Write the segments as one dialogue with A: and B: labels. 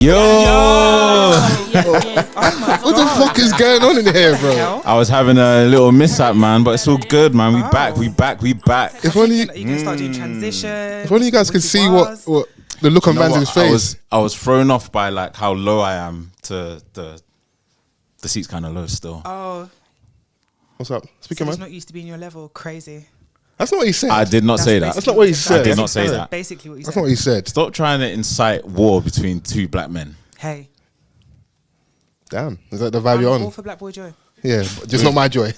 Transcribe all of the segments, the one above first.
A: Yo!
B: What the fuck is going on in here, bro?
A: I was having a little mishap, man, but it's all good, man. We back.
B: If only
C: you can start doing transitions.
B: If only you guys could see what the look on Vans' face.
A: I was thrown off by like how low I am to the seat's kind of low still.
C: Oh,
B: What's up? Speaking,
C: so
B: man.
C: not used to being your level. Crazy.
B: That's not what he said.
A: I did not say that.
B: That's not what he said.
A: I did not say that.
C: Basically what he said.
B: That's not what he said.
A: Stop trying to incite war between two black men.
C: Hey.
B: Damn. Is that the vibe you're
C: All
B: on?
C: for Black Boy Joy.
B: Yeah, but just not my joy.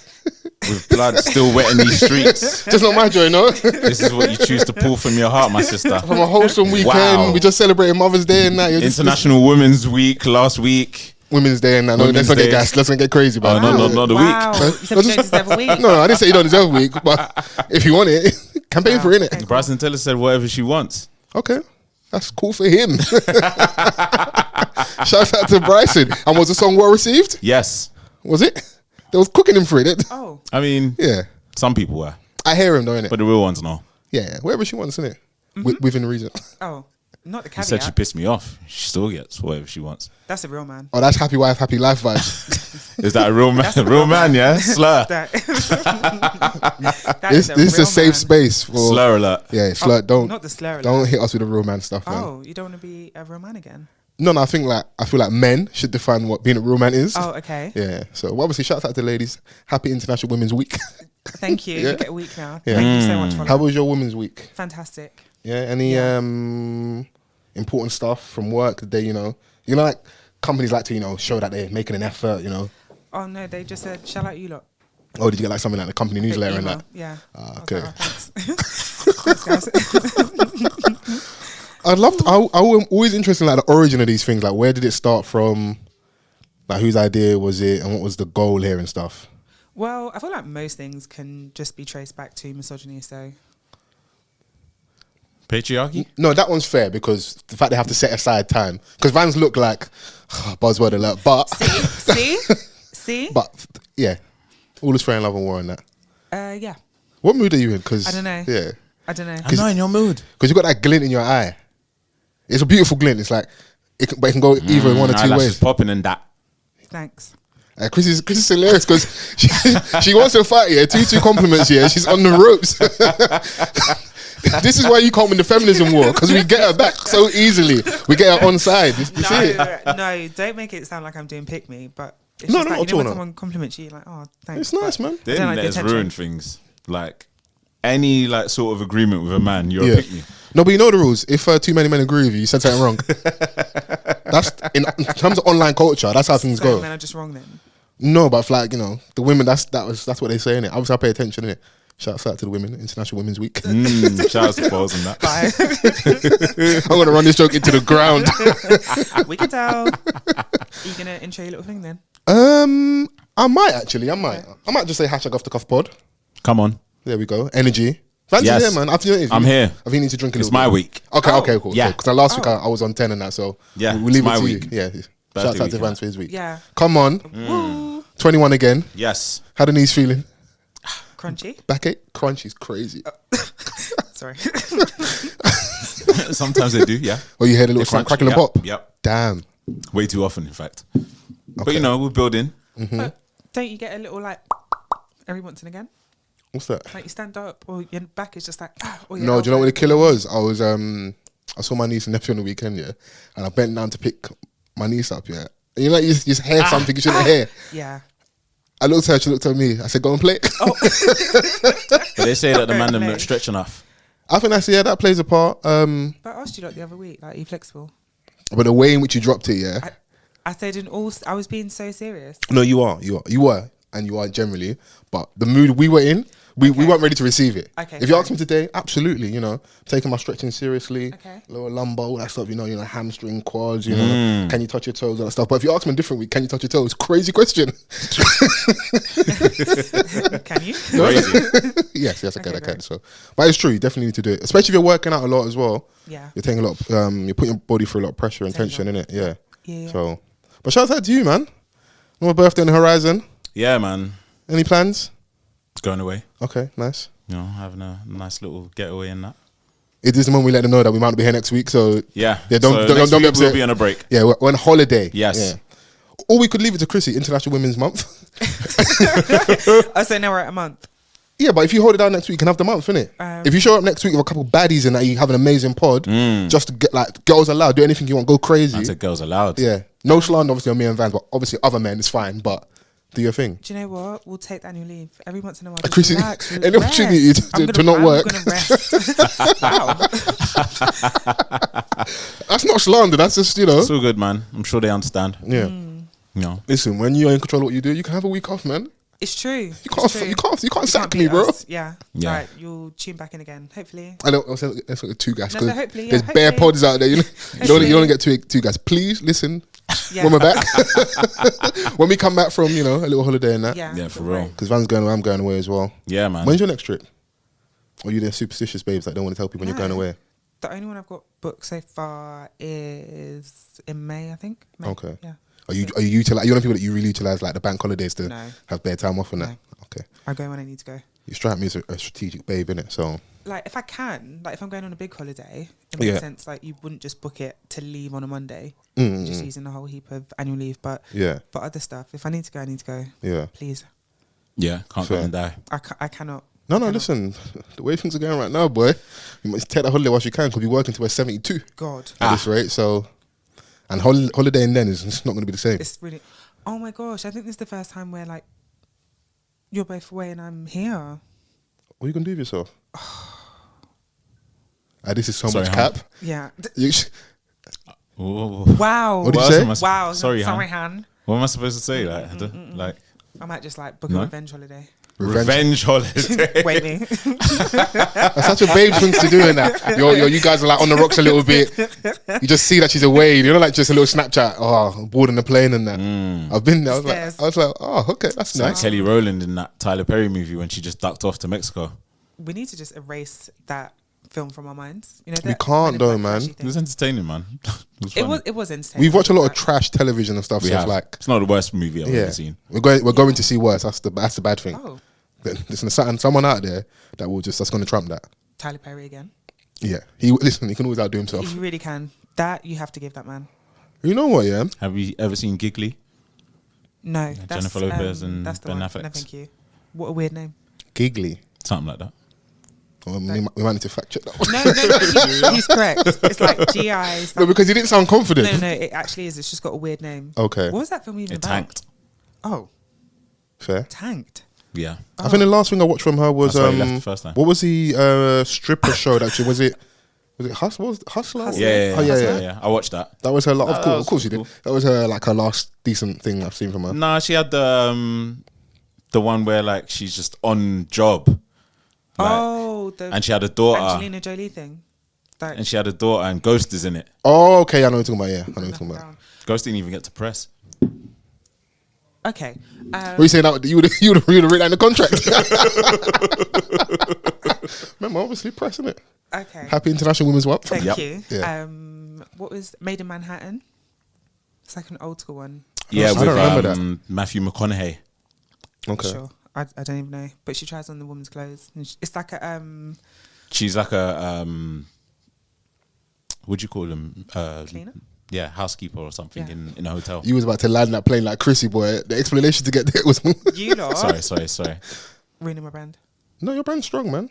A: With blood still wet in these streets.
B: Just not my joy, no?
A: This is what you choose to pull from your heart, my sister.
B: From a wholesome weekend,
A: Wow.
B: we just celebrated Mother's Day and that.
A: International Women's Week last week.
B: Women's Day and that. No, let's not get gassed. Let's not get crazy,
A: Oh,
B: man.
A: not the
C: Wow.
A: week.
C: You said you don't deserve a week.
B: No, I didn't say you don't deserve a week, but if you want it, campaign for it, innit?
A: Bryson Tiller said whatever she wants.
B: Okay. That's cool for him. Shout out to Bryson. And was the song well received?
A: Yes.
B: Was it? They was cooking him for it.
C: Oh.
A: I mean,
B: Yeah.
A: some people were,
B: I hear him though, innit?
A: but the real ones know.
B: Yeah, whatever she wants, innit? Within reason.
C: Oh. Not the
A: He said she
C: caveat.
A: pissed me off. She still gets whatever she wants.
C: That's a real man.
B: Oh, that's happy wife, happy life vibes.
A: Is that a real man?
C: That's a
A: real man, yeah? Slur.
C: That
B: This is a safe space for
A: Slur alert.
B: Yeah, slur. Don't
C: Not the slur alert.
B: don't hit us with the real man stuff, man.
C: Oh, you don't want to be a real man again?
B: No, I feel like men should define what being a real man is.
C: Oh, okay.
B: Yeah. So obviously, shout out to the ladies. Happy International Women's Week.
C: Thank you.
B: Yeah.
C: You get a week now.
B: Yeah.
C: Thank you so much for
B: How
C: that.
B: was your Women's Week?
C: Fantastic.
B: Yeah. Any important stuff from work that they, like companies like to, show that they're making an effort,
C: Oh, no, they just said, shout out you lot.
B: Oh, did you get like something like the company newsletter and
C: Email.
B: that?
C: Yeah.
B: Ah,
C: I was
B: okay.
C: like, oh, thanks. Thanks, guys.
B: I'm always interested in like the origin of these things. Like, where did it start from? Like, whose idea was it, and what was the goal here and stuff?
C: Well, I feel like most things can just be traced back to misogyny, so...
A: Patriarchy?
B: No, that one's fair because the fact they have to set aside time. Because Vans look like buzzword alert, but
C: See?
B: but yeah, all is fair in love and war and that.
C: Yeah.
B: What mood are you in? Because
C: I don't know.
B: Yeah,
C: I don't know.
A: I'm not in your mood.
B: because you got that glint in your eye. It's a beautiful glint. It's like but it can go either in one or two
A: Eyelashes
B: ways.
A: popping and that.
C: Thanks.
B: Chris is hilarious because she wants to fight. Yeah, two compliments. Yeah, she's on the ropes. This is why you can't win the feminism war, because we get her back so easily. We get her on side. You see it?
C: No, don't make it sound like I'm doing pick me, but it's
B: No,
C: just
B: no,
C: like,
B: not
C: you know
B: at
C: when
B: all,
C: someone compliments you, like, oh, thanks.
B: It's nice, man.
A: They
C: don't
A: didn't
C: like
A: let
C: the
A: us
C: attention.
A: ruin things. Like, any like sort of agreement with a man, you're
B: Yeah.
A: a pick me.
B: No, but you know the rules. If too many men agree with you, you said something wrong. That's in terms of online culture. That's how things
C: So
B: go.
C: men are just wrong then.
B: No, but like the women, that's what they say, innit? Obviously, I pay attention, innit? Shouts out to the women, International Women's Week.
A: Shout out to Fols and that.
C: Bye.
B: I'm gonna run this joke into the ground.
C: We can tell. Are you going to intro your little thing then?
B: I might actually. I might just say #Offthecuffpod.
A: Come on.
B: There we go. Energy. Fancy
A: Yes.
B: here, man. After your interview,
A: I'm here.
B: I think you need to drink a
A: It's
B: little
A: my
B: bit.
A: week.
B: Okay,
C: Oh.
B: okay, cool.
A: Yeah.
B: Because last week I was on 10 and that, so
A: Yeah,
B: we'll
A: it's
B: leave
A: my
B: it to
A: week.
B: you. Yeah.
A: Birthday
B: Shouts out to
A: week,
B: Vans for his week.
C: Yeah.
B: Come on.
C: Woo.
B: 21 again.
A: Yes.
B: How the knees feeling?
C: Crunchy.
B: Backache? Crunchy's crazy.
C: Sorry.
A: Sometimes they do, yeah.
B: Oh, you heard a little
A: They
B: snap,
A: crunch.
B: crackle and
A: Yep,
B: pop?
A: Yep.
B: Damn.
A: Way too often, in fact. But we're building.
C: But don't you get a little like every once and again?
B: What's that?
C: Like you stand up or your back is just like, or your
B: No, do you know what
C: elbow.
B: the killer was? I saw my niece and nephew on the weekend, yeah, and I bent down to pick my niece up, yeah. And you know, you just hear something you shouldn't hear.
C: Yeah.
B: I looked at her, she looked at me. I said, go and play.
C: Oh.
A: But they say that the man them
C: Play.
A: don't stretch enough.
B: I think that plays a part.
C: But I asked you like the other week, like, are you flexible?
B: But the way in which you dropped it, yeah.
C: I said I was being so serious.
B: No, you were, and you are generally. But the mood we were in, we weren't ready to receive it.
C: Okay,
B: If you
C: fine.
B: ask me today, absolutely, taking my stretching seriously,
C: Okay.
B: lower lumbar, all that stuff, hamstring, quads, can you touch your toes, all that stuff. But if you ask me a different week, can you touch your toes? Crazy question.
C: Can you?
A: Crazy.
B: yes, I can.
C: great.
B: So, but it's true, you definitely need to do it, especially if you're working out a lot as well.
C: Yeah.
B: You're taking a lot. You're putting your body through a lot of pressure and
C: Tension.
B: tension, innit? Yeah.
C: Yeah.
B: So, but shout out to you, man. No birthday on the horizon.
A: Yeah, man.
B: Any plans?
A: It's going away.
B: Okay, nice.
A: Having a nice little getaway in that.
B: It is the moment we let them know that we might not be here next week. So
A: Yeah.
B: don't
A: So
B: be
A: next week
B: upset.
A: we'll be on a break.
B: Yeah, we're on holiday.
A: Yes.
B: Yeah. Or we could leave it to Chrissy, International Women's Month.
C: I say now we're at a month.
B: Yeah, but if you hold it down next week, you can have the month, innit? If you show up next week with a couple baddies and that you have an amazing pod, just to get like girls allowed, do anything you want, go crazy.
A: I said girls allowed.
B: Yeah. No slander, obviously, on me and Vans, but obviously other men is fine, but do your thing.
C: Do you know what? We'll take the annual leave every once in a while.
B: Chrissy,
C: Relax,
B: any opportunity to not work.
C: I'm gonna rest. Wow.
B: That's not slander, that's just, you know.
A: It's all good, man. I'm sure they understand.
B: Yeah.
A: You know.
B: Listen, when you're in control of what you do, you can have a week off, man.
C: It's true.
B: You can't sack me,
C: beat
B: bro.
C: us. Yeah.
A: Yeah.
C: Right. You'll tune back in again. Hopefully.
B: I don't. Let's look at two guys.
C: No,
B: 'cause
C: so hopefully, yeah,
B: there's bare
C: hopefully.
B: pods out there. You know, you only get two guys. Please listen
C: Yeah.
B: when we're back. When we come back from, you know, a little holiday and that.
C: Yeah.
A: Yeah, for
C: don't
A: real.
C: worry.
B: Because Van's going away, I'm going away as well.
A: Yeah, man.
B: When's your next trip? Or are you the superstitious babes that don't want to tell people when you're
C: No.
B: going away?
C: The only one I've got booked so far is in May, I think. May.
B: Okay.
C: Yeah.
B: Are you utilize? You're one of the people that you really utilize like the bank holidays to
C: No.
B: have bare time off and that.
C: No.
B: Okay.
C: I go when I need to go.
B: You strike me as a strategic babe, innit? So
C: Like if I can, like if I'm going on a big holiday, it makes
B: Yeah.
C: sense. Like you wouldn't just book it to leave on a Monday,
B: Mm,
C: just using a whole heap of annual leave. But
B: yeah,
C: for other stuff, if I need to go, I need to go.
B: yeah.
C: Please,
A: Yeah, can't
B: Fair.
A: come and die.
C: I cannot.
B: No,
C: cannot.
B: listen. The way things are going right now, boy, you must take that holiday whilst you can because we're working to 72
C: God,
B: at this rate. So, and holidaying then is it's not going to be the same.
C: it's really. Oh my gosh, I think this is the first time where like you're both away and I'm here.
B: What are you going to do with yourself? This is so
A: Sorry,
B: much
A: huh?
B: cap.
C: Yeah.
A: Ooh.
C: Wow.
B: What did you
A: What
B: say?
A: else am I
C: Wow.
A: Sorry,
C: Sorry,
A: Han.
C: Han.
A: What am I supposed to say? Like, like
C: I might just like book
A: No?
C: a revenge holiday.
A: revenge holiday.
C: Wait me.
B: That's such a babe thing to do in that. You guys are like on the rocks a little bit. You just see that she's away. You know, like just a little Snapchat. Oh, boarding the plane and that. I've been there. I was like, oh, okay, that's
A: It's like
B: nice.
A: Kelly Rowland in that Tyler Perry movie when she just ducked off to Mexico.
C: We need to just erase that film from our minds. You know,
B: We
C: that
B: can't
C: Men in
B: though,
C: Black
B: man.
C: flashy
A: It
C: thing.
A: was entertaining, man.
C: It was entertaining.
B: We've watched a lot of
C: but-
B: trash television and stuff.
A: We
B: So
A: have.
B: it's like,
A: It's not the worst movie I've
B: yeah,
A: ever seen.
B: we're going to see worse. That's the bad thing.
C: Oh,
B: Listen, there's someone out there that's going to trump that.
C: Tyler Perry again.
B: Yeah, he can always outdo himself.
C: You really can. That you have to give that man.
B: You know what? Yeah,
A: Have you ever seen Giggly?
C: No,
A: Jennifer Lopez and
C: that's the
A: Ben
C: one.
A: Affleck.
C: No, thank you. What a weird name.
B: giggly.
A: Something like that.
B: Well, we might need to fact check that one.
C: No, he's correct. It's like GI.
B: No, because he didn't sound confident.
C: No, it actually is. It's just got a weird name.
B: Okay,
C: What was that film even
A: It
C: about?
A: tanked.
C: Oh,
B: fair.
C: tanked.
A: Yeah.
B: I think the last thing I watched from her was
A: That's why he left the first time.
B: what was the stripper show that she was it Hustler?
C: Hustler?
A: Yeah,
B: Oh, yeah.
A: I watched that.
B: That was her. Of course, she did.
A: cool.
B: That was her like her last decent thing I've seen from her.
A: Nah, she had the one where like she's just on job. Like, and she had a daughter.
C: Angelina Jolie thing. Like,
A: And she had a daughter, and Ghost is in it.
B: Oh, okay, I know what you're talking about. Yeah, I know what you're talking about.
C: down.
A: Ghost didn't even get to press.
C: Okay.
B: What are you saying that you would have written that in the contract? Remember, obviously, pressing it.
C: Okay.
B: Happy International Women's Month.
C: Thank
A: Yep.
C: you.
B: Yeah.
C: What was Made in Manhattan? It's like an old school one.
A: Yeah,
B: I
A: with
B: don't remember that.
A: Matthew McConaughey.
B: Okay.
C: Sure. I don't even know. But she tries on the woman's clothes. And it's like a
A: She's like a what do you call them?
C: cleaner.
A: Yeah, housekeeper or something
C: Yeah.
A: in a hotel.
B: You was about to land that plane like Chrissy, boy. The explanation to get there was
C: You lot.
A: Sorry.
C: Ruining my brand.
B: no. Your brand's strong, man.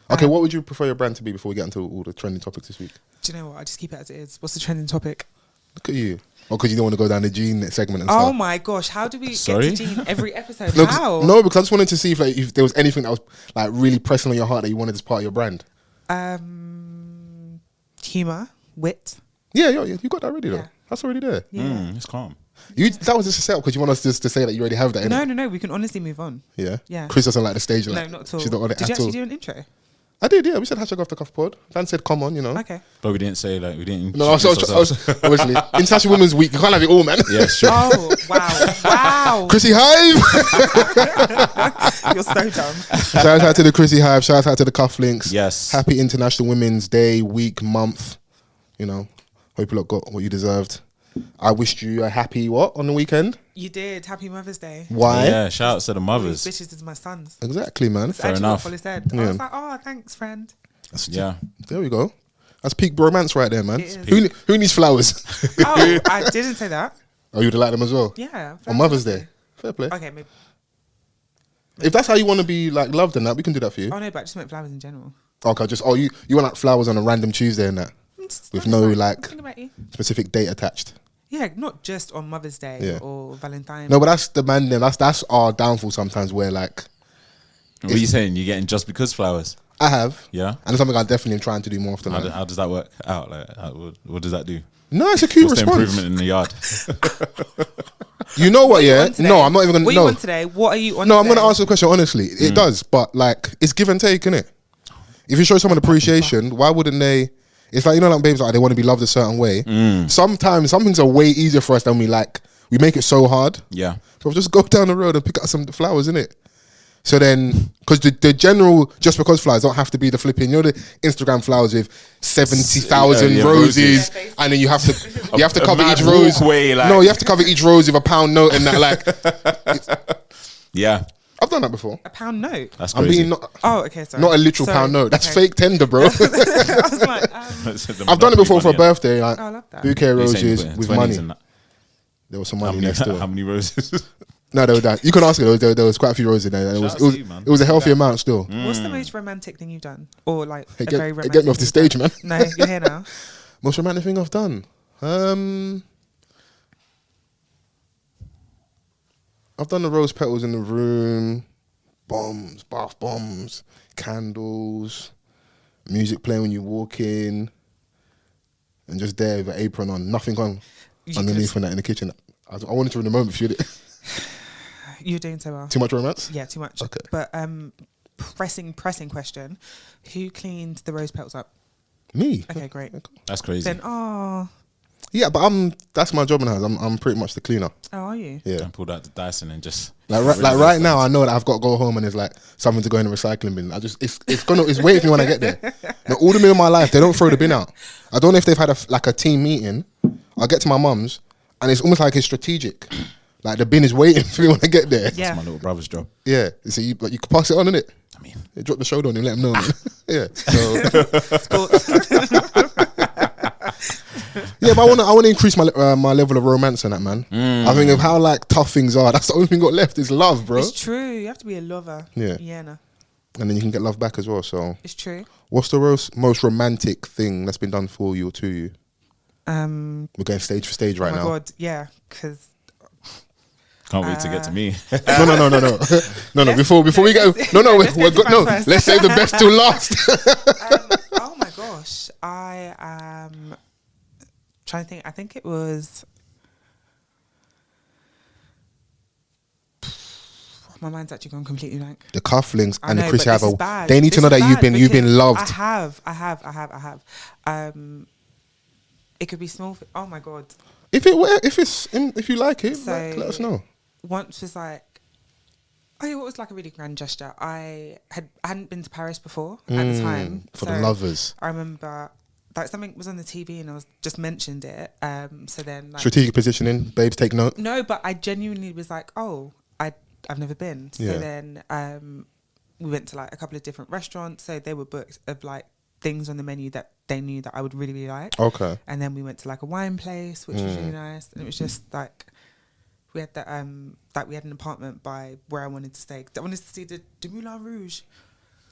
B: Okay, what would you prefer your brand to be before we get into all the trending topics this week?
C: Do you know what? I just keep it as it is. What's the trending topic?
B: Look at you. Oh, because you don't want to go down the gene segment and
C: Oh
B: stuff.
C: my gosh! How do we
A: Sorry?
C: get to Jean every episode?
B: No,
C: How?
B: because I just wanted to see if there was anything that was like really pressing on your heart that you wanted as part of your brand.
C: Humor, wit.
B: Yeah, you got that already though.
C: Yeah.
B: That's already there.
C: Yeah.
A: It's calm.
B: That was just a setup because you want us just to say that you already have that. Innit?
C: No. We can honestly move on.
B: Yeah.
C: Yeah.
B: Chris doesn't like the stage.
C: No,
B: Like,
C: not at all.
B: She's not on it
C: Did you
B: at all.
C: actually do an intro?
B: I did. Yeah, we said #Offthecuffpod. Van said, "Come on," you know.
C: Okay.
A: But we didn't say like we didn't.
B: No, I was obviously International Women's Week. You can't have it all, man.
A: Yeah, sure.
C: Oh wow!
B: Chrissy Hive.
C: You're so dumb.
B: Shout out to the Chrissy Hive. Shout out to the Cufflinks.
A: Yes.
B: Happy International Women's Day, week, month. You know, hope you lot got what you deserved. I wished you a happy on the weekend.
C: You did. Happy Mother's Day.
B: Why?
A: Yeah, shout out to the
C: These
A: mothers.
C: bitches is my sons.
B: Exactly, man.
C: That's actually
A: enough.
C: what Foley said.
B: Yeah.
C: I was like, oh, thanks, friend.
A: Yeah.
B: There we go. That's peak romance right there, man.
C: It is.
B: Who needs flowers?
C: Oh, I didn't say that.
B: Oh, you'd like them as well?
C: Yeah.
B: On Mother's Day. Fair play.
C: Okay, maybe.
B: If that's how you want to be like loved and that, we can do that for you.
C: Oh no, but I just meant flowers in general.
B: Okay, you want like flowers on a random Tuesday and that, with no like
C: Think about you.
B: specific date attached.
C: Yeah, not just on Mother's Day
B: Yeah.
C: or Valentine's.
B: No, but that's the man. Then that's our downfall sometimes. Where like
A: What are you saying? You're getting just because flowers?
B: I have,
A: Yeah.
B: and it's something I definitely am trying to do more often.
A: How does that work out? Like, what does that do?
B: No, it's a cute
A: What's the
B: response.
A: improvement in the yard?
B: You know what? Yeah,
C: On today?
B: no, I'm not even gonna.
C: What
B: No,
C: are you on today? What are you on
B: no, I'm
C: today?
B: gonna answer the question honestly. It does, but like it's give and take, innit? If you show someone appreciation, why wouldn't they? It's like, you know, like babes, like they want to be loved a certain way. Sometimes some things are way easier for us than we like. We make it so hard.
A: Yeah.
B: So just go down the road and pick up some flowers, innit? So then, because the general just because flowers don't have to be the flipping, you know, the Instagram flowers with 70,000
A: Yeah,
B: roses,
A: roses.
B: and then you have to cover
A: mad
B: each rose.
A: walkway, like.
B: No, you have to cover each rose with a £1 note and that. Like,
A: Yeah.
B: I've done that before.
C: A pound note.
A: That's
B: I'm
A: crazy.
B: being not
C: Okay, sorry.
B: a literal
C: Sorry.
B: £1 note. That's
C: Okay.
B: fake tender, bro.
C: I was like,
B: I've done it before for a birthday. Like,
C: Oh, I love that.
B: bouquet
A: You're saying
B: roses
A: you put
B: with
A: 20s
B: money.
A: and that.
B: There was some
A: How
B: money
A: many,
B: next to
A: how
B: it.
A: many roses?
B: No, there was that. You can ask it. There was quite a few roses in there.
A: Shout out to you, man.
B: It was a healthy amount still.
C: What's the most romantic thing you've done? Or like a
B: Get
C: very romantic
B: me off the
C: thing you've
B: stage, man.
C: done? No, you're here now.
B: Most romantic thing I've done. I've done the rose petals in the room, bombs, bath bombs, candles, music playing when you walk in, and just there with an apron on, nothing on
C: You
B: underneath
C: could-
B: and that in the kitchen. I wanted to in the moment if you did it.
C: You're doing so well.
B: Too much romance?
C: Yeah, too much.
B: Okay.
C: But pressing question. Who cleaned the rose petals up?
B: Me.
C: Okay, great.
A: That's crazy.
C: Then,
B: Yeah, but that's my job in the house. I'm pretty much the cleaner.
C: are you?
B: Yeah.
A: And pulled out the Dyson and just
B: Like right now, I know that I've got to go home and there's like something to go in the recycling bin. It's waiting for me when I get there. Now, all the men in my life, they don't throw the bin out. I don't know if they've had a team meeting. I get to my mum's and it's almost like it's strategic. Like the bin is waiting for me when I get there.
C: Yeah.
A: That's my little brother's job.
B: Yeah. So you can pass it on, innit?
A: I mean,
B: You drop the shoulder on him, let him know. Yeah. So
C: Sports.
B: yeah, but I want to increase my level of romance in that, man. I think of how like tough things are. That's the only thing got left is love, bro.
C: It's true. You have to be a lover.
B: Yeah.
C: Yeah, no.
B: And then you can get love back as well. So
C: It's true.
B: what's the most romantic thing that's been done for you or to you?
C: We're
B: going stage for stage right
C: oh my
B: now.
C: God, yeah, because
A: can't wait to get to me.
B: No. Before we go,
C: let's go to
B: no.
C: Fran first.
B: Let's save the best till last.
C: oh my gosh, I am trying to think. I think it was. My mind's actually gone completely blank.
B: The cufflinks
C: I
B: and
C: know,
B: the Chrissy
C: but this is
B: Hava,
C: bad.
B: they need to
C: This
B: know
C: is
B: that you've
C: bad
B: been
C: because
B: loved.
C: I have. It could be small. Oh my God.
B: If you like it,
C: So
B: let us know.
C: Once was like, it was like a really grand gesture. I hadn't been to Paris before at the time.
B: For the lovers.
C: I remember like something was on the TV and I was just mentioned it. So then like,
B: Strategic positioning, babes, take note.
C: no, but I genuinely was like, oh, I've never been. So
B: Yeah.
C: then we went to like a couple of different restaurants. So they were booked of like things on the menu that they knew that I would really, really like.
B: Okay.
C: And then we went to like a wine place, which was really nice. And it was just like, we had that, we had an apartment by where I wanted to stay. I wanted to see the Moulin Rouge.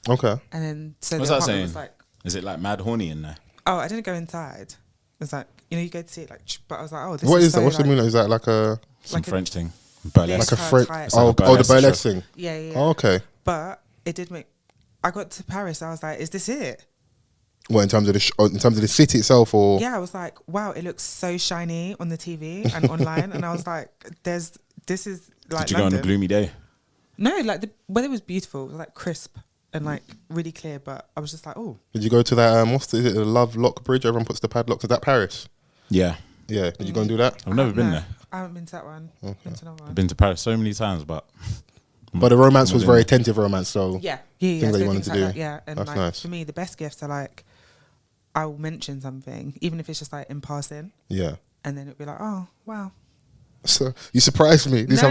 B: Okay.
C: And then, so
A: What's
C: the
A: that
C: apartment
A: saying?
C: was like,
A: Is it like mad horny in there?
C: oh, I didn't go inside. It was like, you know, you go to see it like, but I was like, oh, this
B: What is
C: so
B: that? What's the
C: like,
B: meaning? Is that like a
A: Some
C: Like a-
A: French thing. Burlesque.
B: like a
C: Yes.
B: French?
C: Type.
A: It's like a
B: Oh, the
A: burlesque
B: burlesque
A: show.
B: thing.
C: Yeah, yeah.
B: Oh, okay.
C: But it did make, I got to Paris, I was like, is this it?
B: What in terms of the city itself, or
C: Yeah, I was like, wow, it looks so shiny on the TV and online. And I was like, this is like
A: Did you go on a
C: London.
A: gloomy day?
C: No, like the weather was beautiful. It was like crisp and like really clear. But I was just like, oh,
B: did you go to that? Is it the Love Lock Bridge? Everyone puts the padlocks. Is that Paris?
A: Yeah.
B: Yeah. Did you go and do that?
A: I've never been
C: no,
A: there.
C: I haven't been to that one. Been to another one.
A: I've been to Paris so many times, but
B: But the romance was
A: Yeah.
B: very attentive romance. So
C: Yeah.
B: Things that you
C: so
B: wanted
C: things
B: to
C: like
B: do.
C: that, yeah, and
B: That's
C: like
B: nice.
C: for me, the best gifts are like, I'll mention something, even if it's just like in passing,
B: yeah.
C: and then it'll be like, oh wow,
B: So you surprised me. This
C: No,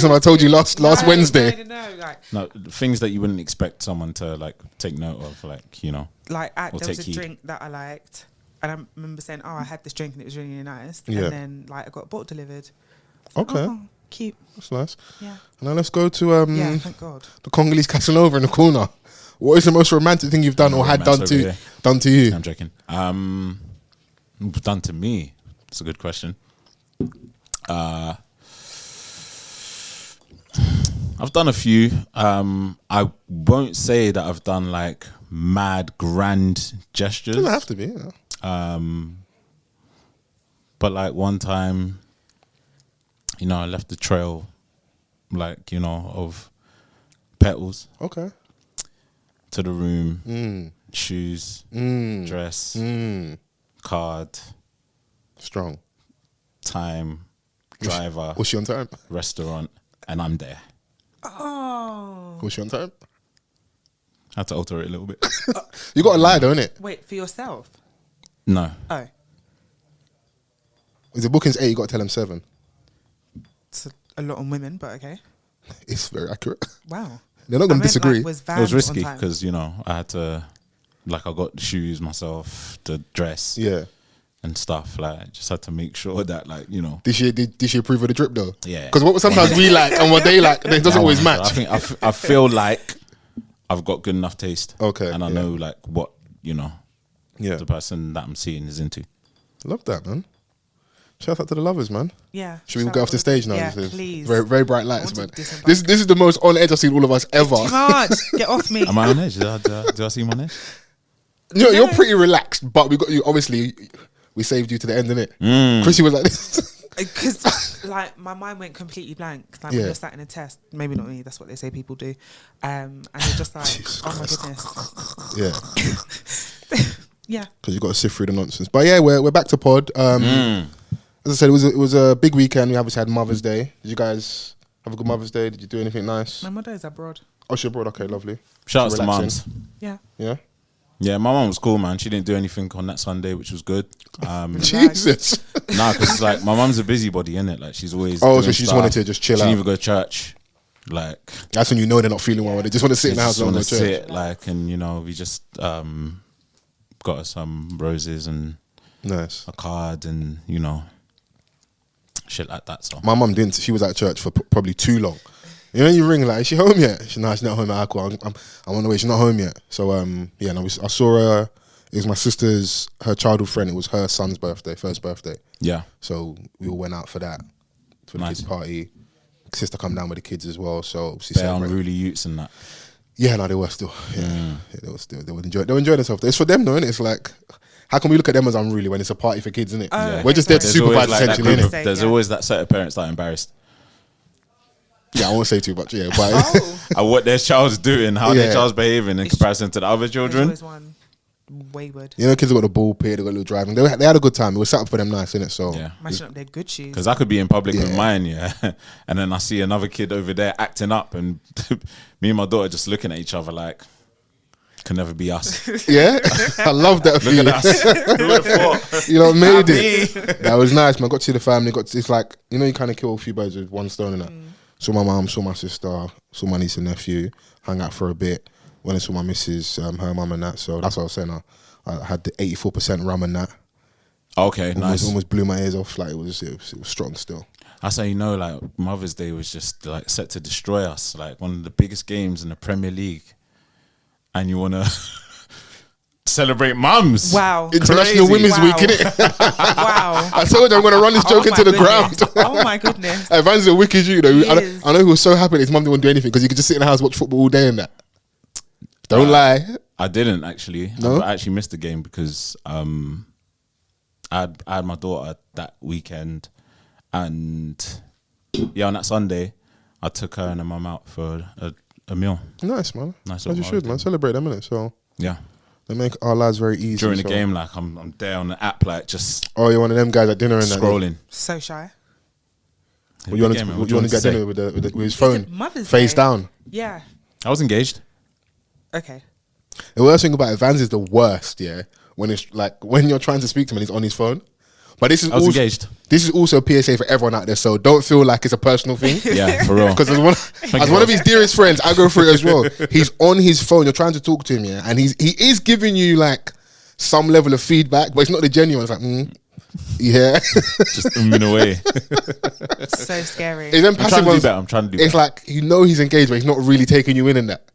B: one I told you last Wednesday.
C: No, like,
A: No, things that you wouldn't expect someone to like take note of, like, you know.
C: Like
A: or
C: there was
A: take
C: a
A: heed.
C: drink that I liked, and I remember saying, "Oh, I had this drink and it was really nice."
B: Yeah.
C: And then like I got a bottle delivered.
B: Okay,
C: Oh, cute.
B: that's nice.
C: Yeah.
B: And now let's go to
C: Yeah. Thank God.
B: the Congolese Casanova in the corner. What is the most romantic thing you've done or had done
A: Romance
B: to
A: over here.
B: you?
A: I'm joking. Done to me. It's a good question. I've done a few. I won't say that I've done like mad grand gestures.
B: Doesn't have to be.
A: But like one time, you know, I left the trail, like, you know, of petals
B: Okay.
A: to the room, shoes, dress, card,
B: Strong.
A: time, driver,
B: Was she on time?
A: restaurant, and I'm there.
C: Oh.
B: Was she on time?
A: I had to alter it a little bit.
B: You got to lie though, innit?
C: Wait, for yourself?
A: No.
C: Oh.
B: If the booking's 8, you got to tell them 7.
C: It's a lot on women, but okay.
B: It's very accurate.
C: Wow.
B: They're not going to disagree.
C: Like, was
A: It was
C: Vans
A: risky
C: on time?
A: because, you know, I had to, like, I got the shoes myself, the dress
B: Yeah.
A: and stuff. Like, I just had to make sure that, like, you know.
B: Did she approve of the drip though?
A: Yeah.
B: Because what sometimes we like and what they like, it doesn't always match.
A: I think I feel like I've got good enough taste.
B: Okay,
A: And I
B: yeah.
A: know, like, what, you know,
B: Yeah.
A: the person that I'm seeing is into.
B: Love that, man. Shout out to the lovers, man.
C: Yeah.
B: Should we
C: shout
B: go
C: out
B: off the
C: to-
B: stage now?
C: Yeah,
B: This is
C: please.
B: Very, very bright
C: I
B: lights,
C: want to
B: man.
C: disembark.
B: This is the most on edge I've seen all of us ever.
C: Too much. Get off me.
A: Am I on edge? Do I seem on edge?
B: You're pretty relaxed, but we got you. Obviously, we saved you to the end, innit? Chrissy was like this.
C: Because like my mind went completely blank. Like
B: Yeah.
C: when you're sat in a test, maybe not me. That's what they say people do. And you're just like,
B: Jesus
C: oh my
B: Christ.
C: goodness.
B: Yeah,
C: Yeah.
B: because you got to sift through the nonsense. But yeah, we're back to pod. As I said, it was a big weekend. We obviously had Mother's Day. Did you guys have a good Mother's Day? Did you do anything nice?
C: My mother is abroad.
B: Oh, she abroad. Okay, lovely.
A: Shout outs to
B: Relaxing.
A: mums.
C: Yeah.
B: Yeah.
A: Yeah, my mum was cool, man. She didn't do anything on that Sunday, which was good.
B: Jesus.
A: Nah, because like my mum's a busybody, innit? Like she's always.
B: Oh,
A: doing
B: so she just
A: stuff.
B: wanted to just chill
A: She
B: out.
A: didn't even go to church. Like
B: That's when you know they're not feeling well. They just want to sit in the house
A: just
B: and
A: want
B: go
A: to
B: to church.
A: sit, like, and you know, we just got her some roses and
B: Nice.
A: a card and you know, shit like that. So
B: My mum didn't. She was at church for probably too long. You know, you ring like, is she home yet? She's not home at Aqua. I'm on the way. She's not home yet. So yeah, and I saw her. It was my sister's, her childhood friend. It was her son's birthday, first birthday.
A: yeah,
B: So we all went out for that, for the
A: Nice.
B: kids' party. Sister come down with the kids as well. So obviously
A: they're
B: celebrate.
A: unruly youths and that.
B: Yeah, no, they were still. Yeah, they were still. They were enjoying themselves. It's for them, though, innit? It's like, how can we look at them as unruly when it's a party for kids, innit?
C: Oh,
B: We're just there to
A: There's always,
B: supervise
A: like, that
B: essentially,
A: group
B: innit?
A: of- There's
C: Yeah.
A: always that set of parents that are embarrassed
B: Yeah, I won't say too much. Yeah, but
C: Oh.
A: at what their child's doing, how
B: Yeah.
A: their child's behaving in
C: It's
A: comparison to the other
C: There's
A: children.
C: always one wayward.
B: you know, kids have got the ball pit, they got a little driving. They had a good time. It was set up for them nice, innit? So
A: Yeah.
C: Mashing up their good shoes.
A: Because I could be in public with
B: Yeah.
A: mine, yeah, and then I see another kid over there acting up, and me and my daughter just looking at each other like, can never be us.
B: yeah, I love that
A: Look
B: feeling.
A: at us. Who would have thought?
B: You know, made
A: Not
B: it. That was nice, man. Got to see the family. It's like, you know, you kind of kill a few birds with one stone, innit? Saw my mum, saw my sister, saw my niece and nephew, hung out for a bit. Went and saw my missus, her mum and that. So that's what I was saying. I had the 84% rum and that.
A: Okay, nice.
B: Almost blew my ears off. Like it was strong still.
A: That's how you know, like, Mother's Day was just like set to destroy us. Like one of the biggest games in the Premier League, and you want to celebrate mums.
C: Wow.
B: International
A: Crazy.
B: Women's
C: Wow.
B: Week, innit?
C: Wow.
B: I told you I'm going to run this joke into the ground.
C: Oh my goodness.
B: Hey, Vans a wicked you, though.
C: He
B: I
C: is.
B: know he was so happy that his mum didn't want to do anything because he could just sit in the house watch football all day and that. Don't lie.
A: I didn't actually.
B: No?
A: I actually missed the game because I had my daughter that weekend, and yeah, on that Sunday, I took her and her mum out for a meal.
B: Nice, man.
A: Nice
B: As you
A: little
B: should, man.
A: holiday.
B: Celebrate them, innit? So
A: Yeah,
B: they make our lives very easy.
A: during the
B: so-
A: game, like I'm there on the app, like just
B: Oh, you're one of them guys at dinner and that.
A: scrolling.
C: So shy.
B: Well, you want
A: Big game, man.
B: to
A: What do you want
B: get
A: to say?
B: dinner with his phone
C: Mother's
B: face
C: Day.
B: down.
C: Yeah.
A: I was engaged.
C: Okay.
B: The worst thing about Vans is the worst, yeah. When it's like when you're trying to speak to him and he's on his phone, But this is
A: I was
B: also,
A: engaged.
B: this is also a PSA for everyone out there. So don't feel like it's a personal thing.
A: Yeah, for real.
B: Because as one of his dearest friends, I go through it as well. He's on his phone. You're trying to talk to him, yeah, and he is giving you like some level of feedback, but it's not the genuine. It's like, yeah,
A: Just in a way.
C: So scary.
B: It's them
A: I'm trying
B: passive
A: to do
B: ones.
A: better. I'm trying to do
B: It's
A: better.
B: like he's engaged, but he's not really taking you in that.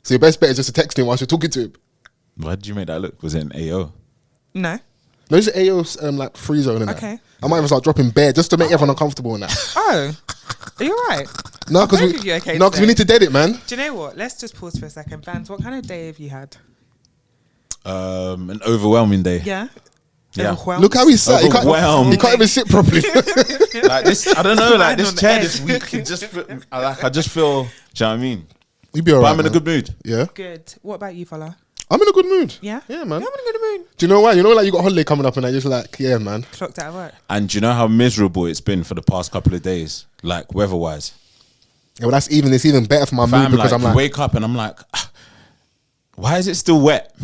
B: So your best bet is just to text him whilst you're talking to him.
A: Why did you make that look? Was it an AO?
C: No.
B: No, it's AO's like free zone and
C: Okay.
B: that. I might even start dropping bare just to make everyone uncomfortable and that.
C: Oh, are you alright?
B: No,
C: Both
B: because
C: of you okay
B: we
C: today?
B: need to dead it, man.
C: Do you know what? Let's just pause for a second. Vans, what kind of day have you had?
A: An overwhelming day.
C: Yeah.
A: Yeah.
C: Overwhelmed?
B: Look how he's sat. He
A: Overwhelmed.
B: can't even sit properly.
A: Like this, I don't know. Like
C: Lying
A: this
C: on the
A: chair
C: edge.
A: this week, it just I just feel. Do you know what I mean?
B: You be
A: But
B: alright.
A: I'm in a
B: man.
A: good mood.
B: Yeah,
C: Good. What about you, fella?
B: I'm in a good mood.
C: Yeah?
B: Yeah, man.
C: Yeah, I'm in a good mood.
B: Do you know why? You know, like you got holiday coming up, and I just like, yeah, man.
C: Clocked out of work.
A: And do you know how miserable it's been for the past couple of days, like weather-wise?
B: Yeah, well, it's even better for my mood
A: Fam,
B: because
A: like,
B: I'm
A: you
B: like,
A: wake up and I'm like, why is it still wet?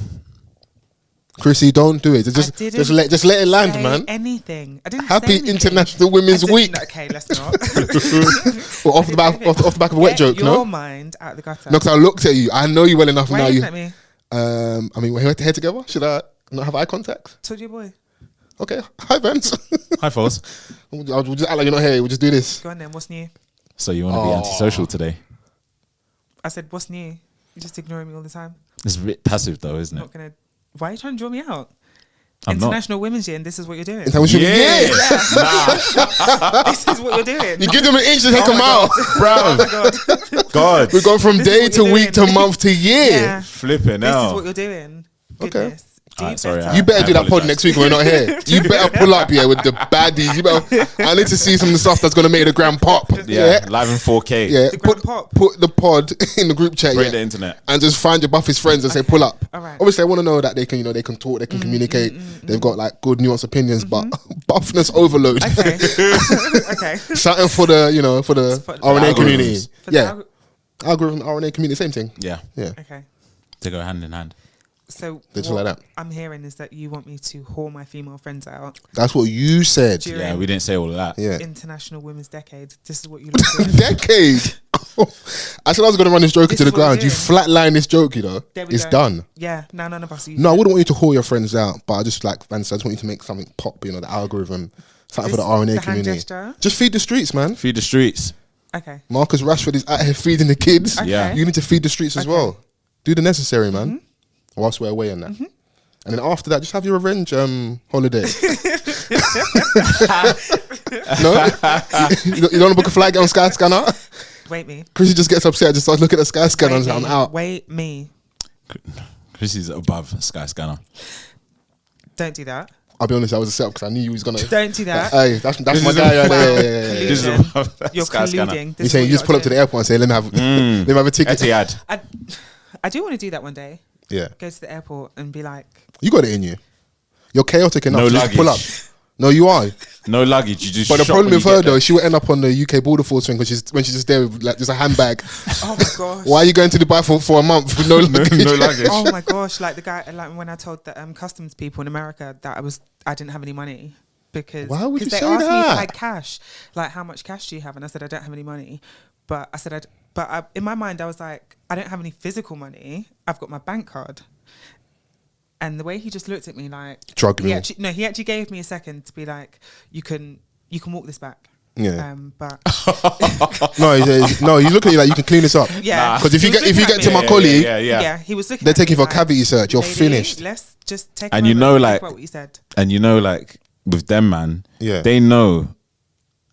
B: Chrissy, don't do it. Just
C: I
B: just let it land,
C: say
B: man.
C: Anything. I didn't.
B: Happy
C: say anything.
B: International Women's
C: I didn't-
B: Week.
C: Okay, let's not.
B: Well, off the back of a wet
C: Get
B: joke,
C: your
B: no?
C: mind out the gutter.
B: No, because I looked at you. I know you well enough
C: Why
B: now.
C: are you
B: You,
C: looking at me?
B: I mean, we're here together. Should I not have eye contact?
C: Told your boy.
B: Okay. Hi, Vance.
A: Hi, Fols.
B: We'll just act like you're not here. We'll just do this.
C: Go on then. What's new?
A: So you want to be antisocial today?
C: I said, what's new? You're just ignoring me all the time.
A: It's a bit passive though, isn't
C: Not
A: it?
C: gonna. Why are you trying to draw me out?
A: I'm not.
C: International Women's Year, and this is what you're doing.
B: Is that what you-
A: Yeah.
C: This is what you're doing.
B: You give them an inch to take
C: Oh
B: them
C: my
B: out.
C: Oh my god.
A: God,
B: We've gone from
C: This is
B: day
C: what
B: to
C: you're
B: week to
C: doing.
B: month to year.
C: Yeah.
A: flipping
C: This is
A: out.
C: what you're doing.
B: Okay.
C: Goodness. Do
A: Alright, sorry,
C: better.
B: You better
A: I
B: do that pod
A: apologise.
B: next week when we're not here. You better pull up here with the baddies. You better. I need to see some of the stuff that's gonna make the gram pop.
A: Yeah, live in 4K.
B: Yeah.
C: The gram pop.
B: Put the pod in the group chat.
A: Break
B: Yeah.
A: the internet.
B: And just find your Buffy's friends and say pull up.
C: All right.
B: Obviously, I want to know that they can, they can talk, they can communicate. They've got like good nuanced opinions, but buffness overload.
C: Okay. Okay.
B: Something for the, for the
C: For the
B: RNA
A: algorithms.
B: community.
C: For the
B: Yeah,
C: alg-
B: algorithm, RNA community, same thing.
A: Yeah,
B: Yeah,
C: Okay.
A: they go hand in hand.
C: So
B: They just
C: what
B: like that.
C: I'm hearing is that you want me to whore my female friends out
B: that's what you said.
C: during
A: Yeah, we didn't say all of that.
B: Yeah,
C: International Women's Decade. This is what you like doing.
B: decade. I said I was going to run this joke
C: This
B: into the
C: is what we're
B: ground. You
C: doing.
B: flatline this joke,
C: There we
B: it's
C: go.
B: done.
C: Yeah. Now none of us are.
B: No, I wouldn't want you to whore your friends out, but I just like, Vance, I just want you to make something pop. The algorithm, something for the RNA
C: the hand
B: community.
C: gesture?
B: Just feed the streets, man.
A: Feed the streets.
C: Okay.
B: Marcus Rashford is out here feeding the kids.
C: Okay.
A: Yeah.
B: You need to feed the streets as
C: Okay.
B: well. Do the necessary, man. Whilst we're away on that. And then after that, just have your revenge holiday. No? You don't want to book a flight, get on Skyscanner?
C: Wait me.
B: Chrissy just gets upset, just starts looking at Skyscanner and
C: Wait
B: says, I'm
C: me.
B: out.
C: Wait me.
A: Chris is above Skyscanner.
C: Don't do that.
B: I'll be honest, that was a setup because I knew you was going to...
C: Don't do that.
B: Hey, that's my
A: is
B: guy right
C: Wow.
B: there.
C: Collusion.
A: This is above
C: You're
A: Skyscanner.
C: colluding. This
B: You're
C: is
B: saying
C: what
B: you just pull up to the
C: doing.
B: airport and say, let me have a ticket.
A: Etihad.
C: I do want to do that one day.
B: Yeah.
C: Go to the airport and be like,
B: You got it in you. You're chaotic enough
A: No
B: to just pull up.
A: luggage.
B: No, you are.
A: No luggage. You just.
B: But the
A: shop
B: problem
A: when
B: with
A: you
B: her
A: get there.
B: though, she will end up on the UK border force thing because when she's just there with like just a handbag.
C: oh my gosh.
B: Why are you going to Dubai for a month with no luggage?
A: no luggage.
C: Oh my gosh! Like the guy, like when I told the customs people in America that I didn't have any money because
B: Why would you
C: they
B: say
C: asked me if
B: that?
C: I had cash, like how much cash do you have, and I said I don't have any money, but I said in my mind I was like I don't have any physical money. I've got my bank card. And the way he just looked at me like
B: Drug me.
C: he actually gave me a second to be like, you can walk this back.
B: Yeah.
C: But
B: No, he's looking at you like you can clean this up.
C: yeah,
B: Because if
C: he
B: you
C: was
B: get
C: looking at
B: to
C: me.
B: my colleague,
A: Yeah.
C: he was looking.
B: they're
C: at me
B: taking for a
C: like,
B: cavity search. You're
C: "Lady,
B: finished."
C: Let's just take.
A: And
C: a
A: you
C: moment
A: know,
C: and
A: like-
C: think about what you said.
A: And you know, like with them, man.
B: Yeah.
A: They know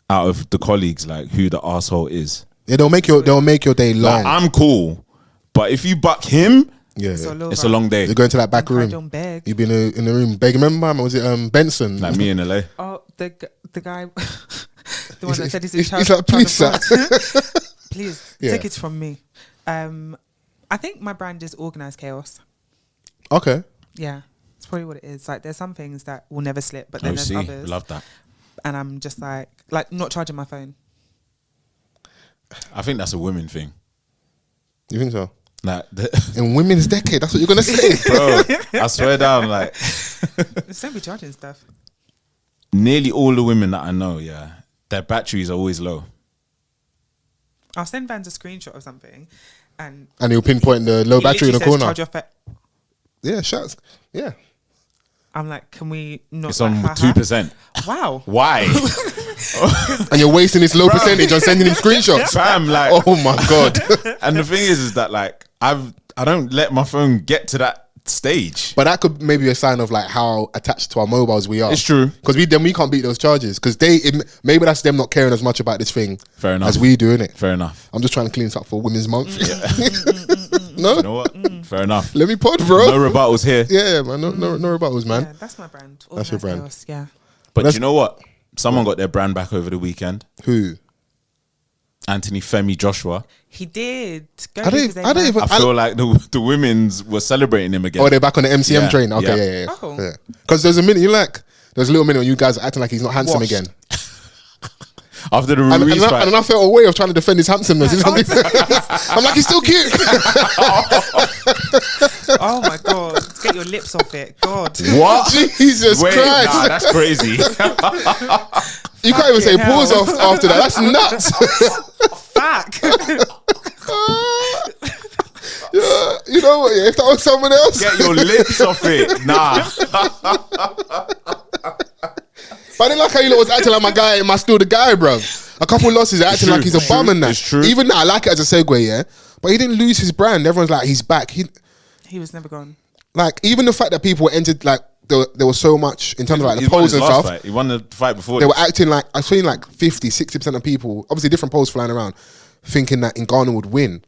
A: out of the colleagues like who the asshole is.
B: Yeah, they'll make your day long.
A: Like, I'm cool, but if you buck him,
B: yeah,
A: it's a long day.
B: You're going to that back
C: I
B: room.
C: don't beg.
B: You've been in the room begging. Remember, man, was it Benson?
A: Like me in LA.
C: Oh, the guy, the one that said he's
B: He's
C: child.
B: like, please,
C: child of
B: sir.
C: God. Please,
B: Yeah.
C: take it from me. I think my brand is organized chaos.
B: Okay.
C: Yeah, it's probably what it is. Like, there's some things that will never slip, but then
A: Oh,
C: there's
A: see,
C: others,
A: love that.
C: and I'm just like not charging my phone.
A: I think that's a women thing.
B: You think so?
A: Like,
B: In Women's Decade, that's what you're gonna say.
A: bro, I swear down, like,
C: Just don't be charging stuff.
A: nearly all the women that I know, their batteries are always low.
C: I'll send Vans a screenshot of something, and
B: he'll pinpoint the low battery in the corner.
C: Charge your
B: Yeah, shots. Yeah.
C: I'm like, can we not?
A: It's on 2%.
C: Wow.
A: Why?
B: And you're wasting this low percentage on sending him screenshots.
A: Fam, like,
B: oh my God.
A: And the thing is that like I don't let my phone get to that stage.
B: But that could maybe be a sign of like how attached to our mobiles we are.
A: It's true.
B: Because we can't beat those charges. Because maybe that's them not caring as much about this thing.
A: Fair enough.
B: As we do, innit?
A: Fair enough.
B: I'm just trying to clean this up for Women's Month. No?
A: You know what? Fair enough.
B: Let me pod, bro.
A: No rebuttals here.
B: Yeah, man. No rebuttals, man.
C: Yeah, that's my brand.
B: That's your brand.
C: Chaos, yeah.
A: But you know what? Someone got their brand back over the weekend.
B: Who?
A: AnthonyJoshua.
C: He did.
B: I
A: feel like the women's were celebrating him again.
B: Oh, they're back on the MCM train. Okay, yeah. Because there's a minute there's a little minute when you guys are acting like he's not handsome again.
A: After the Ruiz fight.
B: And I felt a way of trying to defend his handsomeness. I'm like, he's still cute.
C: Oh my God. Get your lips off it. God.
A: What?
B: Jesus Christ.
A: Nah, that's crazy.
B: You can't even say pause after that. That's nuts.
C: Fuck.
B: Yeah, you know what? Yeah, if that was someone else.
A: Get your lips off it. Nah.
B: But I didn't like how you was acting like my guy, still the guy, bro. A couple losses, acting like he's a bum and that.
A: It's true.
B: Even now, I like it as a segue, yeah. But he didn't lose his brand. Everyone's like, he's back. He
C: was never gone.
B: Like, even the fact that people were entered, like, there was so much in terms of like the polls and stuff.
A: Fight. He won the fight before.
B: They were acting like, I've seen like 50-60% of people, obviously different polls flying around, thinking that Ngannou would win.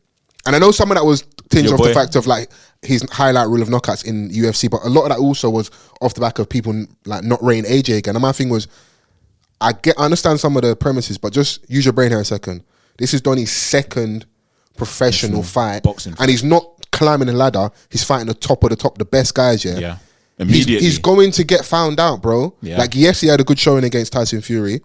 B: And I know some of that was tinged off the fact of like his highlight rule of knockouts in UFC, but a lot of that also was off the back of people like not rating AJ again. And my thing was, I understand some of the premises, but just use your brain here a second. This is Donnie's second professional fight,
A: boxing
B: and he's not climbing the ladder. He's fighting the top of the top, the best guys.
A: Yeah, immediately.
B: He's going to get found out, bro. Yeah. Like, yes, he had a good showing against Tyson Fury.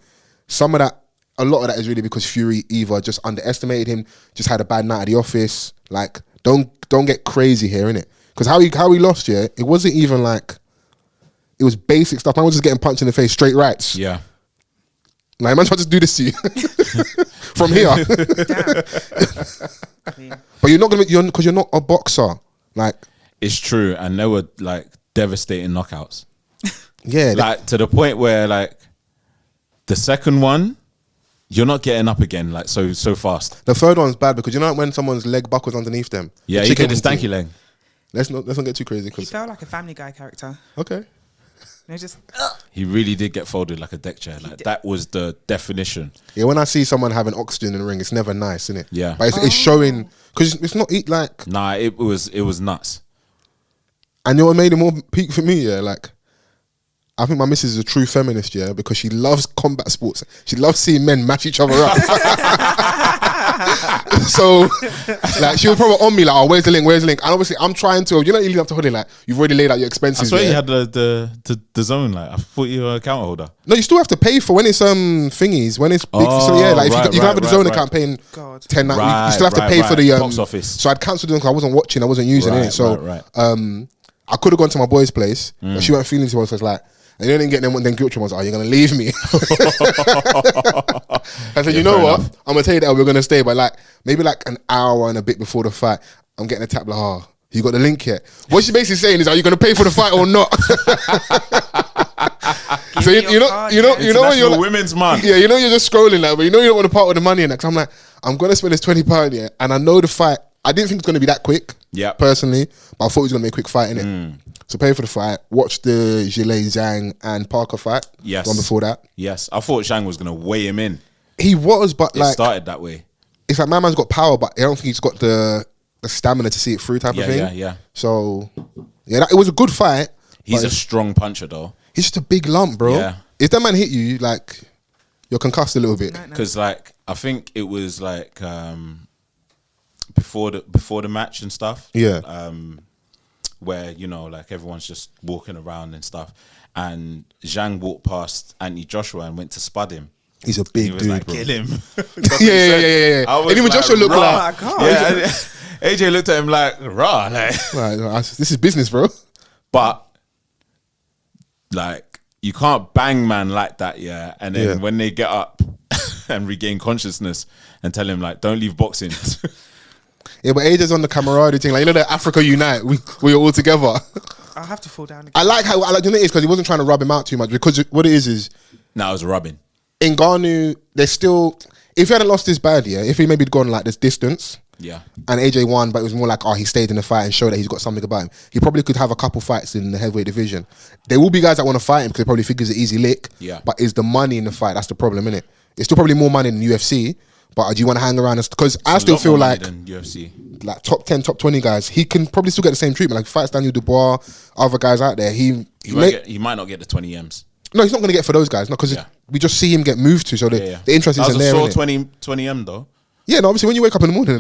B: A lot of that is really because Fury either just underestimated him, just had a bad night at the office. Like, don't get crazy here, innit? Because how he lost, yeah, it wasn't even like, it was basic stuff. Man was just getting punched in the face, straight rights.
A: Yeah.
B: Like, man, trying to do this to you from here. But you're not because you're not a boxer. Like,
A: it's true, and they were like devastating knockouts.
B: Yeah,
A: like to the point where like the second one, you're not getting up again like so fast.
B: The third one's bad because you know when someone's leg buckles underneath them.
A: Yeah, you get the stanky leg.
B: Let's not get too crazy.
C: He felt like a Family Guy character.
B: Okay.
A: He really did get folded like a deck chair. Like that was the definition.
B: Yeah, when I see someone having oxygen in the ring, it's never nice, isn't it?
A: Yeah,
B: but it's showing because it's not like.
A: Nah, it was nuts.
B: And you know what made it more peak for me? Yeah, like I think my missus is a true feminist, yeah, because she loves combat sports. She loves seeing men match each other up. So, like, she was probably on me like, oh, where's the link? And obviously, I'm trying to, you know, you lead up to holiday, like, you've already laid out your expenses.
A: I swear you had the zone, like, I thought you were an account holder.
B: No, you still have to pay for when it's thingies, when it's big. So yeah, like, if you can have the zone account paying 10, you still have to pay for the
A: box office.
B: So I'd cancelled them because I wasn't watching, I wasn't using it. So, I could have gone to my boy's place, but she weren't feeling too well, so I was like, and you didn't get them guilt trip. I was like, oh, you're going to leave me. I said, you know what? I'm going to tell you that we're going to stay, but like maybe like an hour and a bit before the fight, I'm getting a tap like, oh, you got the link yet? What she's basically saying is, are you going to pay for the fight or not? So you know when you're like,
A: women's month.
B: Yeah, you know you're just scrolling like, but you know you don't want to part with the money and that. Cause I'm like, I'm going to spend this £20 yeah, and I know the fight. I didn't think it's going to be that quick. Yeah, personally, but I thought it was going to be a quick fight, innit? So pay for the fight. Watch the Gillet, Zhang and Parker fight.
A: Yes.
B: One before that.
A: Yes. I thought Zhang was going to weigh him in.
B: He was, but
A: it started that way.
B: It's like my man's got power, but I don't think he's got the stamina to see it through type of thing.
A: Yeah.
B: So, yeah, it was a good fight.
A: He's a strong puncher, though.
B: He's just a big lump, bro. Yeah. If that man hit you, like, you're concussed a little bit.
A: Because, like, I think it was, like, before the match and stuff.
B: Yeah.
A: Where, you know, like everyone's just walking around and stuff. And Zhang walked past AnthonyJoshua and went to spud him.
B: He's a big dude,
A: like,
B: bro.
A: kill him.
B: Yeah. And even Joshua looked like...
A: Yeah, AJ looked at him like, rah. Like,
B: this is business, bro.
A: But, like, you can't bang man like that, yeah. And then
B: Yeah.
A: when they get up and regain consciousness and tell him like, don't leave boxing.
B: Yeah, but AJ's on the camaraderie thing. Like, you know, the Africa Unite, we're all together.
C: I'll have to fall down again.
B: I like you know what it is, because he wasn't trying to rub him out too much, because what it is
A: No, it was rubbing.
B: Ngannou, there's still, if he hadn't lost this bad, yeah, if he maybe gone like this distance,
A: Yeah.
B: and AJ won, but it was more like, he stayed in the fight and showed that he's got something about him, he probably could have a couple fights in the heavyweight division. There will be guys that want to fight him because they probably think it's an easy lick.
A: Yeah.
B: But is the money in the fight? That's the problem, innit? It's still probably more money than UFC, but do you want to hang around? Because I still feel like
A: UFC.
B: Like top 10, top 20 guys, he can probably still get the same treatment. Like, fights Daniel Dubois, other guys out there, he
A: might not get the 20 M's.
B: No, he's not going to get for those guys. No, because we just see him get moved to. So the interest isn't there.
A: That was a sore 20 M though.
B: Yeah, no, obviously when you wake up in the morning,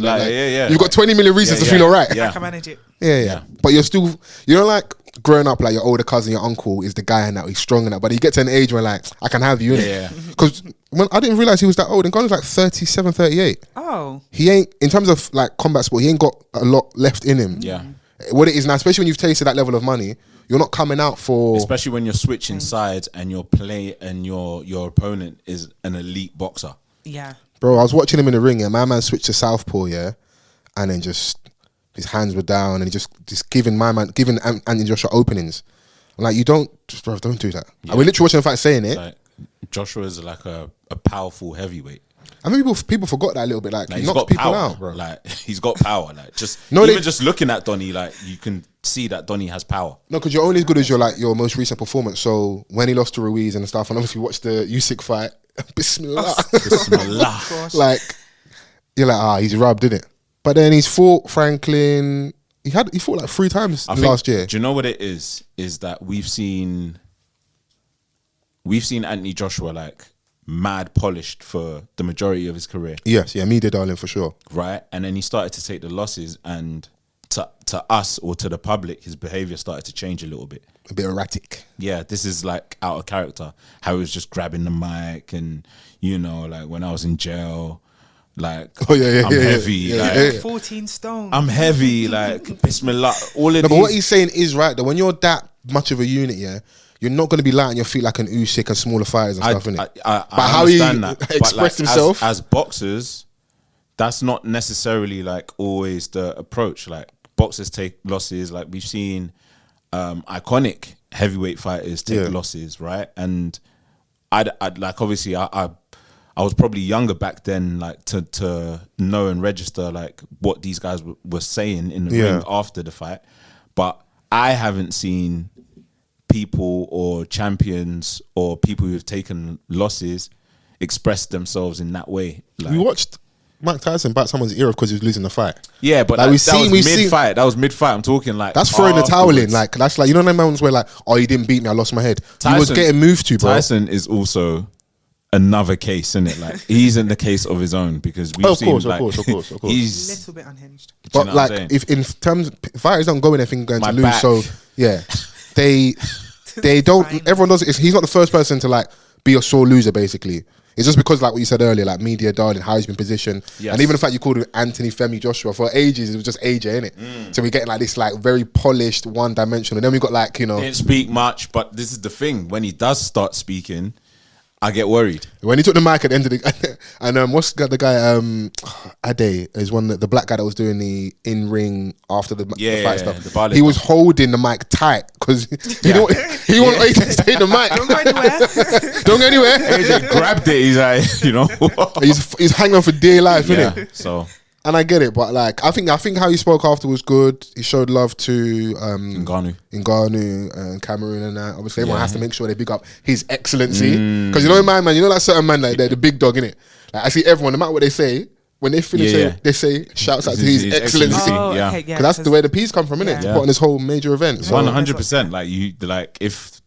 B: you've got 20 million reasons to feel alright.
C: I can manage it.
B: Yeah. But you're still, you know, like growing up, like your older cousin, your uncle is the guy and that he's strong and that. But you get to an age where like, I can have you.
A: Yeah.
B: Because when I didn't realize he was that old, and Ngannou's like 37, 38.
C: Oh.
B: He ain't, in terms of like combat sport, he ain't got a lot left in him.
A: Yeah.
B: What it is now, especially when you've tasted that level of money, you're not coming out for.
A: Especially when you're switching sides and your opponent is an elite boxer.
C: Yeah.
B: Bro, I was watching him in the ring, and my man switched to southpaw, yeah, and then just his hands were down, and he just giving AnthonyJoshua openings. I'm like, don't do that.
A: Yeah.
B: And we're literally watching the fight saying it.
A: Like, Joshua is like a powerful heavyweight.
B: I mean, people forgot that a little bit. Like he
A: he's
B: knocks
A: got
B: people
A: power,
B: out, bro.
A: Like he's got power. Like just just looking at Donny, like you can see that Donny has power.
B: No, because you're only as good as your most recent performance. So when he lost to Ruiz and stuff, and obviously watched the Usyk fight, Bismillah.
A: Bismillah.
B: Like you're like, he's rubbed, didn't it? But then he's fought Franklin. He fought like 3 times last year.
A: Do you know what it is? Is that we've seen AnthonyJoshua like mad polished for the majority of his career.
B: Yes, yeah, media darling for sure.
A: Right? And then he started to take the losses, and to us or to the public, his behavior started to change a little bit.
B: A bit erratic.
A: Yeah, this is like out of character. How he was just grabbing the mic, and you know, like when I was in jail, like I'm heavy,
C: 14 stone.
A: I'm heavy, like Bismillah. All of these.
B: But what he's saying is right though. When you're that much of a unit, yeah, you're not going to be light on your feet like an Usyk and smaller fighters and stuff, innit?
A: But
B: how he expressed himself
A: as boxers, that's not necessarily like always the approach. Like boxers take losses. Like we've seen iconic heavyweight fighters take losses, right? And I'd like obviously I was probably younger back then, like to know and register like what these guys were saying in the ring after the fight, but I haven't seen people or champions or people who've taken losses express themselves in that way. Like,
B: we watched Mike Tyson bite someone's ear off because he was losing the fight.
A: Yeah, but
B: like
A: that was mid-fight. That was mid-fight. I'm talking like
B: that's throwing the towel in. Like that's like, you know, them moments where like, oh, you didn't beat me, I lost my head. Tyson, he was getting moved to, bro.
A: Tyson is also another case, isn't it? Like he's in the case of his own because we've seen,
B: of course.
A: He's
C: a little bit unhinged.
B: But like, if in terms, fighters don't go in there thinking going to lose.
A: Back.
B: So yeah, they don't. Everyone does it. He's not the first person to like be a sore loser. Basically, it's just because like what you said earlier, like media darling, how he's been positioned, and even the fact you called him Anthony Femi Joshua for ages, it was just AJ, innit? So we get like this like very polished, one dimensional. And then we got like, you know,
A: didn't speak much, but this is the thing: when he does start speaking, I get worried.
B: When he took the mic at the end of the and what's the guy Ade is one the black guy that was doing the in ring after the fight stuff. He was holding the mic tight because he don't want AJ to stay in the mic.
C: Don't go anywhere.
B: Don't go anywhere.
A: AJ grabbed it. He's like, you know,
B: he's hanging on for dear life, isn't it?
A: So.
B: And I get it, but like I think how he spoke after was good. He showed love to
A: Ngannou
B: and Cameroon and that. Obviously, everyone has to make sure they big up His Excellency because you know, man, you know that certain man like they're the big dog, innit? Like I see everyone, no matter what they say, when they finish, they say shouts out to His Excellency. Because that's the way the peace come from, innit? To put on this whole major event.
A: 100%. Like if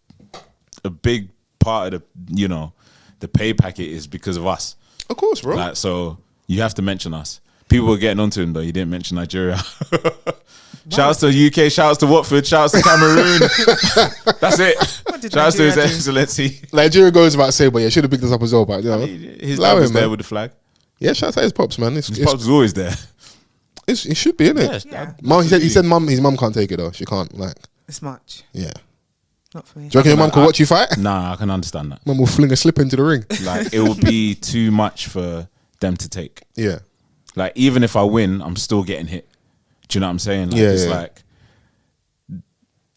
A: a big part of the pay packet is because of us,
B: of course, bro.
A: Like so, you have to mention us. People were getting onto him though. You didn't mention Nigeria. Shouts to UK. Shouts to Watford. Shouts to Cameroon. That's it. Shouts to His Excellency.
B: Nigeria goes about say, but should have picked this up as well. But you know,
A: his dad was there with the flag.
B: Yeah, shout out to his pops, man.
A: His pops is always there.
B: It should be, innit?
C: Yeah.
B: Mom, he said his mum can't take it though. She can't like.
C: It's much.
B: Yeah.
C: Not for me.
B: Do you reckon your mum could watch you fight?
A: Nah, I can understand that.
B: Mum will fling a slip into the ring.
A: Like, it would be too much for them to take.
B: Yeah.
A: Like, even if I win, I'm still getting hit. Do you know what I'm saying? Like,
B: Yeah,
A: it's
B: yeah.
A: like,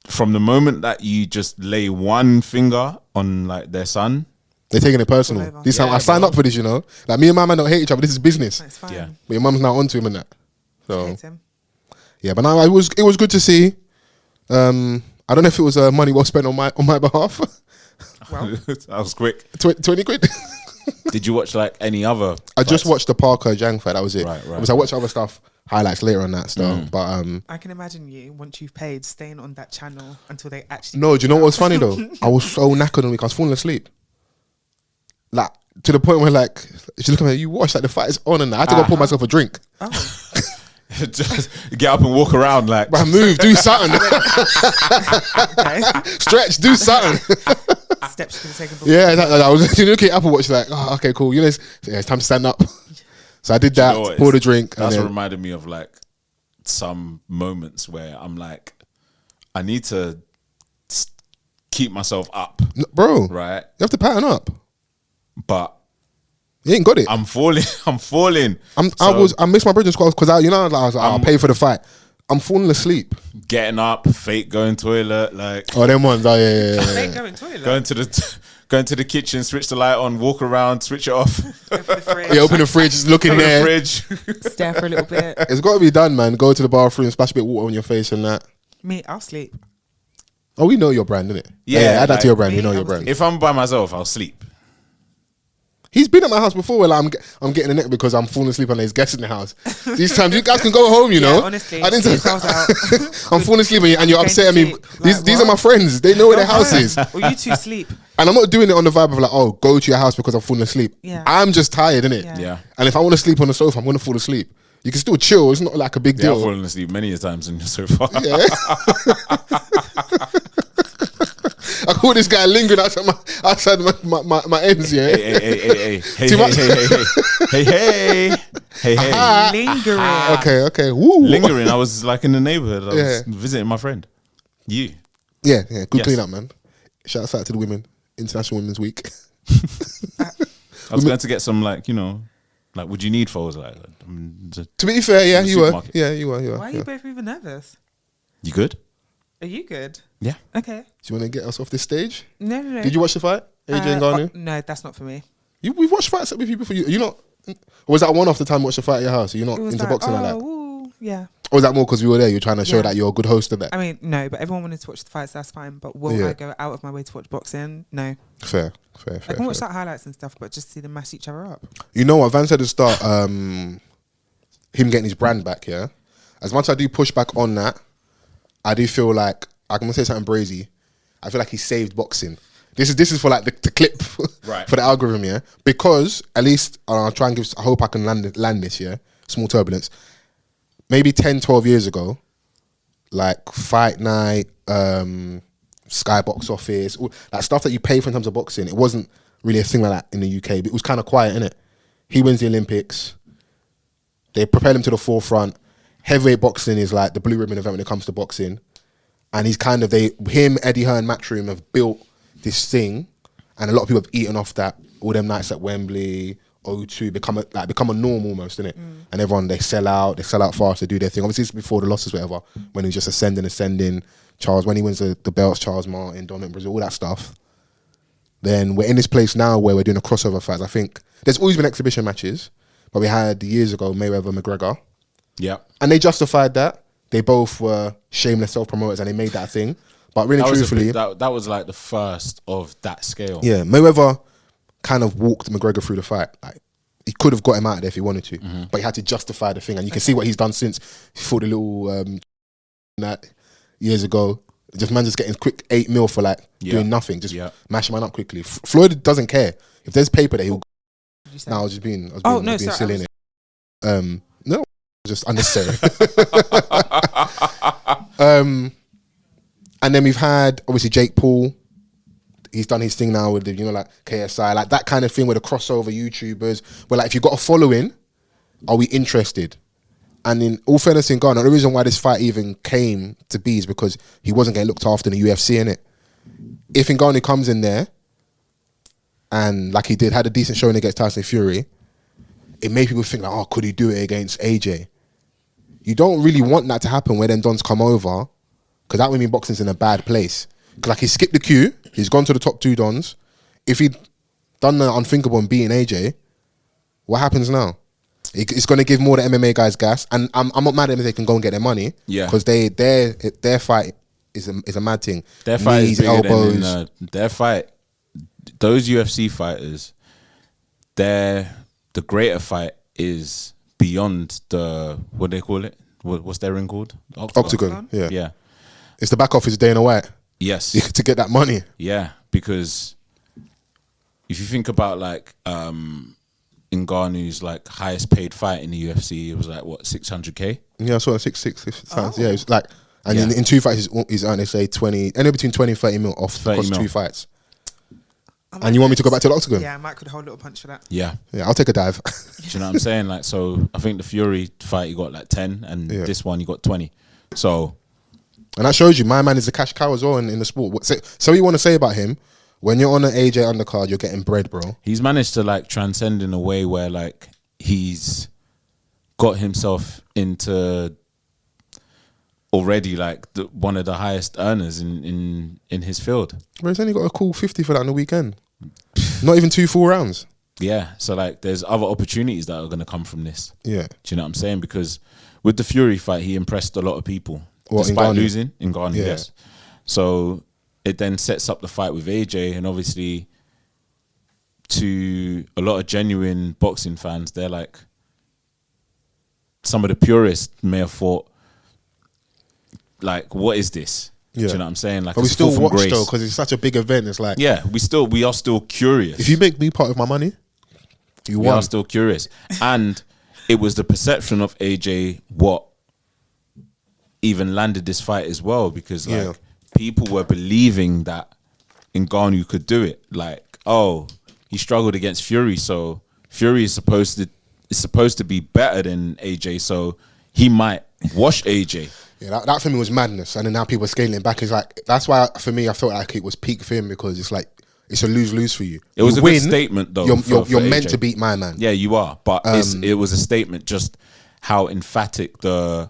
A: from the moment that you just lay one finger on, like, their son.
B: They're taking it
C: All
B: personal.
C: over.
B: This time
A: Yeah,
B: I signed
A: bro.
B: up for this, you know. Like, me and my man don't hate each other. This is business.
C: It's fine.
A: Yeah.
B: But your mum's now onto him and that.
C: I
B: So
C: hate him.
B: yeah, but no, it was good to see. I don't know if it was money well spent on my behalf.
C: Well,
A: That was quick.
B: 20 quid.
A: Did you watch, like, any other
B: I just
A: fights?
B: watched the Parker Jang fight. That was it.
A: Right.
B: Because I watched other stuff, highlights later on that stuff. But
C: I can imagine you, once you've paid, staying on that channel until they actually...
B: no, do you know what was funny though? I was so knackered on the week. I was falling asleep. Like, to the point where, like, she's looking at me, you watch, like, the fight is on and that. I had to go pour myself a drink.
C: Oh,
A: Just get up and walk around, like.
B: But move, do something.
C: okay.
B: Stretch, do something.
C: Steps you can take a book.
B: Yeah, I was looking at Apple Watch, like, oh, okay, cool. You know, it's time to stand up. So I did that,
A: You know what,
B: poured a drink.
A: That's
B: and then,
A: reminded me of, like, some moments where I'm like, I need to keep myself up,
B: bro,
A: right?
B: you have to pattern up.
A: But
B: You ain't got it.
A: I'm falling.
B: I missed my bridging squad because I'll pay for the fight. I'm falling asleep.
A: Getting up, fake going toilet, like
B: Oh, them ones. Oh, yeah.
C: They go in toilet.
A: going to the kitchen, switch the light on, walk around, switch it off,
C: Go for the fridge.
B: Yeah, open the fridge, just look in
A: open the
B: there.
A: fridge.
C: Stare for a little bit.
B: It's got to be done, man. Go to the bathroom, splash a bit of water on your face and that.
C: Me, I'll sleep.
B: Oh, we know your brand, innit?
A: Yeah,
B: add that to your brand.
C: me,
B: We know
C: I
B: your
C: was
B: brand.
A: If I'm by myself, I'll sleep.
B: He's been at my house before where like, I'm getting a neck because I'm falling asleep and there's guests in the house. These times you guys can go home, you know.
C: honestly,
B: I didn't
C: if I was out,
B: I'm falling asleep and you're
C: Going
B: upsetting
C: to
B: me.
C: sleep.
B: These
C: Like,
B: are my
C: what?
B: friends. They know where their
C: Go
B: house
C: home.
B: is.
C: Or you two sleep.
B: And I'm not doing it on the vibe of like, oh, go to your house because I'm falling asleep.
C: Yeah.
B: I'm just tired, innit?
C: Yeah.
A: Yeah.
B: And if I want to sleep on the sofa, I'm going to fall asleep. You can still chill. It's not like a big
A: Yeah, I've
B: deal.
A: fallen asleep many a times on your sofa.
B: Yeah. I call this guy lingering outside my ends, yeah.
A: Hey,
B: Too much.
A: hey.
C: Lingering.
B: Okay. Woo.
A: Lingering. I was like in the neighborhood. I was
B: Yeah.
A: visiting my friend. You.
B: Yeah. Good
A: Yes.
B: clean up, man. Shouts out to the women. International Women's Week.
A: I was going to get some like, you know, like, would you need Fols? Like,
B: To be fair, yeah,
A: the
B: you were.
A: supermarket.
B: Yeah, you were.
C: Why are you both even nervous?
A: you good?
C: Are you good?
A: Yeah.
C: Okay.
B: Do you want to get us off this stage?
C: No.
B: Did you watch the fight? AJ and Ngannou?
C: No, that's not for me.
B: We've watched fights with you before. You not? Or was that one off the time you watched the fight at your house? Are you not
C: It was
B: into
C: like,
B: boxing like that?
C: ooh, yeah.
B: Or was that more because we were there? You're trying to show
C: Yeah.
B: that you're a good host of that?
C: I mean, no, but everyone wanted to watch the fights, that's fine. But will
B: Yeah.
C: I go out of my way to watch boxing? No.
B: Fair.
C: I can watch like highlights and stuff, but just see them mash each other up.
B: You know what? Vans said to start him getting his brand back, yeah? As much as I do push back on that, I do feel like, I'm going to say something brazy, I feel like he saved boxing. This is for like the clip
A: Right.
B: for the algorithm, yeah? Because at least, I'll try and I hope I can land this, yeah? Small turbulence. Maybe 10, 12 years ago, like Fight Night, Sky Box Office, all, like stuff that you pay for in terms of boxing, it wasn't really a thing like that in the UK, but it was kind of quiet, innit? He wins the Olympics. They propel him to the forefront. Heavyweight boxing is like the blue ribbon event when it comes to boxing. And he's kind of, him, Eddie Hearn, Matchroom have built this thing, and a lot of people have eaten off that. All them nights at Wembley, O2, become a norm almost, innit? And everyone, they sell out fast, they do their thing. Obviously, it's before the losses, whatever, when he's just ascending. Charles, when he wins the belts, Charles Martin, Dominic Brazil, all that stuff. Then we're in this place now where we're doing a crossover fights. I think there's always been exhibition matches, but we had years ago Mayweather, McGregor,
A: Yeah.
B: and they justified that. They both were shameless self-promoters and they made that a thing. But really, truthfully,
A: that was like the first of that scale.
B: yeah, Mayweather kind of walked McGregor through the fight. Like, he could have got him out of there if he wanted to, but he had to justify the thing. And you can see what he's done since. He fought the little that years ago. Just getting quick 8 mil for like doing nothing, just mash man up quickly. Floyd doesn't care if there's paper there. He'll.
C: Did you say?
B: No, I was being
C: sorry,
B: silly.
C: I
B: Innit? No, just unnecessary. And then we've had obviously Jake Paul. He's done his thing now with the, like KSI, like that kind of thing with the crossover YouTubers. Where like if you've got a following, are we interested? And in all fairness in Ghana, the reason why this fight even came to be is because he wasn't getting looked after in the UFC, innit? if Ngannou comes in there and like he did, had a decent showing against Tyson Fury, it made people think like, oh, could he do it against AJ? You don't really want that to happen where then Dons come over, because that would mean boxing's in a bad place. Because like he skipped the queue, he's gone to the top 2 Dons. If he'd done the unthinkable and beaten AJ, what happens now? It's going to give more the MMA guys gas, and I'm not mad at them if they can go and get their money. Yeah, because their fight is a mad thing.
A: Their fight is bigger elbows. Their fight, those UFC fighters, the greater fight is beyond the, what they call it. What's their ring called?
B: Octagon. Yeah. It's the back office of Dana White.
A: Yes,
B: to get that money.
A: Yeah, because if you think about like Ngannou's like highest paid fight in the UFC, it was like what, 600K?
B: Yeah, I saw it 6 times. Yeah, it's like, and in 2 fights he's earned, they say 20, anywhere between 20 and 30 mil off the cost 2 fights. And you want me to go back to the Octagon?
C: Yeah, I might could hold a little punch for that.
A: Yeah,
B: I'll take a dive.
A: Do you know what I'm saying? Like, so I think the Fury fight he got like 10, and this one he got 20. So,
B: and that shows you my man is a cash cow as well in the sport. So you want to say about him? When you're on an AJ undercard, you're getting bread, bro. He's
A: managed to like transcend in a way where like he's got himself into already like one of the highest earners in his field.
B: Bro, he's only got a cool 50 for that on the weekend. Not even 2 full rounds.
A: Yeah, so like there's other opportunities that are going to come from this.
B: Yeah.
A: Do you know what I'm saying? Because with the Fury fight, he impressed a lot of people. Despite losing in Ngannou, yes. So it then sets up the fight with AJ, and obviously to a lot of genuine boxing fans, they're like, some of the purists may have thought, like, what is this? Yeah. Do you know what I'm saying? Like,
B: but we still watch though, because it's such a big event. It's like,
A: yeah, we are still curious.
B: If you make me part of my money, we
A: are still curious. And it was the perception of AJ what even landed this fight as well, because like people were believing that Ngannou could do it. Like, oh, he struggled against Fury, so Fury is supposed to be better than AJ, so he might wash AJ.
B: Yeah, that for me was madness, and then now people are scaling it back. It's like, that's why for me I felt like it was peak for him, because it's like it's a lose-lose for you.
A: It was a good statement though.
B: You're meant to beat my man.
A: Yeah, you are, but it was a statement just how emphatic the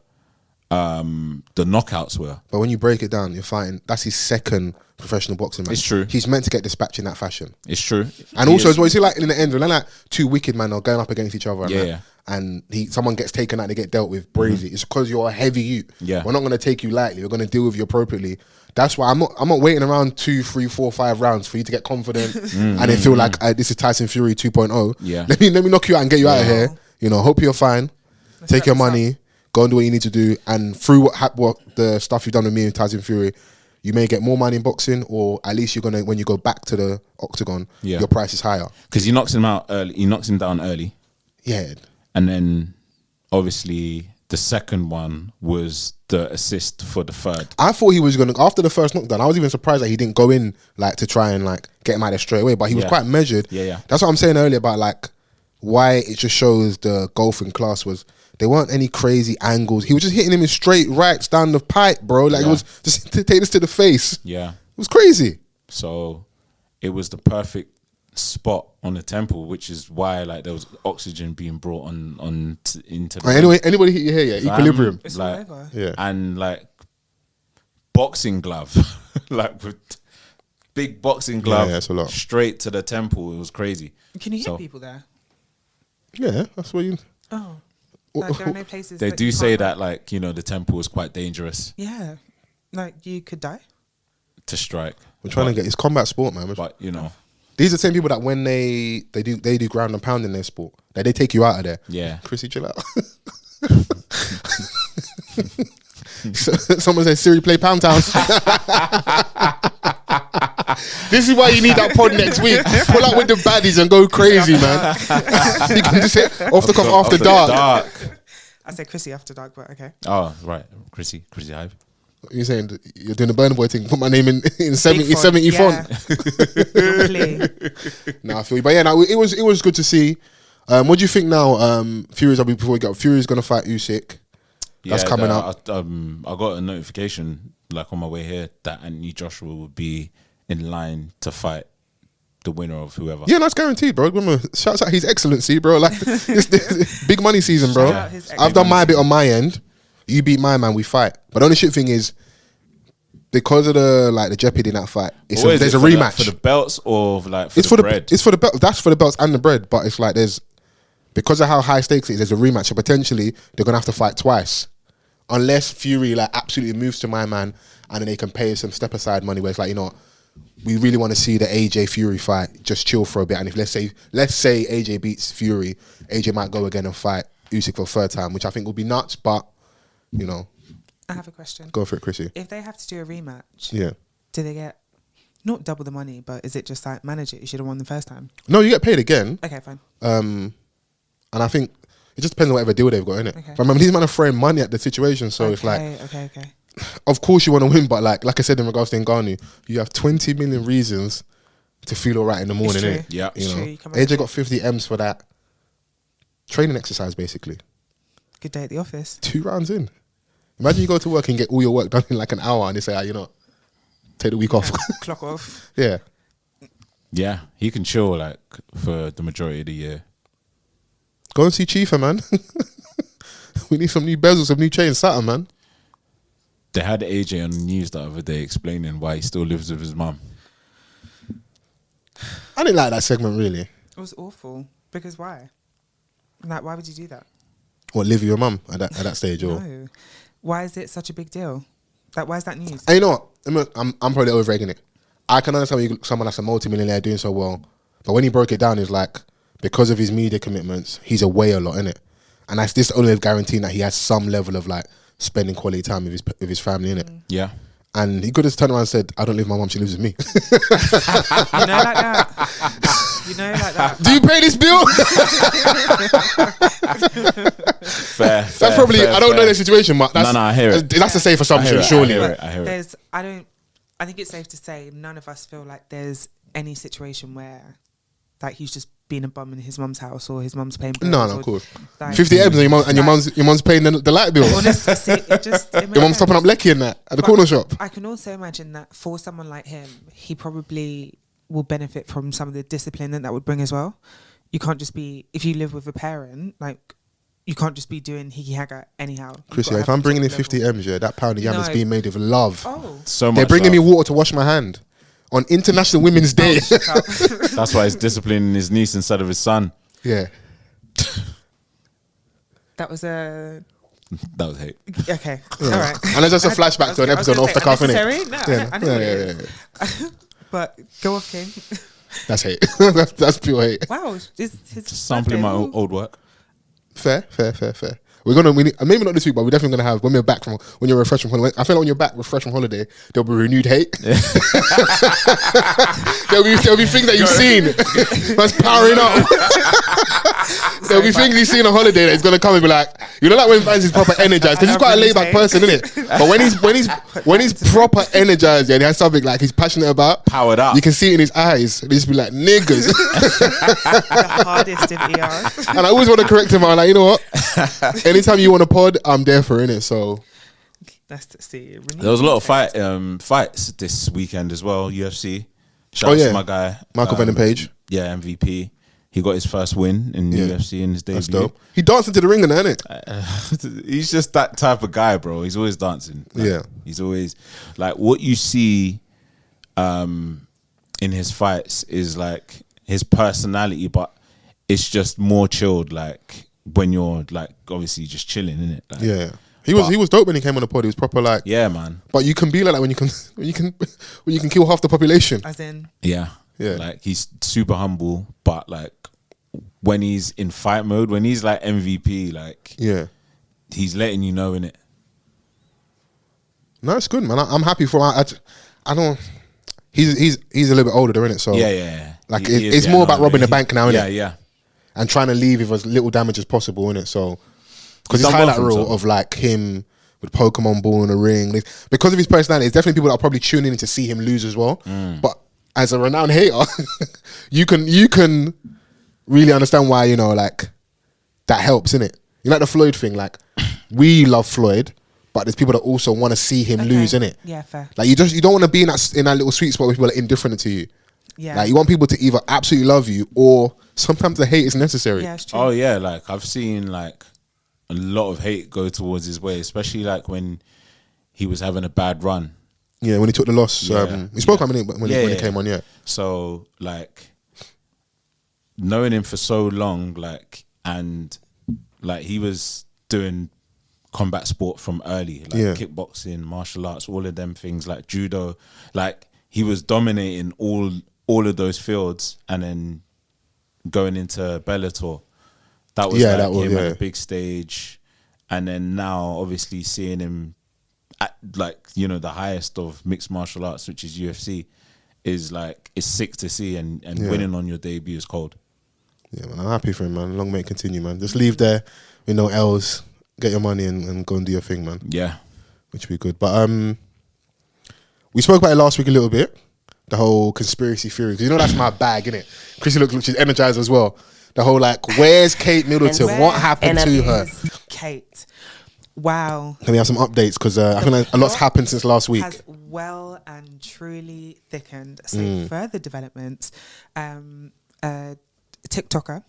A: knockouts were.
B: But when you break it down, you're fighting. That's his second professional boxing match.
A: It's true.
B: He's meant to get dispatched in that fashion.
A: It's true.
B: And also as well, you see, like in the end, when like 2 wicked men are going up against each other, and someone gets taken out, they get dealt with brazy. It's because you're a heavy ute.
A: Yeah,
B: we're not going to take you lightly. We're going to deal with you appropriately. That's why I'm not waiting around 2, 3, 4, 5 rounds for you to get confident and then feel like this is Tyson Fury 2.0.
A: Yeah,
B: let me knock you out and get you out of here. You know, hope you're fine. Take your money. Go and do what you need to do, and through what the stuff you've done with me and Tyson Fury, you may get more money in boxing, or at least you're gonna, when you go back to the Octagon, your price is higher.
A: Because he knocks him out early. He knocks him down early.
B: Yeah,
A: and then obviously the second one was the assist for the third.
B: I thought he was gonna, after the first knockdown, I was even surprised that he didn't go in like to try and like get him out there straight away. But he was quite measured.
A: Yeah.
B: That's what I'm saying earlier about like why it just shows the golfing class was. There weren't any crazy angles. He was just hitting him in straight rights down the pipe, bro. Like it was just to take this to the face.
A: Yeah, it
B: was crazy.
A: So it was the perfect spot on the temple, which is why like there was oxygen being brought into.
B: Anyway, anybody hit your hair? Yeah, equilibrium.
C: It's
B: like,
A: and like boxing glove, like with big boxing glove,
B: that's a lot.
A: Straight to the temple. It was crazy.
C: Can you hit people there?
B: Yeah, that's what you.
C: Oh. Like there are no places.
A: They do say that, like, you know, the temple is quite dangerous.
C: Yeah, like you could die
A: to strike.
B: We're trying to get it's combat sport, man.
A: But you know,
B: these are the same people that when they do ground and pound in their sport, like they take you out of there.
A: Yeah,
B: Chrissy, chill out. Someone said Siri play Pound Town. This is why you need that pod next week. Pull out with the baddies and go crazy, man. You can just say off the cuff after dark.
C: I said Chrissy after dark, but okay.
A: Oh, right. Chrissy Hive.
B: You're saying you're doing the Burna Boy thing. Put my name in 70 font. Nah, I feel you. But yeah, no, it was good to see. What do you think now? Fury's before we go. Fury's gonna fight Usyk. That's coming up.
A: I got a notification like on my way here that AnthonyJoshua would be in line to fight the winner of whoever.
B: Yeah, that's guaranteed, bro. Remember, shouts out His Excellency, bro. Like, it's big money season, bro. I've done my bit on my end. You beat my man, we fight. But the only shit thing is, because of the jeopardy in that fight, there's a rematch
A: for the belts or like for
B: it's
A: the
B: for
A: bread.
B: It's for the belt. That's for the belts and the bread. But it's like because of how high stakes it is, there's a rematch. So potentially they're gonna have to fight twice, unless Fury like absolutely moves to my man, and then they can pay some step aside money. Where it's like, you know, we really want to see the AJ Fury fight. Just chill for a bit. And if let's say AJ beats Fury, AJ might go again and fight Usyk for a third time, which I think will be nuts. But you know,
C: I have a question.
B: Go for it, Chrissy.
C: If they have to do a rematch,
B: do
C: they get not double the money, but is it just like manage it? You should have won the first time.
B: No, you get paid again.
C: Okay, fine.
B: And I think it just depends on whatever deal they've got in it.
C: Okay.
B: But remember, these men are throwing money at the situation, so it's like,
C: okay.
B: Of course you want to win, but like I said in regards to Ngannou, you have 20 million reasons to feel all right in the morning.
C: It's
A: Yeah,
B: you know,
C: true.
B: AJ got 50 M's for that training exercise, basically.
C: Good day at the office.
B: 2 rounds in. Imagine you go to work and get all your work done in like an hour, and they say, you know, take the week off.
C: Clock off.
B: Yeah.
A: Yeah, he can chill like for the majority of the year.
B: Go and see Chifa, man. We need some new bezels, some new chains, something, man.
A: They had AJ on the news the other day explaining why he still lives with his mum.
B: I didn't like that segment, really.
C: It was awful. Because why? Like, why would you do that?
B: What, live with your mum at that stage? Or
C: No. Why is it such a big deal? Like, why is that news?
B: And you know what? I'm probably overrating it. I can understand someone that's a multi-millionaire doing so well, but when he broke it down, it's like, because of his media commitments, he's away a lot, innit? And that's this only guaranteeing that he has some level of like spending quality time with his family, innit?
A: Yeah.
B: And he could have turned around and said, I don't live with my mum, she lives with me.
C: You know like that? You know like that?
B: Do you pay this bill?
A: Fair.
B: That's probably, I don't know the situation, but that's,
A: No, I hear it.
B: That's a safe assumption, surely.
A: I hear it.
C: I think it's safe to say none of us feel like there's any situation where like he's just being a bum in his mum's house or his mum's paying bills.
B: No, of course.
C: Like,
B: 50 M's and your mum's paying the light bill.
C: Honestly, it
B: Your mum's topping up lecky in that at the corner shop.
C: I can also imagine that for someone like him, he probably will benefit from some of the discipline that would bring as well. You can't just be, if you live with a parent, like, you can't just be doing hiki haga anyhow.
B: Chrissy, if I'm bringing in 50 M's, that pound of yam is being made with love.
C: Oh.
A: So much
B: They're bringing
A: love.
B: me water to wash my hand on International Women's Day.
A: That's why he's disciplining his niece instead of his son.
B: Yeah.
C: That was a...
A: That was hate.
C: Okay,
B: Yeah.
C: all right.
B: And it's just a flashback to an episode Off the Cuff, innit?
C: No,
B: Yeah.
C: I know what it is. But go off, King.
B: That's hate. that's pure hate.
C: Wow. His
A: Just sampling my
C: birthday.
A: old work.
B: Fair. Maybe not this week, but we're definitely gonna have when you're refreshed from holiday. I feel like when you're back refreshed from holiday, there'll be renewed hate. there'll be things that you've seen that's powering up. There'll be things you see on a holiday that's gonna come and be like, you know, like when Vans is proper energized, because he's quite a laid back person, isn't it? But when he's proper energized, yeah, he has something like he's passionate about,
A: Powered up.
B: You can see it in his eyes. They just be like niggas.
C: The hardest of ERs.
B: And I always want to correct him. I'm like, you know what? Anytime you want a pod, I'm there for it. So
C: That's to see.
A: There was a lot of fights this weekend as well. UFC. Shout out to my guy
B: Michael Venom Page.
A: Yeah, MVP. He got his first win in UFC in his debut.
B: That's dope. He danced into the ring, isn't it?
A: He's just that type of guy, bro. He's always dancing. Like,
B: yeah.
A: He's always like what you see in his fights is like his personality, but it's just more chilled. Like when you're like obviously just chilling, innit? Like,
B: yeah. He was dope when he came on the pod. He was proper like,
A: yeah, man.
B: But you can be like that when you can kill half the population.
C: As in,
A: yeah. Like he's super humble, but like when he's in fight mode, when he's like MVP, like he's letting you know, innit?
B: No, it's good, man. I'm happy for him. I don't. He's a little bit older, innit? So
A: Yeah.
B: Like it's more about robbing the bank now, innit?
A: Yeah.
B: And trying to leave with as little damage as possible, innit? So because his highlight reel of like him with Pokemon ball in the ring, because of his personality, there's definitely people that are probably tuning in to see him lose as well. But as a renowned hater, you can really understand why, you know, like that helps, innit? You know, like the Floyd thing, like we love Floyd, but there's people that also want to see him lose, innit?
C: Yeah, fair.
B: Like you don't want to be in that little sweet spot where people are indifferent to you.
C: Yeah.
B: Like you want people to either absolutely love you or sometimes the hate is necessary.
C: Yeah, it's true.
A: Oh yeah, like I've seen like a lot of hate go towards his way, especially like when he was having a bad run.
B: Yeah, when he took the loss, we spoke about it when he came on. Yeah.
A: So like knowing him for so long, like and like he was doing combat sport from early, like kickboxing, martial arts, all of them things, like judo. Like he was dominating all of those fields, and then going into Bellator, that was him at a big stage. And then now obviously seeing him at like, you know, the highest of mixed martial arts, which is UFC, is like, it's sick to see, and winning on your debut is cold.
B: Yeah, man, I'm happy for him, man. Long may it continue, man. Just leave there with no L's, get your money and go and do your thing, man.
A: Yeah.
B: Which would be good. But we spoke about it last week a little bit, the whole conspiracy theory, because you know that's my bag, innit? Chrissy looks like she's energized as well. The whole like, where's Kate Middleton? What happened to her?
C: Kate. Wow.
B: Can we have some updates? Because I think like a lot's happened since last week.
C: Has well and truly thickened. So further developments. TikToker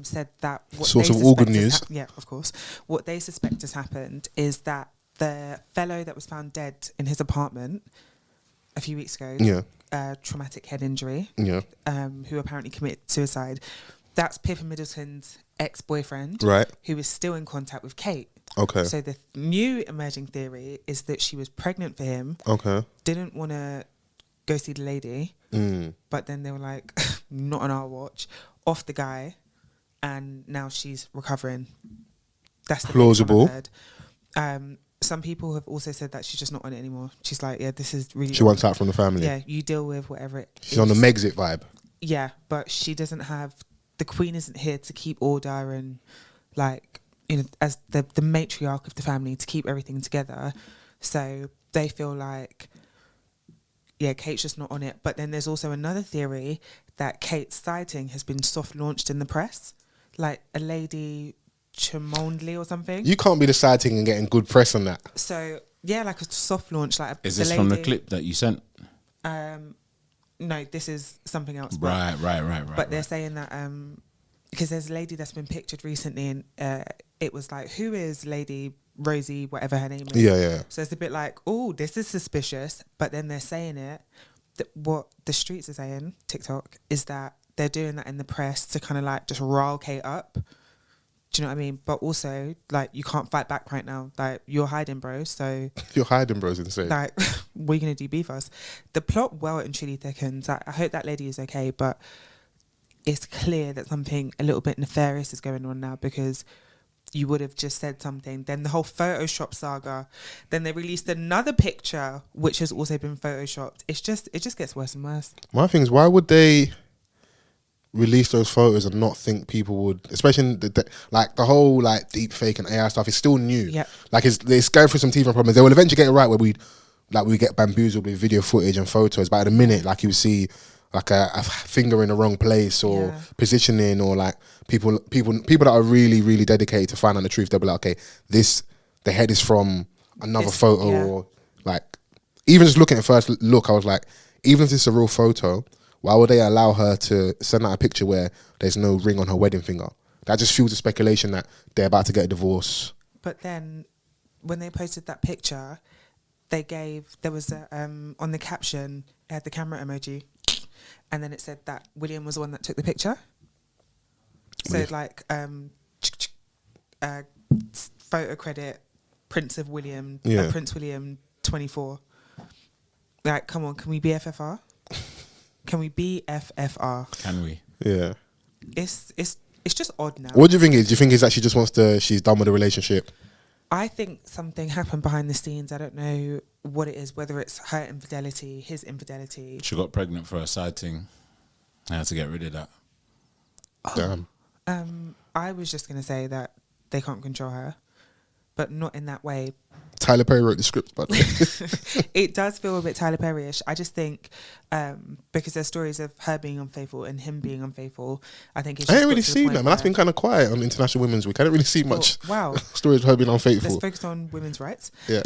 C: said that
B: source of all good news.
C: Yeah, of course. What they suspect has happened is that the fellow that was found dead in his apartment a few weeks ago, traumatic head injury, who apparently committed suicide. That's Pippa Middleton's ex-boyfriend, right? Who is still in contact with Kate. Okay. So the new emerging theory is that she was pregnant for him. Okay. Didn't want to go see the lady, but then they were like, not on our watch. Off the guy, and now she's recovering. That's the plausible. Some people have also said that she's just not on it anymore. She's like, yeah, this is really. She
B: wants out from the family.
C: Yeah, you deal with whatever it is.
B: She's on the Megxit vibe.
C: Yeah, but she doesn't have. The Queen isn't here to keep order and, like, you know, as the matriarch of the family, to keep everything together. So they feel like, yeah, Kate's just not on it. But then there's also another theory that Kate's sighting has been soft launched in the press, like a lady Chimondley or something.
B: You can't be the sighting and getting good press on that.
C: So yeah, like a soft launch. Like
A: is this from the clip that you sent?
C: No, this is something else.
A: Right.
C: But they're saying that because there's a lady that's been pictured recently, and it was like, who is Lady Rosie, whatever her name is?
B: Yeah.
C: So it's a bit like, oh, this is suspicious. But then they're saying it. What the streets are saying, TikTok, is that they're doing that in the press to kind of like just rile Kate up. Do you know what I mean? But also, like, you can't fight back right now. Like, you're hiding, bro. So
B: you're hiding, bro's insane.
C: Like, what are you gonna do? Beef us? The plot well and truly thickens. I hope that lady is okay, but it's clear that something a little bit nefarious is going on now, because you would have just said something. Then the whole Photoshop saga. Then they released another picture which has also been photoshopped. It just gets worse and worse.
B: My thing is, why would they release those photos and not think people would, especially the whole like deep fake and AI stuff is still new.
C: Yeah.
B: Like it's going through some teething problems. They will eventually get it right where we get bamboozled with video footage and photos. But at a minute, like you see like a finger in the wrong place or positioning, or like people that are really, really dedicated to find out the truth, they'll be like, okay, the head is from another photo, or like, even just looking at first look, I was like, even if this is a real photo, why would they allow her to send out a picture where there's no ring on her wedding finger? That just fuels the speculation that they're about to get a divorce.
C: But then when they posted that picture, there was on the caption, it had the camera emoji, and then it said that William was the one that took the picture. So like photo credit, Prince William 24. Like, come on, can we BFFR? Can we BFFR?
A: Can we?
B: Yeah.
C: It's just odd now.
B: What do you think is? Do you think it's that she just wants to? She's done with the relationship?
C: I think something happened behind the scenes. I don't know what it is, whether it's her infidelity, his infidelity.
A: She got pregnant for a sighting. I had to get rid of that.
B: Damn.
C: I was just going to say that they can't control her, but not in that way.
B: Tyler Perry wrote the script, but
C: It does feel a bit Tyler Perry-ish. I just think because there's stories of her being unfaithful and him being unfaithful. I think it's
B: I
C: just
B: ain't really
C: got to the
B: seen
C: point
B: that, man. That's
C: where-
B: been kind of quiet on International Women's Week. I didn't really see much
C: Wow.
B: stories of her being unfaithful.
C: Let's focus on women's rights.
B: Yeah,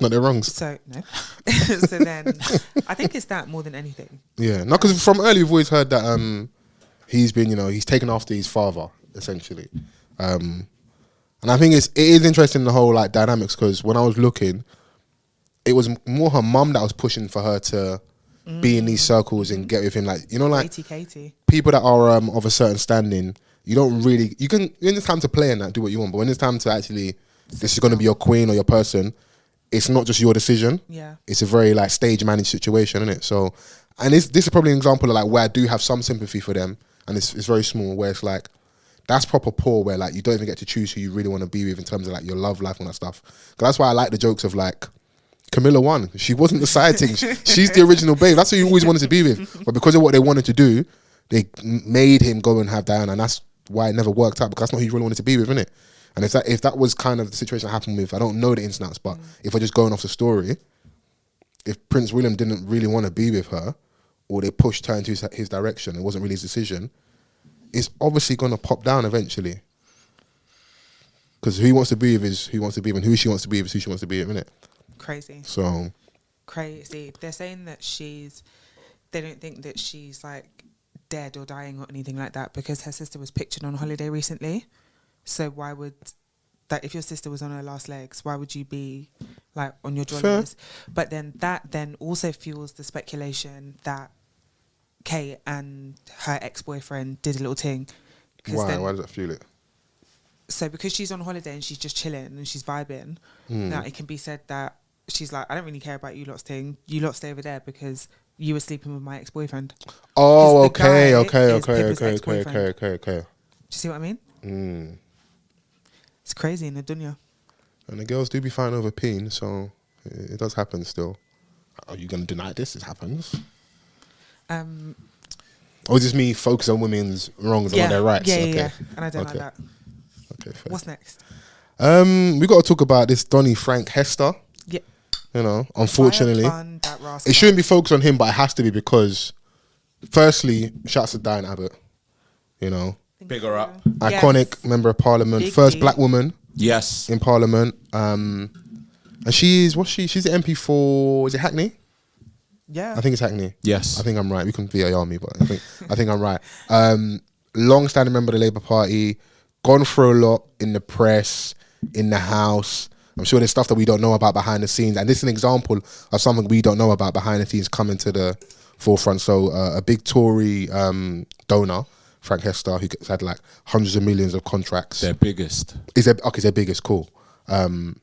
C: No,
B: they're wrongs.
C: So no. So then, I think it's that more than anything.
B: Yeah, no, because from early we've always heard that he's been, he's taken after his father essentially, and I think it is interesting the whole like dynamics, because when I was looking, it was more her mum that was pushing for her to be in these circles and get with him, like like
C: Katie.
B: people that are of a certain standing. You don't really when it's time to play and that, do what you want, but when it's time to actually, this is going to be your queen or your person, it's not just your decision.
C: Yeah.
B: It's a very like stage managed situation, isn't it? So, and this is probably an example of like where I do have some sympathy for them, and it's very small, where it's like, that's proper poor, where like you don't even get to choose who you really want to be with in terms of like your love life and that stuff. 'Cause that's why I like the jokes of like, Camilla won. She wasn't the side thing. She's the original babe. That's who you always wanted to be with. But because of what they wanted to do, they made him go and have Diana, and that's why it never worked out, because that's not who you really wanted to be with, innit? And if that was kind of the situation that happened with, I don't know the ins and outs, but if we're just going off the story, if Prince William didn't really want to be with her, or they pushed her into his direction, it wasn't really his decision, it's obviously going to pop down eventually. Because who he wants to be with is who he wants to be with, and who she wants to be with is who she wants to be with, innit?
C: Crazy.
B: So
C: Crazy. They're saying that they don't think that she's like dead or dying or anything like that, because her sister was pictured on holiday recently. So why would that, if your sister was on her last legs, why would you be like on your jolly list? But then that then also fuels the speculation that Kate and her ex-boyfriend did a little thing.
B: why does that fuel it?
C: So because she's on holiday and she's just chilling and she's vibing, now it can be said that she's like, I don't really care about you lot's thing. You lot stay over there because you were sleeping with my ex-boyfriend.
B: Oh, okay.
C: Do
B: Do
C: you see what I mean? It's crazy in the dunya.
B: And the girls do be fighting over peen, so it does happen still. Are you going to deny this? It happens. Or is this me focus on women's wrongs and their rights?
C: Yeah,
B: okay.
C: yeah. And I don't like that.
B: Okay, fair.
C: What's next?
B: We got to talk about this Donny FrankHester.
C: Yeah.
B: Unfortunately, it shouldn't be focused on him, but it has to be because, firstly, shouts to Diane Abbott.
A: Big her up.
B: Iconic member of Parliament,
C: Big
B: first
C: D.
B: black woman
A: Yes.
B: in Parliament. And she's the MP for, is it Hackney?
C: Yeah.
B: I think it's Hackney.
A: Yes.
B: I think I'm right. We can VAR me, but I think I'm right. Long-standing member of the Labour Party, gone through a lot in the press, in the House. I'm sure there's stuff that we don't know about behind the scenes, and this is an example of something we don't know about behind the scenes coming to the forefront. So a big Tory donor, FrankHester, who had like hundreds of millions of contracts.
A: Their biggest.
B: Is their biggest call. I'm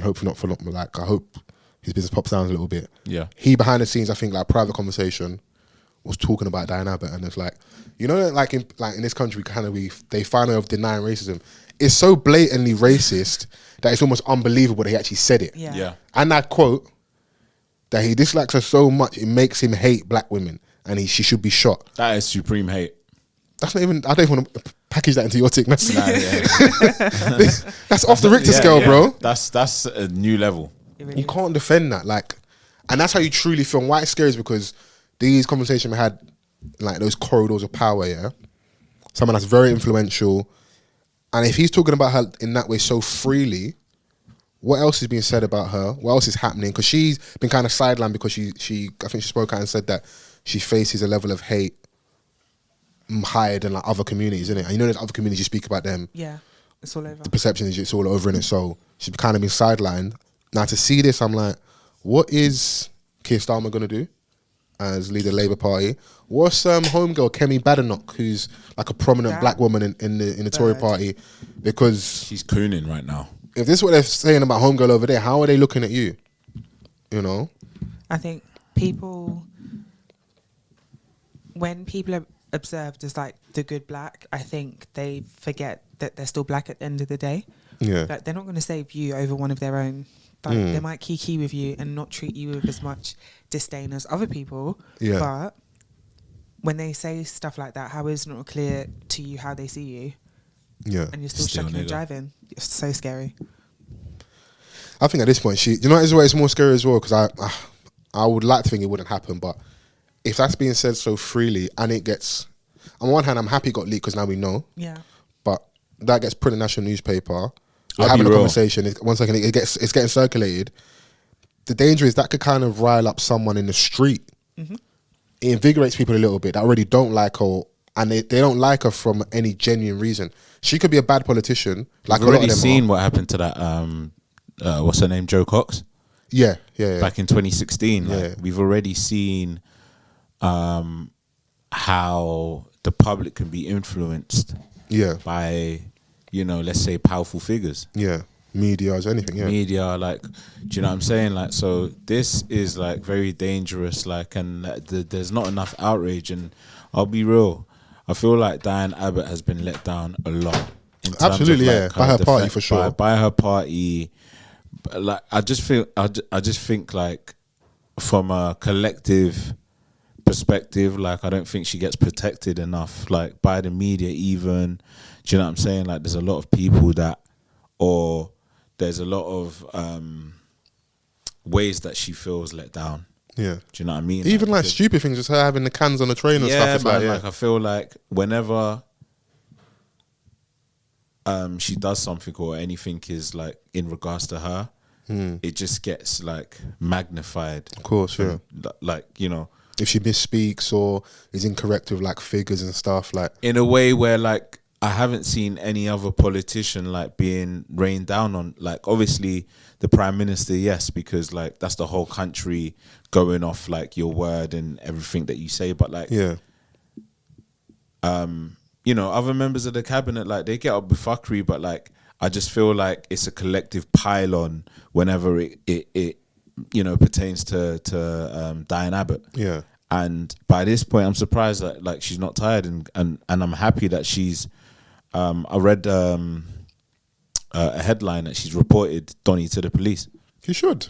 B: hoping not for long, but like I hope his business pops down a little bit.
A: Yeah.
B: He behind the scenes, I think, like private conversation, was talking about Diane Abbott, and it's like, like in this country, they find a way of denying racism. It's so blatantly racist that it's almost unbelievable that he actually said it.
C: Yeah.
B: And I quote that he dislikes her so much it makes him hate black women, and she should be shot.
A: That is supreme hate.
B: That's not even. I don't even want to package that into your thing. That's
A: Yeah.
B: that's off the Richter scale, bro.
A: That's a new level.
C: Really
B: You can't defend that, and that's how you truly feel. And why it's scary is because these conversations we had, like those corridors of power, yeah. Someone that's very influential, and if he's talking about her in that way so freely, what else is being said about her? What else is happening? Because she's been kind of sidelined because she I think she spoke out and said that she faces a level of hate higher than like other communities, isn't it? And there's other communities you speak about them.
C: Yeah. It's all over.
B: The perception is it's all over in it. So she's kind of been sidelined. Now to see this, I'm like, what is Keir Starmer going to do as leader of the Labour Party? What's homegirl Kemi Badenoch, who's like a prominent black woman in the Tory party? Because
A: She's cooning right now.
B: if this is what they're saying about homegirl over there, how are they looking at you?
C: I think when people are observed as like the good black, I think they forget that they're still black at the end of the day.
B: Yeah.
C: Like they're not going to save you over one of their own. Like they might kiki with you and not treat you with as much disdain as other people.
B: Yeah.
C: But when they say stuff like that, how is it not clear to you how they see you?
B: Yeah.
C: And you're still
A: Still
C: shucking and
A: nigger.
C: jiving. It's so scary.
B: I think at this point, you know, it's more scary as well, because I would like to think it wouldn't happen, but if that's being said so freely and it gets, on one hand, I'm happy it got leaked because now we know.
C: Yeah.
B: But that gets put in the national newspaper. We're
A: I'll
B: having
A: be
B: a
A: real.
B: conversation. One second, it's getting circulated. The danger is that could kind of rile up someone in the street.
C: Mm-hmm.
B: It invigorates people a little bit that already don't like her, and they don't like her from any genuine reason. She could be a bad politician. Like
A: I've
B: a lot
A: already
B: of them
A: seen
B: are.
A: what happened to that. What's her name? Jo Cox.
B: Yeah.
A: Back in 2016. Like,
B: Yeah.
A: we've already seen how the public can be influenced
B: Yeah.
A: by, you know, let's say powerful figures.
B: Yeah. Media or anything. Yeah.
A: Media, like, do you know what I'm saying? Like, so this is like very dangerous, like, and there's not enough outrage. And I'll be real, I feel like Dianne Abbott has been let down a lot. In terms
B: Absolutely,
A: of, like,
B: yeah. By her party, for sure.
A: By her party, but, like, I just think like from a collective perspective, like, I don't think she gets protected enough, like, by the media even. Do you know what I'm saying? Like, there's a lot of people that, or there's a lot of ways that she feels let down.
B: Yeah.
A: Do you know what I mean?
B: Even like
A: because-
B: stupid things, just her having the cans on the train and stuff. It's
A: man,
B: like,
A: I feel like whenever she does something or anything is like in regards to her, it just gets like magnified.
B: Of course, yeah.
A: Like, you know,
B: if she misspeaks or is incorrect with like figures and stuff, like
A: in a way where like I haven't seen any other politician like being rained down on. Like, obviously the Prime Minister, yes, because like that's the whole country going off like your word and everything that you say. But like,
B: yeah,
A: you know, other members of the cabinet, like, they get up with fuckery, but like I just feel like it's a collective pile-on whenever it you know, pertains to Diane Abbott.
B: yeah.
A: And by this point, I'm surprised that like she's not tired, and I'm happy that she's. I read a headline that she's reported Donny to the police.
B: He should.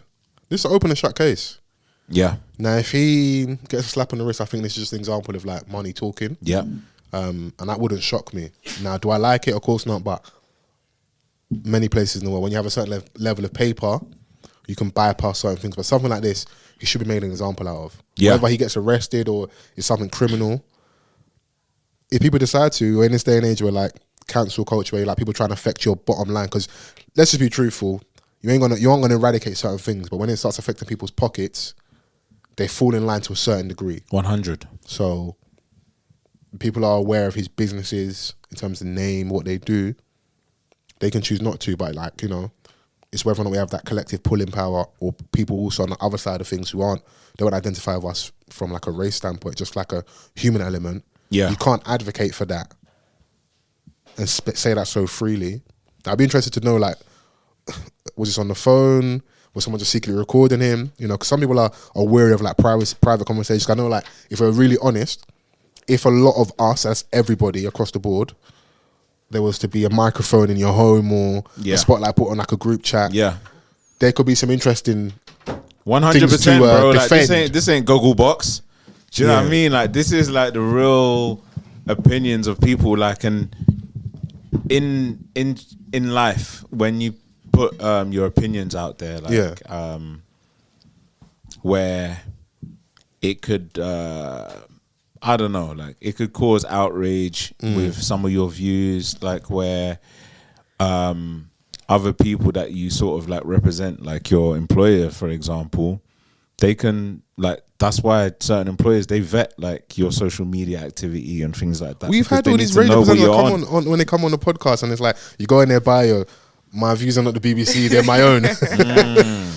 B: This is an open and shut case.
A: Yeah,
B: Now, if he gets a slap on the wrist, I think this is just an example of like money talking.
A: yeah,
B: And that wouldn't shock me. Now, do I like it? Of course not. But many places in the world, when you have a certain level of paper, you can bypass certain things. But something like this, he should be made an example out of.
A: Yeah.
B: Whether he gets arrested or it's something criminal. If people decide to, in this day and age where like cancel culture, where like people trying to affect your bottom line, because let's just be truthful, you aren't gonna eradicate certain things, but when it starts affecting people's pockets, they fall in line to a certain degree.
A: 100.
B: So people are aware of his businesses in terms of name, what they do. They can choose not to, but like, you know, it's whether or not we have that collective pulling power, or people also on the other side of things who they won't identify with us from like a race standpoint, just like a human element.
A: Yeah.
B: You can't advocate for that and say that so freely. I'd be interested to know, like, was this on the phone? Was someone just secretly recording him? You know, because some people are wary of like private conversations. I know, like, if we're really honest, if a lot of us, that's everybody across the board, there was to be a microphone in your home or a spotlight put on like a group chat,
A: Yeah,
B: there could be some interesting
A: 100%, bro. Like,
B: defend.
A: this ain't Google Box. Do you know what I
B: Yeah.
A: mean? Like, this is like the real opinions of people. Like, and in life, when you put your opinions out there, like, where it could, I don't know, like, it could cause outrage with some of your views, like, where other people that you sort of like represent, like your employer, for example, they can, like, that's why certain employers, they vet like your social media activity and things like that.
B: We've had all these radio presenters come on when they come on the podcast, and it's like, you go in their bio, my views are not the BBC, they're my own.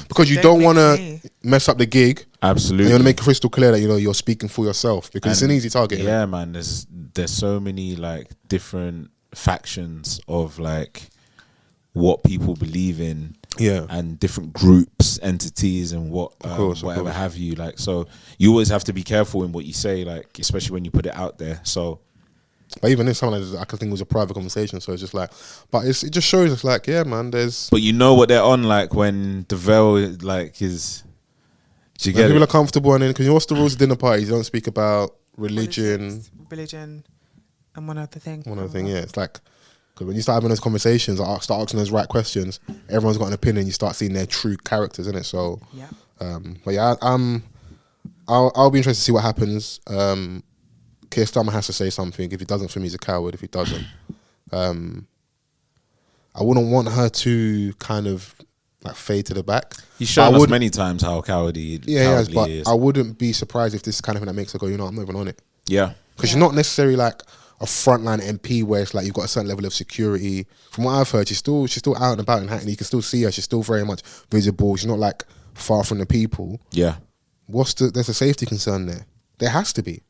B: Because you don't want to mess up the gig.
A: Absolutely.
B: And you want to make it crystal clear that, you know, you're speaking for yourself, because it's an easy target.
A: Yeah, man. There's so many like different factions of like what people believe in.
B: Yeah.
A: And different groups, entities, and whatever have you. Like, so you always have to be careful in what you say, like, especially when you put it out there. So,
B: but even if something like this, I think it was a private conversation, so it's just like, but it just shows us like, yeah, man, there's.
A: But you know what they're on, like, when the veil like is. Do you get
B: people
A: it?
B: are comfortable, and then because what's the rules of dinner parties? You don't speak about religion,
C: and one other thing.
B: yeah. It's like, Because when you start having those conversations, start asking those right questions, everyone's got an opinion. You start seeing their true characters, innit? So,
C: Yeah.
B: but yeah, I'll be interested to see what happens. Keir Starmer has to say something. If he doesn't, for me, he's a coward. If he doesn't, I wouldn't want her to kind of like fade to the back.
A: He's shown us many times how cowardly
B: he has, but
A: is.
B: I wouldn't be surprised if this is kind of thing that makes her go, you know, I'm not even on it.
A: Yeah.
B: Because she's not necessarily like a frontline MP where it's like you've got a certain level of security. From what I've heard, she's still out and about in Hackney. You can still see her. She's still very much visible. She's not like far from the people.
A: Yeah.
B: There's a safety concern there. There has to be.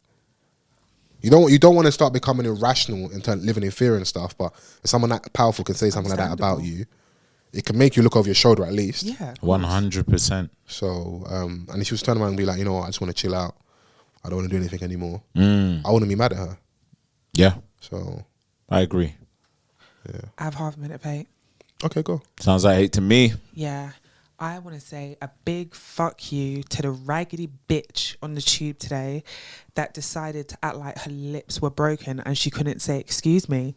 B: You don't want to start becoming irrational and living in fear and stuff. But if someone that powerful can say something like that about you, it can make you look over your shoulder at least.
C: Yeah.
A: 100%.
B: So, and if she was turning around and be like, you know what, I just want to chill out. I don't want to do anything anymore. I wouldn't be mad at her.
A: Yeah.
B: So,
A: I agree.
B: Yeah.
C: I have half a minute, Pate.
B: Okay, go.
A: Sounds like hate to me.
C: Yeah. I want to say a big fuck you to the raggedy bitch on the tube today that decided to act like her lips were broken and she couldn't say excuse me.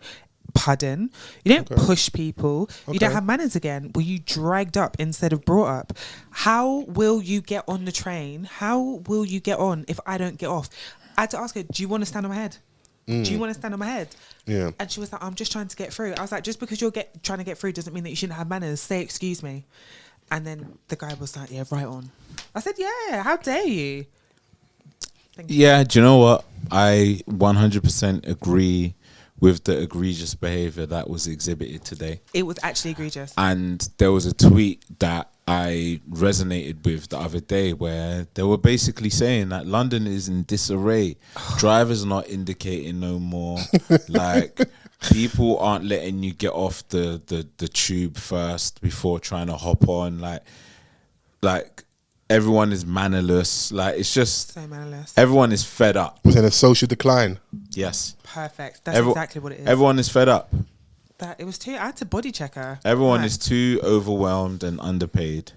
C: Pardon? You don't push people. You don't have manners again. Were you dragged up instead of brought up? How will you get on the train? How will you get on if I don't get off? I had to ask her, do you want to stand on my head? Do you want to stand on my head?
B: Yeah.
C: And she was like, I'm just trying to get through. I was like, just because you're trying to get through doesn't mean that you shouldn't have manners. Say excuse me. And then the guy was like, yeah, right on. I said, yeah, how dare you? Thank you.
A: Yeah, do you know what? I 100% agree with the egregious behavior that was exhibited today.
C: It was actually egregious.
A: And there was a tweet that I resonated with the other day where they were basically saying that London is in disarray. Drivers are not indicating no more. Like, people aren't letting you get off the tube first before trying to hop on. Like everyone is mannerless. Like, it's just
C: So mannerless.
A: everyone is fed up.
B: Was in a social decline.
A: Yes.
C: Perfect. That's exactly what it is.
A: Everyone is fed up.
C: It was too. I had to body check her.
A: Everyone is too overwhelmed and underpaid.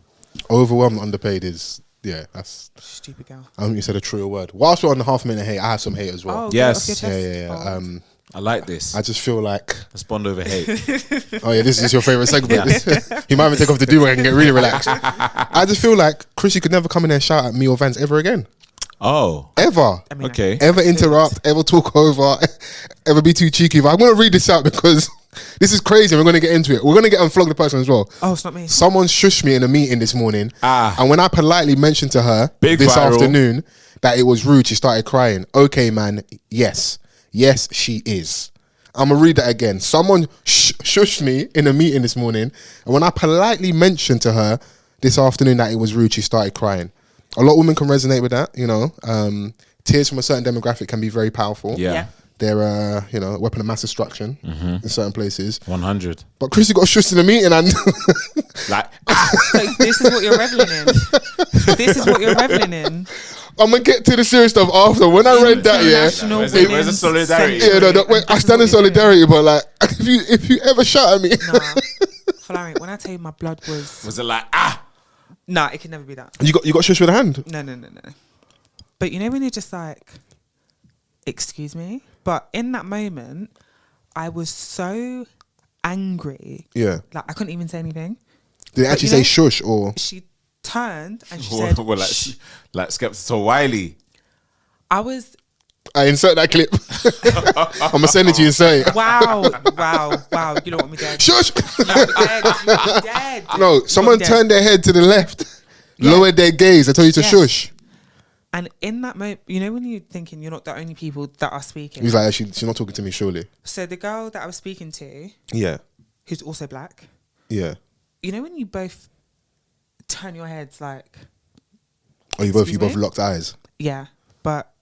B: Overwhelmed, underpaid is, yeah, that's...
C: Stupid girl.
B: I think you said a truer word. Whilst we're on the half minute hate, I have some hate as well.
C: Oh,
A: Yes.
C: get it off your chest.
B: Yeah.
C: Oh.
A: I like this.
B: I just feel like...
A: Let's bond over hate.
B: Oh yeah, this is your favourite segment. He might even take off the do-rag and get really relaxed. I just feel like Chrissy could never come in there and shout at me or Vans ever again.
A: Oh.
B: Ever.
C: I mean,
A: Okay.
B: Ever interrupt, ever talk over, ever be too cheeky. But I'm going to read this out because this is crazy and we're going to get into it. We're going to get unflog the person as well.
C: Oh, it's not me.
B: Someone shushed me in a meeting this morning.
A: Ah.
B: And when I politely mentioned to her
A: Big
B: this
A: viral.
B: afternoon that it was rude, she started crying. Okay, man. Yes. Yes, she is. I'm going to read that again. Someone shushed me in a meeting this morning. And when I politely mentioned to her this afternoon that it was rude, she started crying. A lot of women can resonate with that, you know. Tears from a certain demographic can be very powerful.
A: Yeah.
B: They're, a weapon of mass destruction in certain places.
A: 100.
B: But Chrissy got shushed in a meeting and...
A: Like,
C: So this is what you're reveling in. This is what you're reveling in.
B: I'm going to get to the serious stuff after. When I read that,
C: International
A: Where's
C: Women's
A: the solidarity?
C: Century.
B: wait, I stand in solidarity, but like, if you ever shout at me...
C: Nah. Florence, when I tell you my blood was...
A: it like, ah?
C: Nah, it can never be that.
B: You got shushed with a hand?
C: No. But you know when you're just like, excuse me? But in that moment, I was so angry.
B: Yeah.
C: Like, I couldn't even say anything.
B: Did it actually say shush or...
C: She turned and she said,
A: Well, like Skeptical Wiley.
C: I was...
B: I insert that clip. I'm going to send it to you and say it.
C: Wow. You don't want me dead.
B: Shush!
C: You're dead.
B: No, someone
C: dead.
B: turned their head to the left, lowered their gaze. I told you to shush.
C: And in that moment, you know when you're thinking you're not the only people that are speaking.
B: He's like, she's not talking to me, surely.
C: So the girl that I was speaking to,
B: Yeah.
C: who's also black,
B: Yeah.
C: you know when you both turn your heads like...
B: Oh, you
C: Excuse
B: both
C: me?
B: locked eyes.
C: Yeah, but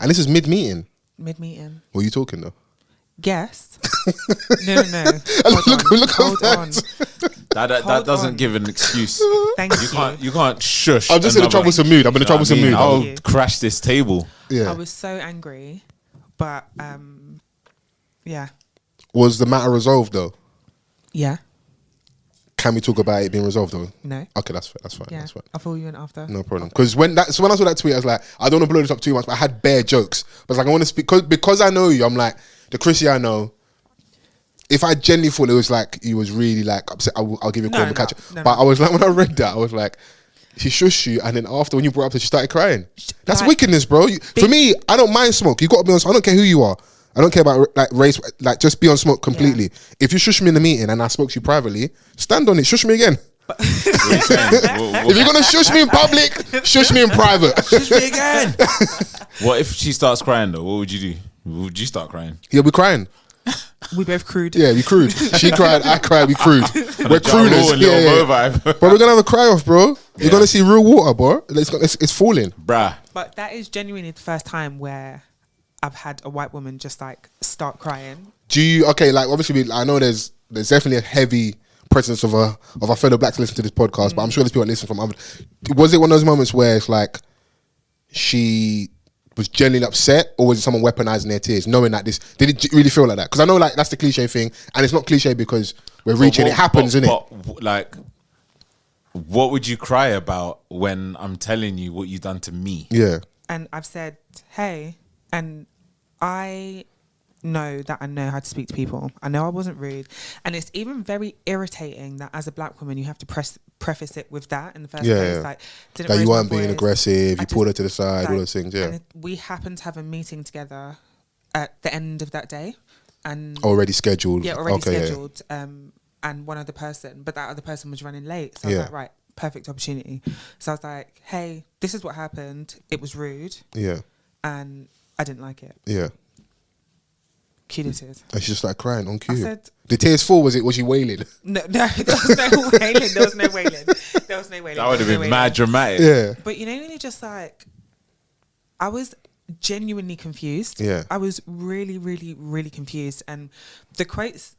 B: And this is mid-meeting.
C: mid-meeting.
B: What are you talking though?
C: Guess. No. Hold on.
A: That doesn't give an excuse.
C: Thank you.
A: You can't shush.
B: I'm just in a troublesome mood. I'm in a troublesome mood.
A: I'll
C: you.
A: crash this table.
B: Yeah.
C: I was so angry, but yeah.
B: Was the matter resolved though?
C: Yeah.
B: Can we talk about it being resolved though?
C: No.
B: Okay, that's fair. That's fine.
C: Yeah.
B: That's fine.
C: I'll fill you in after.
B: No problem. Because when I saw that tweet, I was like, I don't want to blow this up too much, but I had bare jokes. But I was like, I want to speak because I know you. I'm like, the Chrissy I know, if I genuinely thought it was like you was really like upset, I'll give you a call and catch it.
C: No,
B: But I was like, when I read that, I was like, she shushed you, and then after when you brought up that, she started crying. That's
C: like,
B: wickedness, bro. For me, I don't mind smoke. You got to be on. I don't care who you are. I don't care about like race. Like just be on smoke completely. Yeah. If you shush me in the meeting and I spoke to you privately, stand on it. Shush me again. If you're gonna shush me in public, shush me in private.
C: Shush me again.
A: What if she starts crying though? What would you do? Would you start crying?
B: You'll be crying.
C: We both crude.
B: Yeah, we crude. She cried, I cried, we crude. We're crooners. Yeah. But we're gonna have a cry off, bro. You're gonna see real water, bro. It's falling.
A: Bruh.
C: But that is genuinely the first time where I've had a white woman just like start crying.
B: Do you, okay, like obviously I know there's definitely a heavy presence of our fellow blacks listening to this podcast, but I'm sure there's people that listen from other. Was it one of those moments where it's like she was genuinely upset, or was it someone weaponizing their tears, knowing that this? Did it really feel like that? Because I know like that's the cliche thing, and it's not cliche because we're reaching. It happens, isn't it?
A: But like, what would you cry about when I'm telling you what you've done to me?
B: Yeah.
C: And I've said, hey, and I know that I know how to speak to people. I know I wasn't rude, and it's even very irritating that as a black woman you have to preface it with that in the first place.
B: Yeah.
C: Like,
B: that you weren't being aggressive, you pulled her to the side, all those things. Yeah.
C: We happened to have a meeting together at the end of that day, and
B: already scheduled.
C: Yeah, already scheduled. Yeah. And one other person, but that other person was running late, so I was like, right, perfect opportunity. So I was like, hey, this is what happened. It was rude.
B: Yeah.
C: And I didn't like it.
B: Yeah.
C: Cue the tears.
B: And she just started crying on cue.
C: I said,
B: the tears fall, was she wailing?
C: No, there was no wailing. There was no wailing.
A: That would have been mad dramatic.
B: Yeah.
C: But you know when you're just like, I was genuinely confused.
B: Yeah.
C: I was really, really, really confused. And the quotes...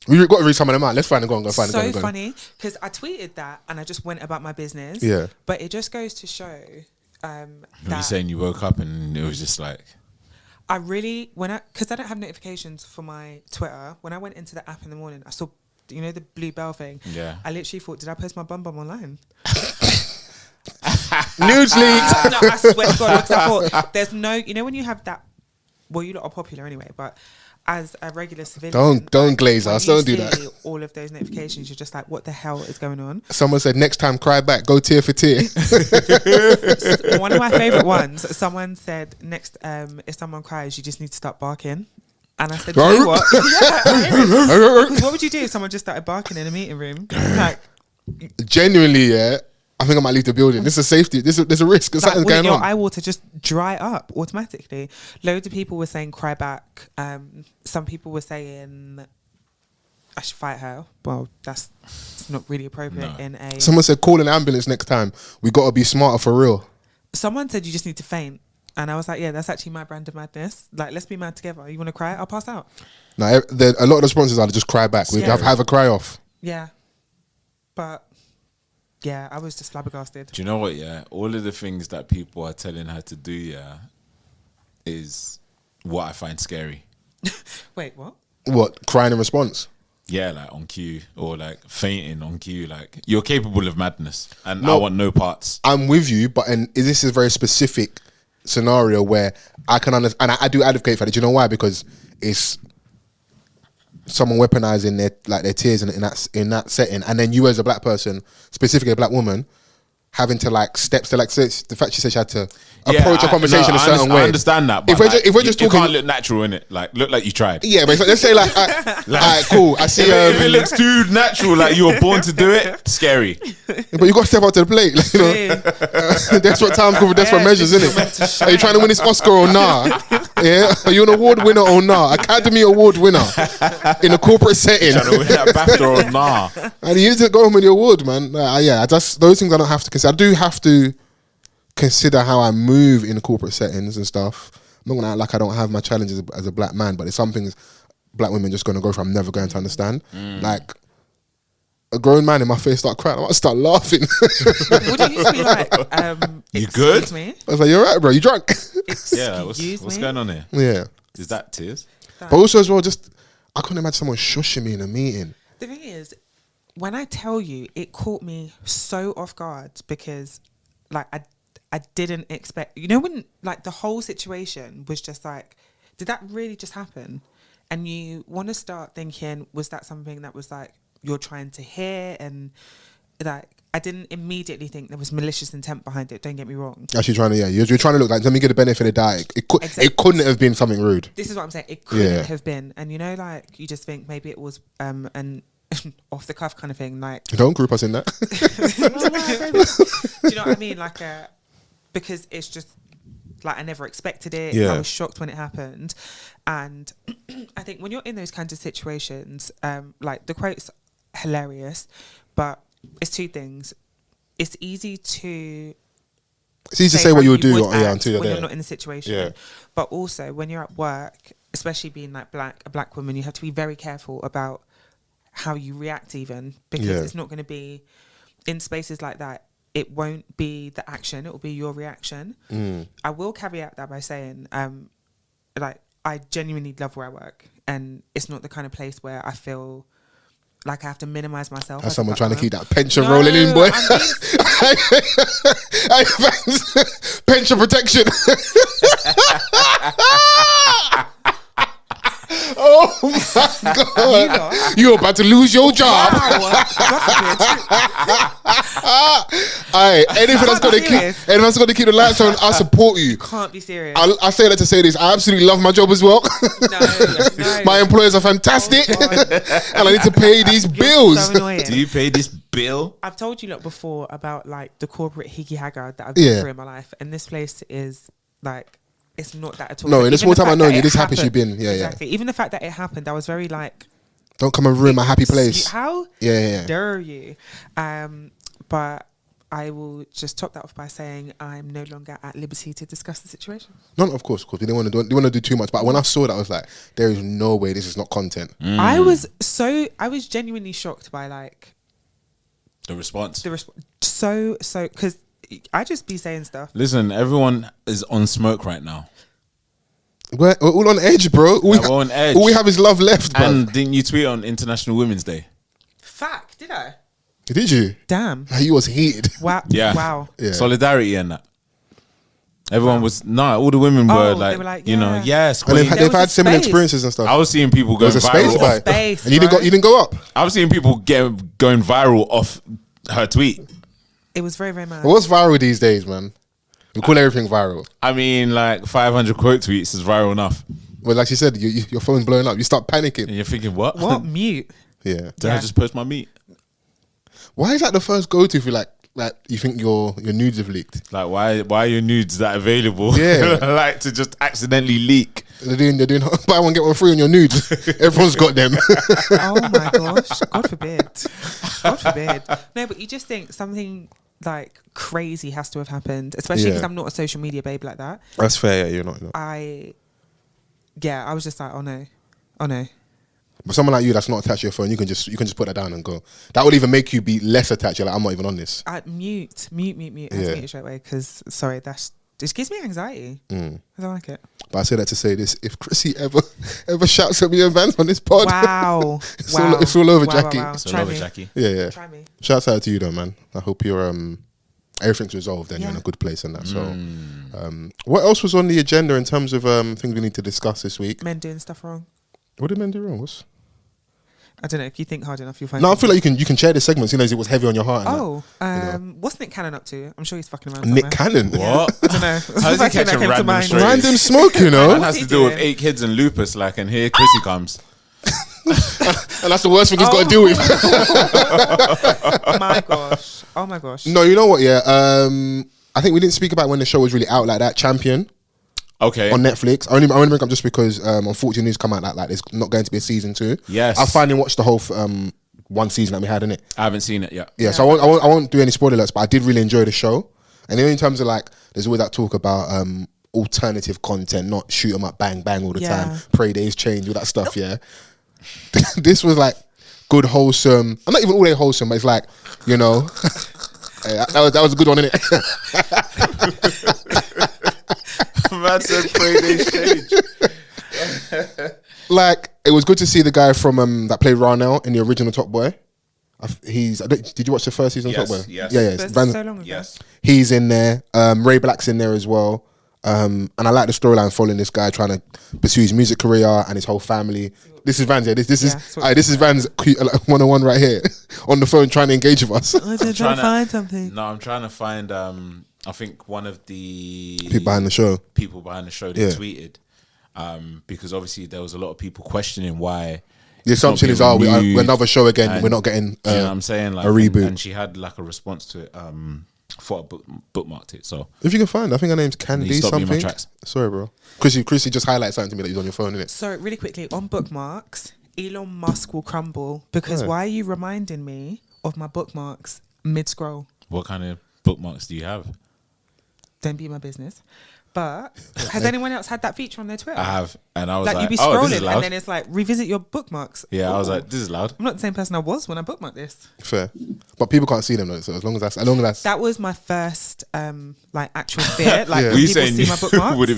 B: we got to read some of them out. Let's find them. Go on.
C: So funny, because I tweeted that and I just went about my business.
B: Yeah.
C: But it just goes to show that...
A: You're saying you woke up and it was just like...
C: I really, because I don't have notifications for my Twitter, when I went into the app in the morning, I saw, you know, the blue bell thing.
A: Yeah.
C: I literally thought, did I post my bum online?
B: Nudes leaked.
C: No, I swear to God, because I thought, there's no, you know, when you have that, well, you lot are popular anyway, but as a regular civilian,
B: don't glaze us. Don't do that.
C: All of those notifications, you're just like, what the hell is going on?
B: Someone said, next time, cry back. Go tear for tear.
C: One of my favorite ones. Someone said, next, if someone cries, you just need to start barking. And I said, you know what? Yeah, what would you do if someone just started barking in a meeting room? Like,
B: genuinely, yeah. I think I might leave the building. This is safety. There's a risk. Something's going on.
C: Your eye water just dry up automatically. Loads of people were saying cry back. Some people were saying I should fight her. Well, that's not really appropriate in a...
B: Someone said call an ambulance next time. We got to be smarter for real.
C: Someone said you just need to faint. And I was like, yeah, that's actually my brand of madness. Like, let's be mad together. You want to cry? I'll pass out.
B: No, a lot of the sponsors are just cry back. We have a cry off.
C: Yeah. But... yeah, I was just flabbergasted.
A: Do you know what, yeah? All of the things that people are telling her to do, yeah, is what I find scary.
C: Wait, what?
B: What? Crying in response?
A: Yeah, like on cue, or like fainting on cue. Like, you're capable of madness, and I want no parts.
B: I'm with you, but this is a very specific scenario where I can understand, and I do advocate for it. Do you know why? Because it's someone weaponizing their tears in that setting, and then you as a black person, specifically a black woman, having to like steps to like the fact she said she had to approach a conversation a certain way.
A: I understand that, but
B: if we're just talking,
A: you can't look natural in it. Like, look like you tried.
B: Yeah, but let's say like, alright, cool. I see.
A: If it looks too natural, like you were born to do it, scary.
B: But you got to step up to the plate. Like, you know, desperate times call for desperate measures, isn't it? Are you trying to win this Oscar or nah? Yeah, are you an award winner or nah? Academy Award winner in a corporate setting.
A: Trying to win that BAFTA or nah?
B: And you need to go home with your award, man. Those things I don't have to consider. I do have to consider how I move in corporate settings and stuff. I'm not gonna act like I don't have my challenges as a black man, but it's some things black women just gonna go through I'm never going to understand. Like a grown man in my face start crying, I might start laughing.
C: What do you used to be like?
A: You good?
C: Me?
B: I was like, you're right, bro. You drunk?
A: Yeah. What's going on here?
B: Yeah.
A: Is that tears?
C: But
B: also as well, just I couldn't imagine someone shushing me in a meeting.
C: the thing is, when I tell you, it caught me so off guard because, like, I didn't expect. You know when like the whole situation was just like, did that really just happen? and you want to start thinking, was that something that was like you're trying to hear? And like, I didn't immediately think there was malicious intent behind it. Don't get me wrong.
B: Actually, trying to you're trying to look like, let me get the benefit of the doubt. It couldn't have been something rude.
C: This is what I'm saying. It couldn't have been. And you know, like, you just think maybe it was an off the cuff kind of thing. Like,
B: don't group us in that.
C: Do you know what I mean? Like, because it's just like I never expected it.
B: Yeah.
C: I was shocked when it happened, and I think when you're in those kinds of situations, like the quote's hilarious, but it's two things. It's easy to
B: say what you do
C: when
B: until you're there.
C: you're not in the situation.
B: Yeah.
C: But also when you're at work, especially being like a black woman, you have to be very careful about how you react, even because it's not going to be in spaces like that. It won't be the action; it will be your reaction. I will caveat that by saying, like, I genuinely love where I work, and it's not the kind of place where I feel like I have to minimize myself.
B: As someone trying to keep that pension rolling in, boy. Pension protection. Oh my God. You're about to lose your job. Anything that's going to keep the lights on, I support you.
C: Can't be serious.
B: I say that to say this. I absolutely love my job as well. No. My employers are fantastic. And I need to pay these bills.
C: So
A: do you pay this bill?
C: I've told you before about like the corporate higgy hagger that I've been through in my life. And this place is like, it's not that at all.
B: No,
C: like,
B: in the small time I know you, this
C: happened,
B: happy you've been. Yeah,
C: exactly. Even the fact that it happened, I was very like,
B: don't come and ruin my happy place.
C: How dare you? But I will just top that off by saying I'm no longer at liberty to discuss the situation.
B: No, of course. We didn't want to do too much. But when I saw that, I was like, there is no way this is not content.
C: I was genuinely shocked by like
A: the response.
C: So because I just be saying stuff.
A: Listen, everyone is on smoke right now.
B: We're all on edge, bro.
A: We're on edge.
B: All we have is love left, bro.
A: And didn't you tweet on International Women's Day?
C: Fuck, did I?
B: Did you?
C: Damn.
B: He was heated.
C: Wow.
A: Yeah.
C: Wow.
B: Yeah.
A: Solidarity and that. Everyone was all the women were like, you know, yes.
B: And they've had similar experiences and stuff.
A: I was seeing people going viral.
B: And you didn't go up.
A: I was seeing people going viral off her tweet.
C: It was very, very mad.
B: What's viral these days, man? We call everything viral.
A: I mean, like 500 quote tweets is viral enough.
B: Well, like she said, your phone's blowing up. You start panicking.
A: And you're thinking, what?
C: What? Mute.
B: Yeah.
A: Did I just post my meat?
B: Why is that the first go-to if you like you think your nudes have leaked?
A: Like, why are your nudes that available?
B: Yeah.
A: Like to just accidentally leak.
B: They're doing buy one, get one free on your nudes. Everyone's got them.
C: Oh my gosh. God forbid. God forbid. No, but you just think something like crazy has to have happened, especially because I'm not a social media babe like that.
B: That's fair. Yeah, you're not.
C: I was just like, oh no.
B: But someone like you that's not attached to your phone, you can just put that down and go. That would even make you be less attached. You're like, I'm not even on this.
C: Mute. I have to mute it straight away because sorry, it gives me anxiety. I don't like it.
B: But I say that to say this: if Chrissy ever shouts at me and Vans on this pod,
C: wow,
B: it's all over, Jackie.
C: Wow.
A: It's all over, Jackie.
B: Yeah.
C: Try me.
B: Shouts out to you though, man. I hope you're everything's resolved and you're in a good place and that. So, what else was on the agenda in terms of things we need to discuss this week?
C: Men doing stuff wrong.
B: What did men do wrong?
C: I don't know. If you think hard enough, you'll find.
B: No, I feel like you can share this segment, seeing as it was heavy on your heart.
C: What's Nick Cannon up to? I'm sure he's fucking around.
B: Nick Cannon?
A: What?
C: I don't know.
A: How does he catch a random stray?
B: Random smoke, you know?
A: That has to do with 8 kids and lupus, like, and here Chrissy comes.
B: And that's the worst thing he's got to deal with.
C: Oh my gosh.
B: No, you know what? Yeah, I think we didn't speak about when the show was really out like that. Champion.
A: Okay.
B: On Netflix. I only bring up just because unfortunately news come out like there's not going to be a season 2.
A: Yes.
B: I finally watched the whole one season that we had in it.
A: I haven't seen it yet.
B: Yeah, so I won't do any spoiler alerts, but I did really enjoy the show. And then in terms of like, there's always that talk about alternative content, not shoot 'em up, bang, bang all the time. Pray days change, all that stuff, yeah. This was like good, wholesome. I'm not even all day wholesome, but it's like, you know, that was a good one, innit?
A: Man said pray days change.
B: Like, it was good to see the guy from that played Ronell in the original Top Boy. Did you watch the first season of Top Boy?
A: Yes.
B: Yeah.
C: So long ago.
A: Yes.
B: He's in there. Ray Black's in there as well. And I like the storyline following this guy trying to pursue his music career and his whole family. This is Vans, yeah. This is Vans 101 right here on the phone trying to engage with us.
C: I'm trying to find something.
A: No, I'm trying to find. I think one of the
B: People behind the show
A: they tweeted, because obviously there was a lot of people questioning why.
B: The assumption is, we're another show again.
A: And
B: we're not getting.
A: You know what I'm saying, like
B: a reboot.
A: and she had like a response to it. Thought I bookmarked it. So
B: if you can find, I think her name's Candy something. Sorry, bro. Chrissy just highlighted something to me that you're on your phone, innit?
C: So really quickly on bookmarks, Elon Musk will crumble because why are you reminding me of my bookmarks mid scroll?
A: What kind of bookmarks do you have?
C: Don't be my business. But has anyone else had that feature on their Twitter?
A: I have, and I was like,
C: you'd be
A: oh, this
C: scrolling
A: is loud.
C: and then it's like revisit your bookmarks.
A: Yeah, I was like, this is loud.
C: I'm not the same person I was when I bookmarked this.
B: Fair, but people can't see them though. So as long as that's
C: that was my first like actual fear. Like
B: Yeah.
C: when people see my bookmarks.
A: would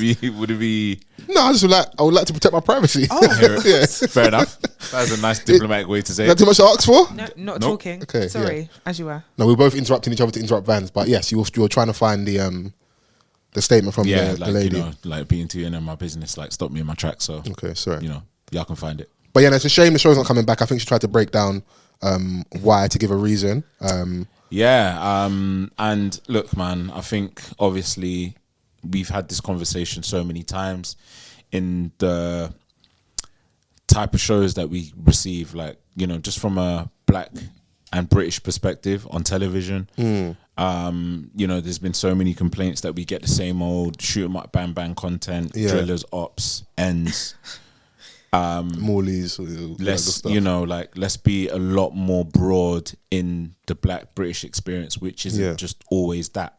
A: it be?
B: No, I would like to protect my privacy.
C: Oh,
B: yeah.
A: Fair enough. That was a nice diplomatic way to say
B: Is that
A: it.
B: too much to ask for?
C: no, not
A: Nope.
C: talking.
B: Okay,
C: Sorry, as you were.
B: No, we're both interrupting each other to interrupt Vans. But yes, you were trying to find the statement from the
A: like
B: lady.
A: you know, like being too in my business, like stop me in my tracks. So
B: Okay, sorry.
A: you know, y'all can find it.
B: But yeah, no, it's a shame the show's not coming back. I think she tried to break down why, to give a reason.
A: Yeah, and look, man, I think obviously we've had this conversation so many times in the type of shows that we receive, like, you know, just from a black and British perspective on television. You know, there's been so many complaints that we get the same old shoot 'em up, bang bang content, drillers, ops, ends.
B: Morley's,
A: let's be a lot more broad in the black British experience, which isn't just always that.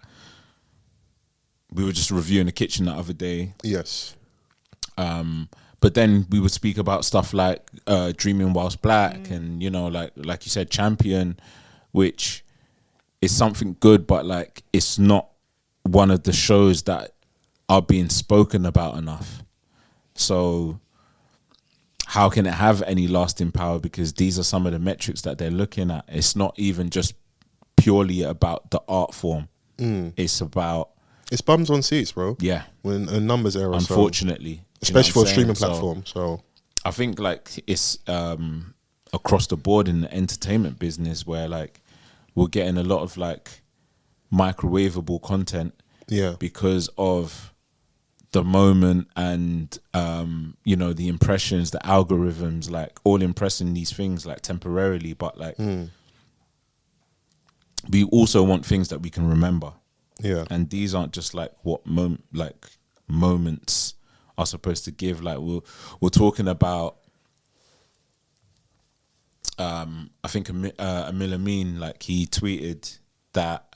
A: We were just reviewing the kitchen the other day.
B: Yes.
A: But then we would speak about stuff like Dreaming Whilst Black and, you know, like you said, Champion, which is something good, but like it's not one of the shows that are being spoken about enough. So how can it have any lasting power? Because these are some of the metrics that they're looking at. It's not even just purely about the art form. It's about...
B: It's bums on seats, bro.
A: Yeah.
B: When a numbers era.
A: Unfortunately.
B: Especially for a streaming
A: So
B: platform. So
A: I think like it's across the board in the entertainment business where like we're getting a lot of like microwavable content.
B: Yeah.
A: Because of the moment and you know, the impressions, the algorithms, like all impressing these things like temporarily, but like we also want things that we can remember.
B: Yeah.
A: And these aren't just like what moments are supposed to give. Like we're talking about I think Amil Amin, like he tweeted that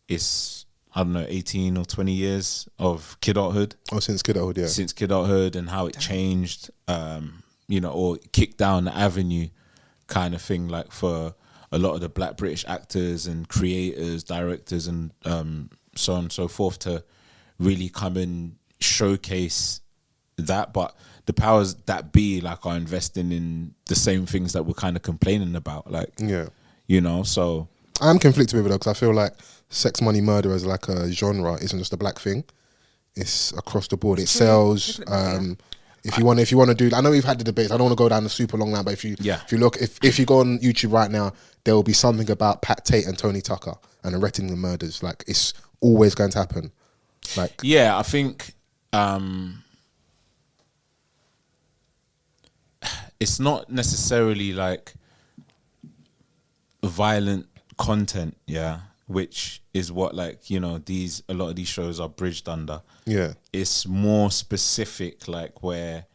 A: it's, I don't know, 18 or 20 years of kidulthood.
B: Oh, since kidulthood, yeah.
A: Since kidulthood and how it changed, you know, or kicked down the avenue kind of thing, like for a lot of the black British actors and creators, directors and so on and so forth to really come and showcase that. But the powers that be like are investing in the same things that we're kind of complaining about, like, you know, so
B: I'm conflicted with it though, because I feel like sex, money, murder as like a genre isn't just a black thing. It's across the board. It sells. If you want to do, I know we've had the debates. I don't want to go down the super long line, but if you look, if you go on YouTube right now, there will be something about Pat Tate and Tony Tucker and the Rettingham murders. Like it's always going to happen. Like
A: I think it's not necessarily like violent content, which is what, like, you know, a lot of these shows are bridged under. Yeah. It's more specific, like where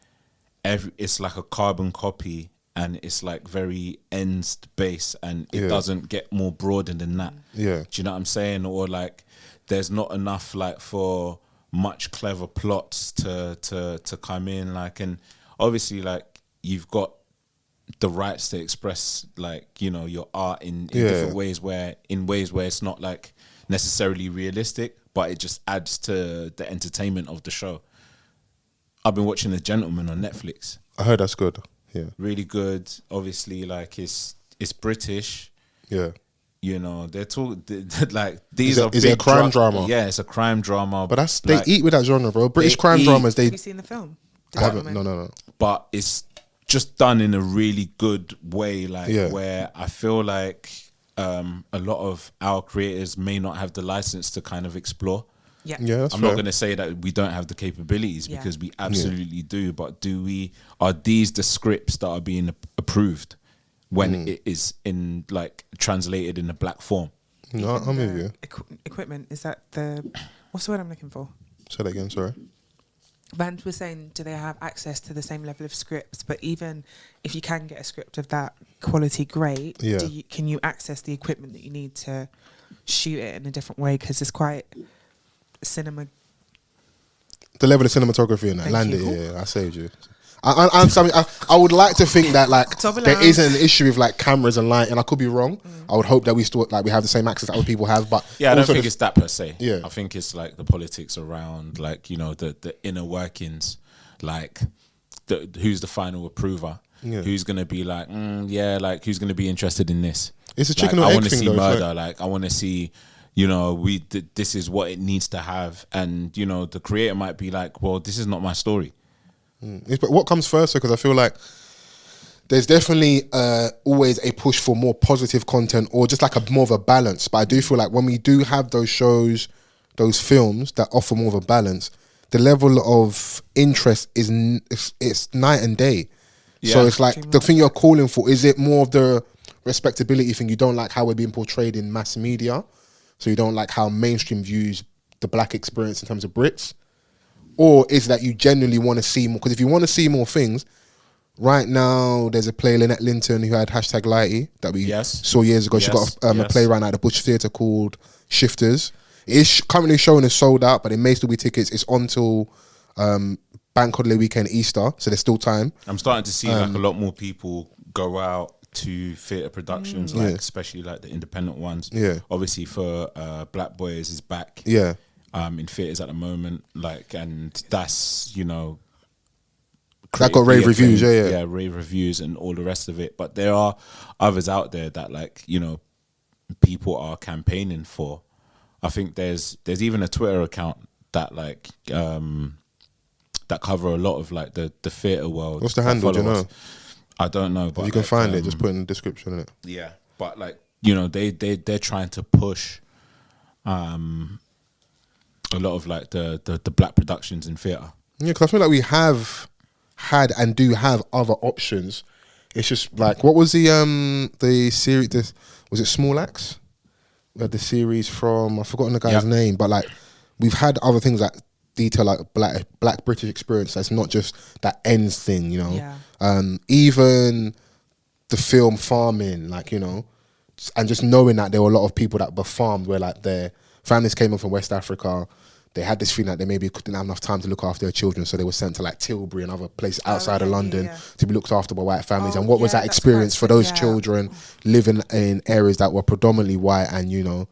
A: it's like a carbon copy and it's like very ends based and it doesn't get more broader than that. Yeah. Do you know what I'm saying? Or like there's not enough like for much clever plots to come in, like, and obviously like you've got the rights to express, like, you know, your art in different ways, where it's not like necessarily realistic, but it just adds to the entertainment of the show. I've been watching The Gentleman on Netflix.
B: I heard that's good. Yeah.
A: Really good. Obviously, like it's British.
B: Yeah.
A: You know, they're like these are.
B: Is it a crime drama?
A: Yeah, it's a crime drama.
B: But they eat with that genre, bro. British crime dramas.
C: Have you seen the film?
B: I haven't. No.
A: But it's just done in a really good way, where I feel like a lot of our creators may not have the license to kind of explore.
C: Yeah,
B: that's
A: I'm
B: fair.
A: not going to say that we don't have the capabilities because we absolutely do. But are these the scripts that are being approved when it is in like translated in a black form?
B: No, I'm with you.
C: Equipment, is that what's the word I'm looking for?
B: Say that again, sorry.
C: Vans was saying, do they have access to the same level of scripts? But even if you can get a script of that quality, great.
B: Yeah.
C: Can you access the equipment that you need to shoot it in a different way? Because it's quite cinema.
B: The level of cinematography in that landed, I saved you. I would like to think that like there isn't an issue with like cameras and light, and I could be wrong. I would hope that we still like we have the same access that other people have, but
A: I don't think it's that per se.
B: Yeah,
A: I think it's like the politics around like the inner workings, like who's the final approver, who's gonna be like like who's gonna be interested in this.
B: It's a chicken or
A: I
B: egg
A: want to
B: thing,
A: see
B: though,
A: murder. Like I want to see. This is what it needs to have, and the creator might be like, well, this is not my story.
B: But what comes first? Because I feel like there's definitely always a push for more positive content or just like more of a balance. But I do feel like when we do have those shows, those films that offer more of a balance, the level of interest it's night and day. Yeah. So it's like the thing you're calling for, is it more of the respectability thing? You don't like how we're being portrayed in mass media, so you don't like how mainstream views the black experience in terms of Brits? Or is that you genuinely want to see more? Because if you want to see more things, right now there's a play, Lynette Linton, who had #Lighty that we saw years ago. She got a play right now at the Bush Theatre called Shifters. It is currently showing as sold out, but it may still be tickets. It's on till Bank Holiday weekend, Easter, so there's still time. I'm
A: starting to see like a lot more people go out to theatre productions, especially like the independent ones.
B: Yeah.
A: Obviously for Black Boys is back.
B: Yeah.
A: In theatres at the moment, like, and that's
B: that got rave reviews,
A: rave reviews and all the rest of it. But there are others out there that like people are campaigning for. I think there's even a Twitter account that like that cover a lot of like the theatre world.
B: What's the handle? Do you know?
A: I don't know, but
B: if you can find it, just put it in the description in it.
A: Yeah, but like they're trying to push. A lot of like the black productions in theatre. Yeah,
B: because I feel like we have had and do have other options. It's just like, what was the series? Was it Small Axe? We had the series from, I've forgotten the guy's name, but like we've had other things that detail like black British experience. That's not just that ends thing, even the film Farming, like and just knowing that there were a lot of people that were farmed, where like their families came in from West Africa. They had this feeling that they maybe didn't have enough time to look after their children, so they were sent to like Tilbury and other places outside of London to be looked after by white families. And what was that experience for those children living in areas that were predominantly white and, you're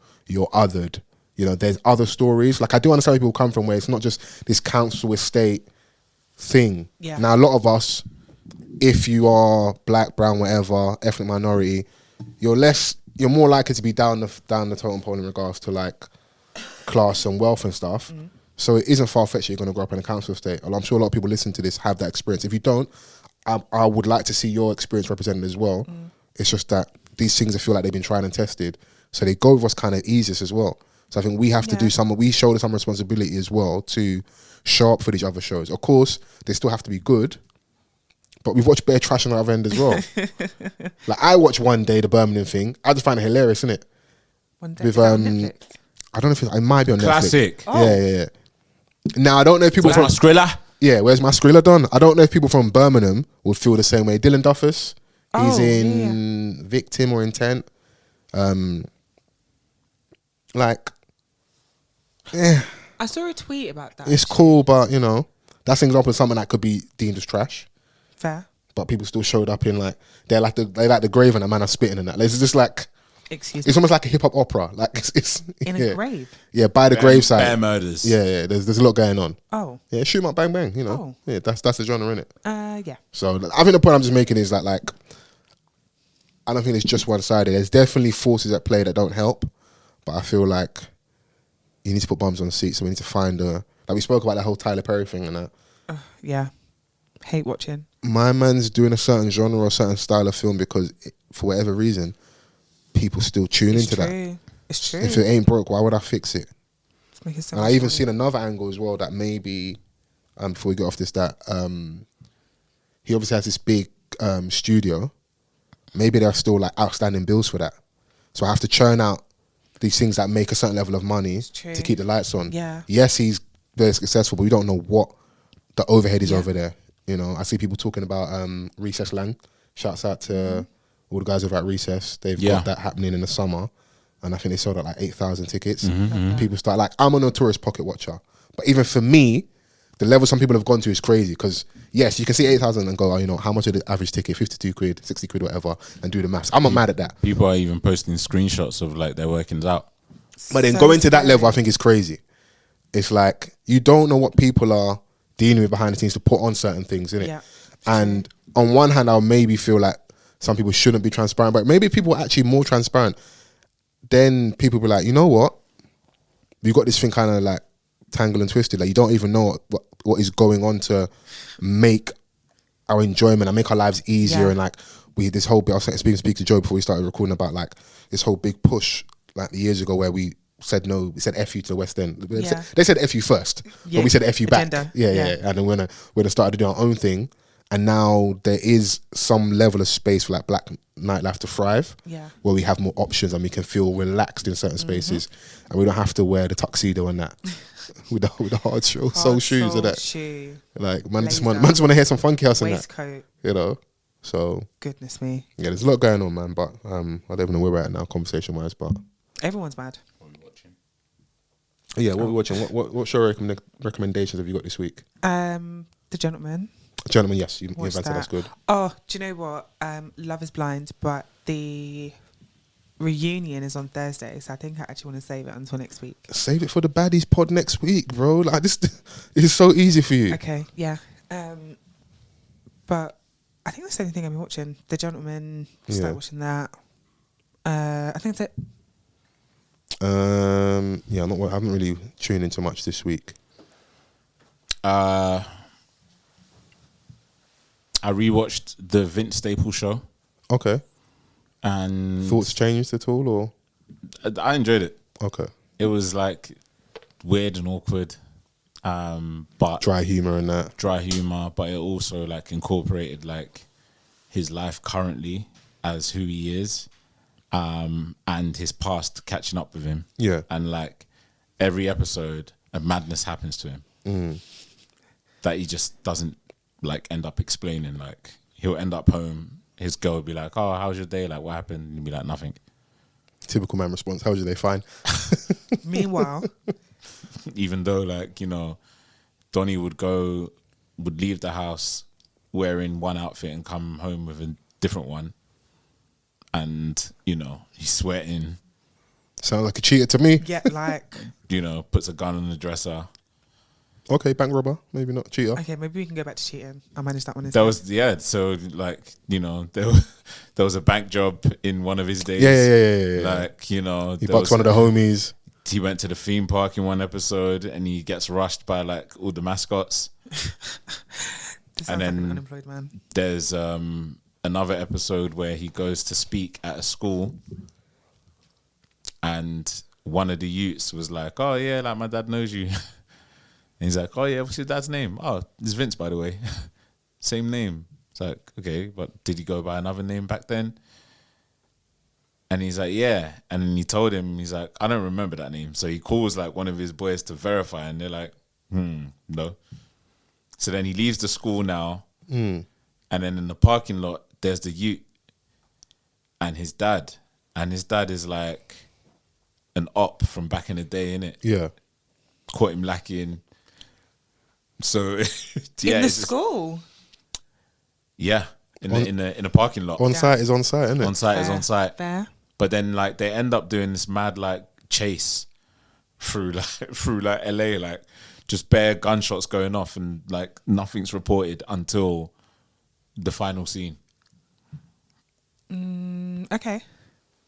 B: othered? There's other stories. Like, I do understand where people come from, where it's not just this council estate thing. Yeah. Now, a lot of us, if you are black, brown, whatever, ethnic minority, you're more likely to be down the totem pole in regards to like class and wealth and stuff. So it isn't far-fetched you're going to grow up in a council estate. I'm sure a lot of people listening to this have that experience. If you don't, I would like to see your experience represented as well. It's just that these things I feel like they've been tried and tested, so they go with what's kind of easiest as well. So I think we have to do we shoulder some responsibility as well to show up for these other shows. Of course, they still have to be good, but we've watched bare trash on the other end as well. Like, I watched one day the Birmingham thing. I just find it hilarious, innit?
C: One day
B: with
C: Netflix.
B: I don't know if it might be on
A: Classic.
B: Netflix. Oh. Yeah. Now I don't know if people
A: Where's my Skrilla?
B: Yeah, where's my Skrilla done? I don't know if people from Birmingham would feel the same way. Dylan Duffus, he's in Victim or Intent.
C: I saw a tweet about that.
B: It's cool, but that's an example of something that could be deemed as trash.
C: Fair.
B: But people still showed up in like they like the grave and a man are spitting and that. It's just like,
C: excuse me.
B: It's almost like a hip hop opera. Like it's
C: in a grave.
B: Yeah, by the graveside.
A: Bare murders.
B: Yeah. There's a lot going on.
C: Oh.
B: Yeah, shoot 'em up, bang bang. Yeah, that's the genre, innit?
C: Yeah.
B: So I think the point I'm just making is that like I don't think it's just one-sided. There's definitely forces at play that don't help, but I feel like you need to put bums on seats. So we need to find like we spoke about that whole Tyler Perry thing and that.
C: Yeah, hate watching.
B: My man's doing a certain genre or certain style of film because for whatever reason, people still tune into that.
C: It's true.
B: If it ain't broke, why would I fix it?
C: So
B: and I even seen another angle as well that maybe, before we get off this, that he obviously has this big studio. Maybe there are still like outstanding bills for that. So I have to churn out these things that make a certain level of money to keep the lights on.
C: Yeah.
B: Yes, he's very successful, but we don't know what the overhead is over there. You know, I see people talking about Recess Lang. Shouts out to all the guys over at Recess. They've got that happening in the summer. And I think they sold out like 8,000 tickets. People start like, I'm a notorious pocket watcher. But even for me, the level some people have gone to is crazy because, yes, you can see 8,000 and go, oh, you know, how much is the average ticket? 52 quid, 60 quid, whatever, and do the maths. I'm not mad at that.
A: People are even posting screenshots of like their workings out.
B: But then going to that level, I think is crazy. It's like, you don't know what people are dealing with behind the scenes to put on certain things, innit?
C: Yeah.
B: And on one hand, I'll maybe feel like some people shouldn't be transparent, but maybe people are actually more transparent. Then people be like, you know what? We got this thing kind of like tangled and twisted. Like you don't even know what is going on to make our enjoyment and make our lives easier. And like this whole bit, I was speaking to Joe before we started recording about like this whole big push like years ago where we said no, we said F you to the West End. They said F you first, but we said F you back. Yeah. And then when I started doing our own thing, and now there is some level of space for like black nightlife to thrive, where we have more options and we can feel relaxed in certain spaces, and we don't have to wear the tuxedo and that with the hard sole shoes and that. Like man just want to hear some funky house and that, you know. So
C: goodness me,
B: yeah, there's a lot going on, man. But I don't even know where we're at now, conversation wise. But
C: everyone's mad.
A: What are we watching?
B: Yeah, what are we watching? What show recommendations have you got this week?
C: The Gentleman.
B: Gentlemen, yes, you invented that's good.
C: Oh, do you know what? Love is Blind, but the reunion is on Thursday, so I think I actually want to save it until next week.
B: Save it for the Baddies pod next week, bro. Like this is so easy for you.
C: Okay, yeah. But I think that's the only thing I've been watching. The Gentleman, start watching that. I think that's it.
B: Yeah, I haven't really tuned into much this week.
A: I rewatched the Vince Staples show.
B: Okay.
A: And
B: thoughts changed at all, or?
A: I enjoyed it.
B: Okay.
A: It was like weird and awkward, but
B: dry humor and that.
A: Dry humor, but it also like incorporated like his life currently as who he is, and his past catching up with him.
B: Yeah.
A: And like every episode, a madness happens to him that he just doesn't like end up explaining. Like he'll end up home, his girl will be like, oh, how's your day, like what happened? And he'll be like, nothing.
B: Typical man response, how's your day? Fine.
C: Meanwhile,
A: even though like, you know, Donnie would leave the house wearing one outfit and come home with a different one, and you know, he's sweating.
B: Sounds like a cheater to me.
C: Yeah, like
A: you know, puts a gun on the dresser.
B: Okay, bank robber, maybe not cheater.
C: Okay, maybe we can go back to cheating. I'll manage that one.
A: That was so like, you know, there was a bank job in one of his days.
B: Yeah.
A: Like, you know,
B: he bucks one of the homies.
A: He went to the theme park in one episode and he gets rushed by like all the mascots.
C: And then like an unemployed man.
A: There's another episode where he goes to speak at a school and one of the youths was like, oh yeah, like my dad knows you. And he's like, oh yeah, what's your dad's name? Oh, it's Vince, by the way. Same name. It's like, okay, but did he go by another name back then? And he's like, yeah. And then he told him, he's like, I don't remember that name. So he calls like one of his boys to verify and they're like, no. So then he leaves the school now. And then in the parking lot, there's the youth and his dad. And his dad is like an op from back in the day, innit?
B: Yeah.
A: Caught him lacking. So
C: yeah, in the school.
A: Yeah, in the parking lot.
B: On site is on site, isn't it?
A: On site is on site.
C: Fair.
A: But then like they end up doing this mad like chase through LA, like just bare gunshots going off and like nothing's reported until the final scene.
C: Okay.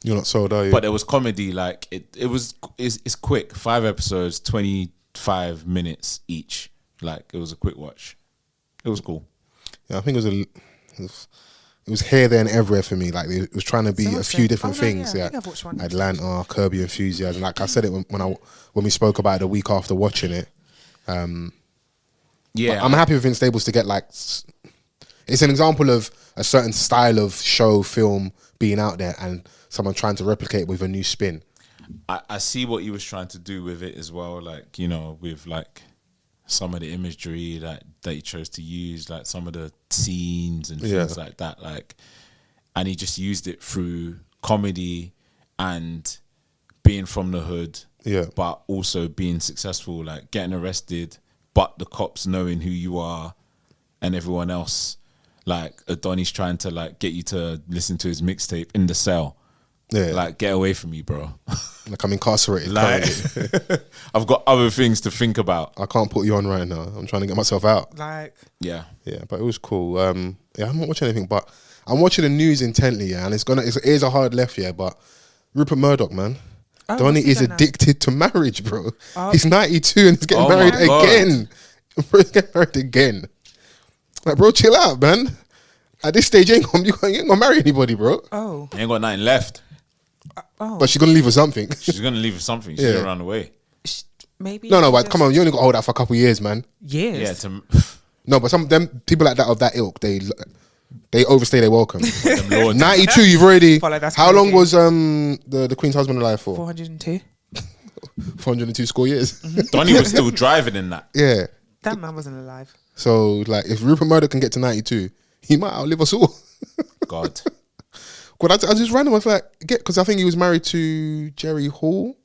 B: You're not sold, are you?
A: But there was comedy. Like it's quick. 5 episodes, 25 minutes each. Like it was a quick watch. It was cool.
B: Yeah, I think it was here, there, and everywhere for me. Like it was trying to be a few different things.
C: Yeah,
B: Yeah,
C: I think I've watched one.
B: Atlanta, Curb Your Enthusiasm. Like I said it when we spoke about it the week after watching it.
A: Yeah,
B: I'm happy with Vince Staples to get like. It's an example of a certain style of show, film being out there, and someone trying to replicate it with a new spin.
A: I see what he was trying to do with it as well. Like, you know, with like some of the imagery that he chose to use, like some of the scenes and things like that. Like, and he just used it through comedy and being from the hood, but also being successful, like getting arrested, but the cops knowing who you are and everyone else. Like Adonis trying to like get you to listen to his mixtape in the cell. Yeah. Like, get away from me, bro.
B: Like I'm incarcerated.
A: Like, I've got other things to think about.
B: I can't put you on right now. I'm trying to get myself out.
C: Like,
B: yeah, but it was cool. Yeah, I'm not watching anything, but I'm watching the news intently. Yeah, and it is a hard left. Yeah, but Rupert Murdoch, man, Donnie is addicted to marriage, bro. He's 92 and he's getting married again. He's getting married again. Like, bro, chill out, man. At this stage, you ain't gonna marry anybody, bro.
C: Oh,
A: ain't got nothing left.
B: But she's gonna leave with something.
A: She's gonna leave with something. She's gonna run away.
C: Maybe.
B: No, but come on, you only got to hold out for a couple of years, man.
C: Years.
A: Yeah.
B: No, but some of them people like that of that ilk, they overstay their welcome. 92, you've already. How long was the Queen's husband alive for?
C: 402.
B: 402 score years.
A: Donnie was still driving in that.
B: Yeah.
C: That man wasn't alive.
B: So, like, if Rupert Murdoch can get to 92, he might outlive us all.
A: God.
B: But I just random. I was like, because I think he was married to Jerry Hall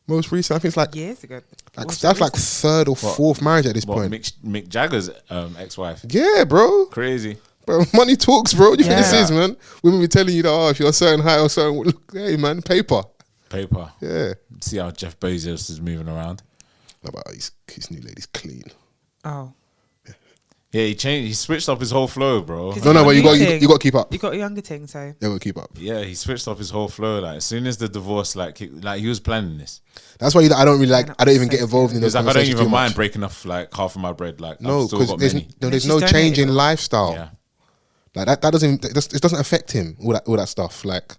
B: most recently. I think it's like
C: years ago.
B: Like that's like third or fourth marriage at this point.
A: Mick Jagger's ex-wife.
B: Yeah, bro.
A: Crazy.
B: Bro, money talks, bro. What do you think this is, man? Women be telling you that, if you're a certain height or certain look, hey, man, paper. Yeah.
A: See how Jeff Bezos is moving around.
B: No, but his new lady's clean.
C: Oh.
A: Yeah, he switched up his whole flow, bro.
B: No, but you got to keep up.
C: You got a younger thing, so
B: you got to keep up.
A: Yeah, he switched up his whole flow. Like as soon as the divorce, like he was planning this.
B: That's why I don't really like. I don't even get involved in those.
A: Like I don't even mind breaking off like half of my bread. Like
B: no, because there's no change in lifestyle.
A: Yeah.
B: Like that doesn't. It doesn't affect him. All that stuff. Like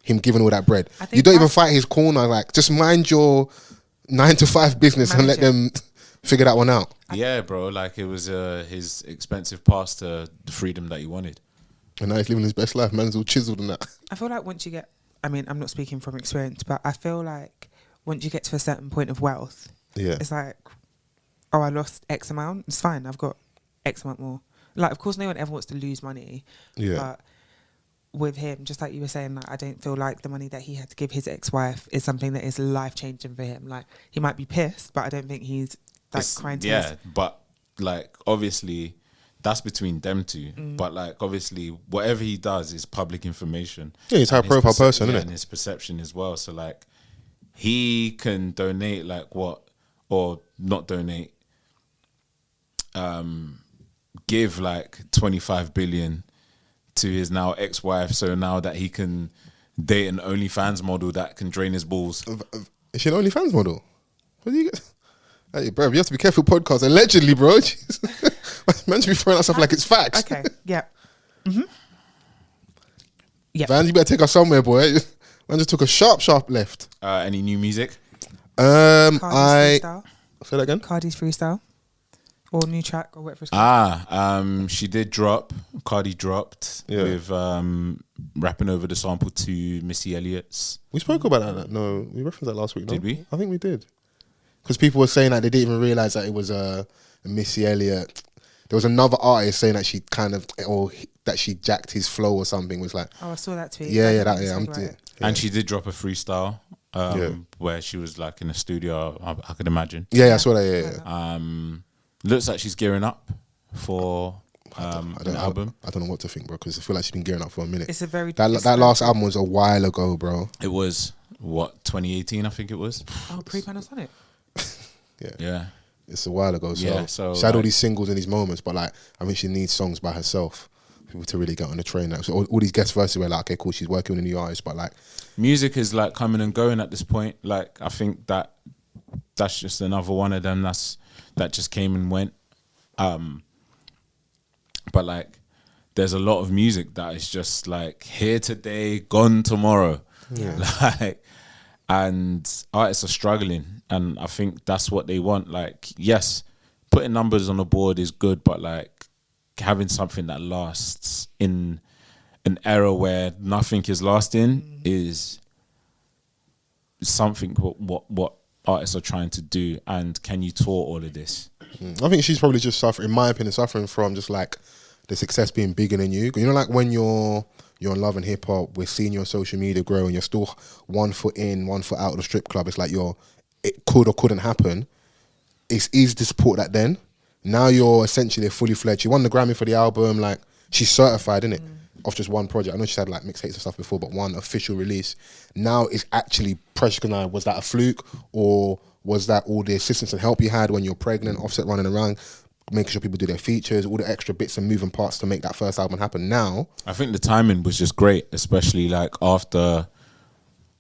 B: him giving all that bread. You don't even fight his corner. Like just mind your 9 to 5 business and let them figure that one out.
A: Yeah, bro. Like it was his expensive pass to the freedom that he wanted.
B: And now he's living his best life. Man's all chiseled and that.
C: I feel like once you get, I mean, I'm not speaking from experience, but I feel like once you get to a certain point of wealth, it's like, oh, I lost X amount. It's fine. I've got X amount more. Like, of course, no one ever wants to lose money. Yeah. But with him, just like you were saying, like, I don't feel like the money that he had to give his ex-wife is something that is life-changing for him. Like, he might be pissed, but I don't think he's like crying to his...
A: but like obviously that's between them two. But like obviously whatever he does is public information.
B: Yeah, he's a high-profile person, isn't it?
A: And his perception as well. So like he can donate like what, or not donate, give like 25 billion to his now ex-wife, so now that he can date an OnlyFans model that can drain his balls.
B: Is she an OnlyFans model? What do you get? Hey, bro, you have to be careful with podcasts. Allegedly, bro. Man should be throwing out stuff like it's facts.
C: Okay, yeah. Mm-hmm. Yeah.
B: Vans, you better take us somewhere, boy. Man just took a sharp left.
A: Any new music?
C: Cardi's freestyle.
B: Say that again?
C: Cardi's freestyle. Or new track or whatever it's called.
A: She did drop. Cardi dropped with rapping over the sample to Missy Elliott's.
B: We spoke about that. No, we referenced that last week. No?
A: Did we?
B: I think we did. Because people were saying that they didn't even realise that it was a Missy Elliott. There was another artist saying that she that she jacked his flow or something. Was like,
C: oh, I saw that tweet.
B: Yeah.
A: And she did drop a freestyle where she was like in a studio. I could imagine.
B: Yeah, I saw that. Yeah.
A: Looks like she's gearing up for an album.
B: I don't know what to think, bro, because I feel like she's been gearing up for a minute.
C: It's a very
B: that last album was a while ago, bro.
A: It was 2018, I think it was.
C: Oh, pre-Panasonic.
B: Yeah. It's a while ago. So she had all these singles and these moments, but like I think she needs songs by herself. people to really get on the train. Like, so all these guest verses were like, okay, cool, she's working with a new artist, but like
A: music is like coming and going at this point. Like I think that's just another one of them that just came and went. But like there's a lot of music that is just like here today, gone tomorrow. Like, and artists are struggling, and I think that's what they want. Like, yes, putting numbers on the board is good, but like having something that lasts in an era where nothing is lasting is something what artists are trying to do. And can you tour all of this?
B: I think she's probably just suffering, in my opinion, suffering from just like the success being bigger than you. You know, like when you're in Love and Hip Hop, we're seeing your social media grow and you're still 1 foot in, 1 foot out of the strip club. It's like it could or couldn't happen. It's easy to support that then. Now you're essentially a fully fledged. She won the Grammy for the album. Like, she's certified, innit? Off just one project. I know she's had like mixtapes and stuff before, but one official release. Now it's actually pressure. Now, was that a fluke, or was that all the assistance and help you had when you're pregnant, Offset running around, making sure people do their features, all the extra bits and moving parts to make that first album happen? Now,
A: I think the timing was just great, especially like after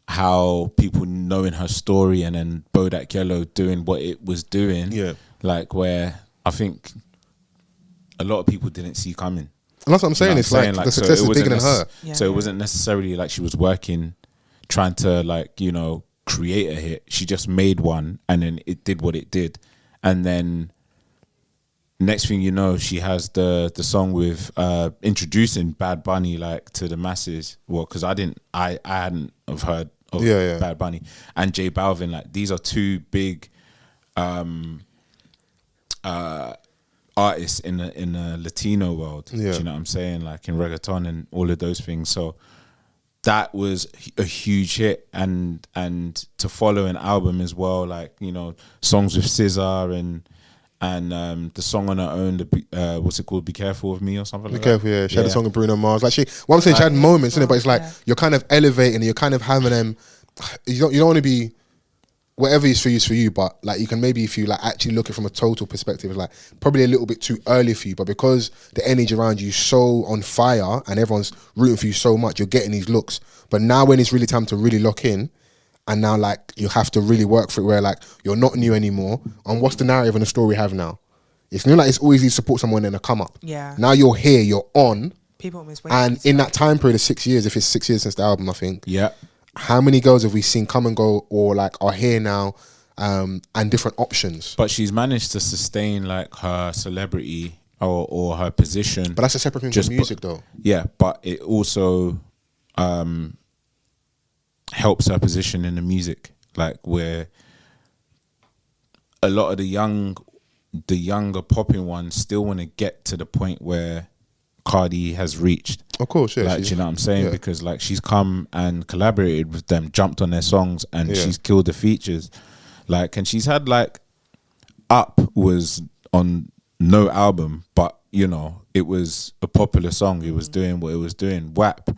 A: how people knowing her story and then Bodak Yellow doing what it was doing.
B: Yeah.
A: Like where I think a lot of people didn't see coming.
B: And that's what I'm saying. It's like the success is bigger than her.
A: So it wasn't necessarily like she was working, trying to like, you know, create a hit. She just made one and then it did what it did. And then next thing you know, she has the song with introducing Bad Bunny like to the masses. Well, because I hadn't have heard of Bad Bunny and J Balvin. Like these are two big artists in the Latino world. Do you know what I'm saying? Like in reggaeton and all of those things. So that was a huge hit, and to follow an album as well, like, you know, songs with SZA and the song on her own, the what's it called, Be Careful of Me or something like that. Be Careful,
B: yeah. She had a song with Bruno Mars. Like she had moments in it, but it's like you're kind of elevating and you're kind of having them. You don't want to be, whatever is for you, but like you can maybe, if you like actually look at it from a total perspective, it's like probably a little bit too early for you, but because the energy around you is so on fire and everyone's rooting for you so much, you're getting these looks. But now when it's really time to really lock in, and now like you have to really work for it, where like you're not new anymore, and what's the narrative and the story we have now? It's not like it's always easy to support someone and a come up.
C: Yeah.
B: Now you're here, you're on.
C: People almost wait.
B: And in that time period of 6 years, if it's 6 years since the album, I think.
A: Yeah.
B: How many girls have we seen come and go, or like are here now, and different options?
A: But she's managed to sustain like her celebrity or her position.
B: But that's a separate thing from music, though. Yeah,
A: but it also helps her position in the music, like where a lot of the younger popping ones still want to get to the point where Cardi has reached.
B: Of course, yeah.
A: Like, you know what I'm saying? Yeah. Because like she's come and collaborated with them, jumped on their songs, and she's killed the features. Like, and she's had like Up was on no album, but you know, it was a popular song. It was doing what it was doing. WAP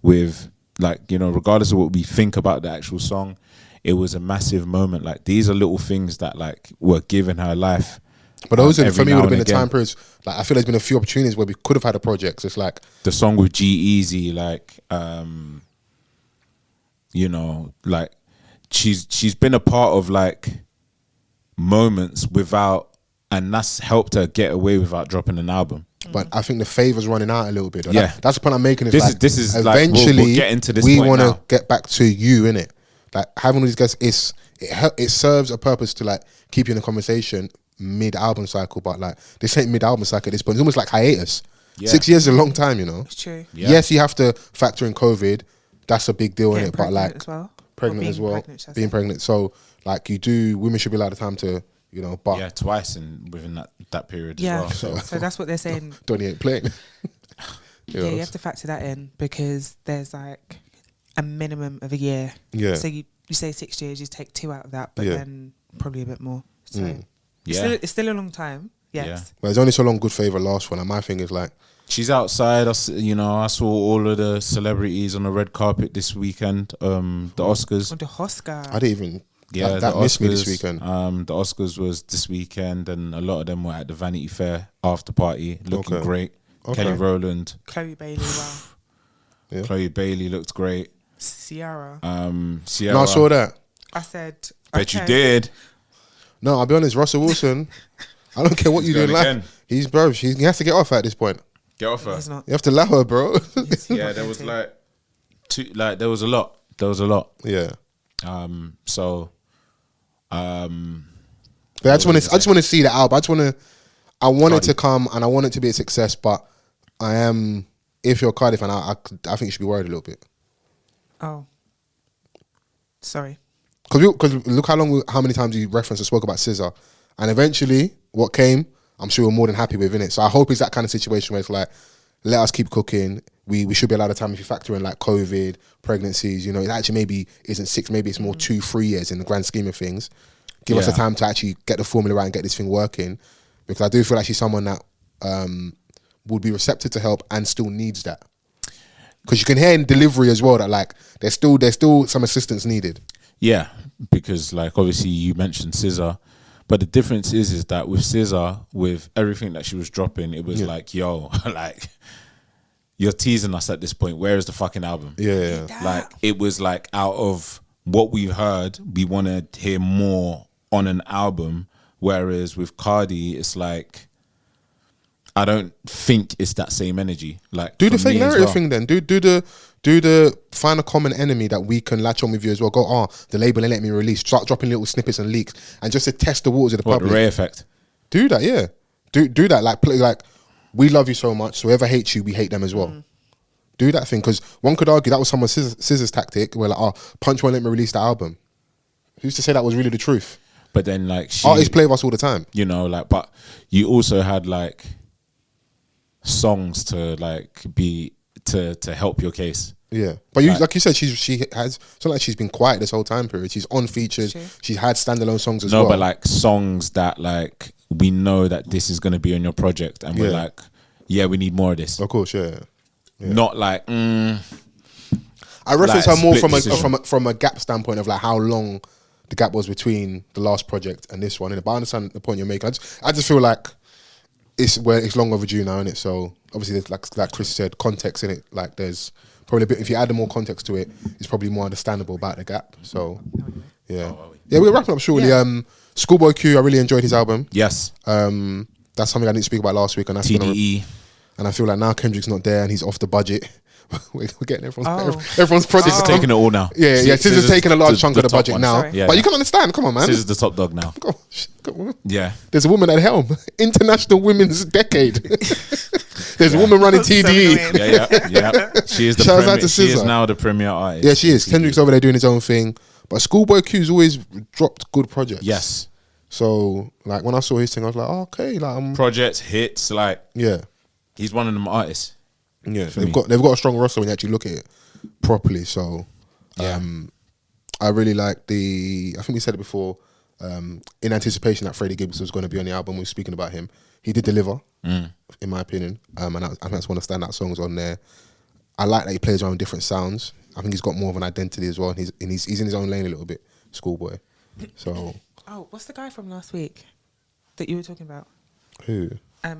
A: with like, you know, regardless of what we think about the actual song, it was a massive moment. Like these are little things that like were giving her life.
B: But those for me would have been the time periods. Like I feel there's been a few opportunities where we could have had a project. It's like
A: the song with G-Eazy, like you know, like she's been a part of like moments without, and that's helped her get away without dropping an album.
B: But I think the favor's running out a little bit.
A: Yeah,
B: that's the point I'm making.
A: This is
B: eventually
A: like we'll get into this.
B: We want to get back to you, innit? Like having all these guys it serves a purpose to like keep you in the conversation mid-album cycle, but like this ain't mid-album cycle at this point. It's almost like hiatus. 6 years is a long time, you know.
C: It's true.
B: Yeah. Yes, you have to factor in COVID. That's a big deal, innit? But like
C: pregnant
B: as well, being pregnant. So like women should be allowed the time to, you know. But
A: twice within that period as well.
C: So that's what they're saying.
B: Donnie ain't playing.
C: You have to factor that in because there's like a minimum of a year.
B: Yeah.
C: So you say 6 years, you take 2 out of that, but then probably a bit more. So it's still a long time. Yes.
B: Yeah. But it's only so long Good Favour lasts for. And my thing is like,
A: she's outside. I saw all of the celebrities on the red carpet this weekend. The Oscars.
C: The Oscar.
B: I didn't even. Yeah, that missed me this weekend.
A: The Oscars was this weekend, and a lot of them were at the Vanity Fair after party, looking great. Kelly Rowland.
C: Chloe Bailey, wow.
B: Yeah.
A: Chloe Bailey looked great.
C: Ciara.
A: Ciara.
B: No, I saw that.
C: I said,
A: Bet you did.
B: No, I'll be honest. Russell Wilson, I don't care what you do in life. He has to get off at this point.
A: Get off her.
C: He's not.
B: You have to allow her, bro.
A: Yeah, there was there was a lot.
B: Yeah.
A: But
B: I just want to see the album. I want it to come and I want it to be a success. But if you're a Cardi fan, I think you should be worried a little bit.
C: Oh, sorry.
B: Because look how many times you referenced and spoke about Scissor, and eventually what came, I'm sure we're more than happy with, innit? So I hope it's that kind of situation where it's like, let us keep cooking. We should be allowed of time if you factor in like COVID, pregnancies. You know, it actually maybe isn't 6, maybe it's more 2-3 years in the grand scheme of things. Give us the time to actually get the formula right and get this thing working, because I do feel like she's someone that would be receptive to help and still needs that. Because you can hear in delivery as well that like there's still some assistance needed.
A: Yeah, because like obviously you mentioned Scissor, but the difference is that with Scissor, with everything that she was dropping, it was like, yo, like you're teasing us at this point. Where is the fucking album?
B: Yeah.
A: Like it was like out of what we heard, we want to hear more on an album. Whereas with Cardi, it's like I don't think it's that same energy. Like
B: do the fake narrative thing then. Do the find a common enemy that we can latch on with you as well. Go, the label ain't let me release. Start dropping little snippets and leaks, and just to test the waters of the public.
A: The Ray effect.
B: Do that, yeah. Do that. Like we love you so much, so whoever hates you, we hate them as well. Do that thing, because one could argue that was someone's scissors tactic. Where like, Punch won't let me release the album. Who's to say that was really the truth?
A: But then like
B: artists play with us all the time,
A: you know. Like, but you also had like songs to like be to help your case.
B: Yeah, but like you said, she has. It's not like she's been quiet this whole time period. She's on features. She's had standalone songs as well.
A: No, but like songs that like we know that this is going to be on your project, and we're like, yeah, we need more of this.
B: Of course, yeah.
A: Not like.
B: I reference her more from a gap standpoint of like how long the gap was between the last project and this one. But I understand the point you're making. I just feel like it's long overdue now, isn't it? So obviously, there's like Chris said, context in it. Like there's probably a bit. If you add more context to it, it's probably more understandable about the gap. So yeah, we're wrapping up shortly.
C: Yeah.
B: Schoolboy Q, I really enjoyed his album.
A: Yes.
B: That's something I didn't speak about last week, and that's
A: TDE.
B: And I feel like now Kendrick's not there and he's off the budget. We're getting everyone's project.
A: He's taking it all now.
B: Yeah, SZA's taking a large chunk of the budget now.
A: Yeah,
B: but you can understand. Come on, man.
A: SZA's the top dog now. Yeah.
B: There's a woman at helm. International Women's Decade. There's a woman running TDE.
A: Yeah. She is she is now the premier artist.
B: Yeah, she is. Kendrick's over there doing his own thing. But Schoolboy Q's always dropped good projects.
A: Yes.
B: So like when I saw his thing, I was like, okay, like
A: projects, hits, like he's one of them artists.
B: Yeah, they've got a strong roster when you actually look at it properly. So, I really like I think we said it before. In anticipation that Freddie Gibbs was going to be on the album, we were speaking about him. He did deliver, in my opinion. And I think that's one of the standout songs on there. I like that he plays around different sounds. I think he's got more of an identity as well. And he's in his own lane a little bit. Schoolboy. So.
C: Oh, what's the guy from last week that you were talking about?
B: Who?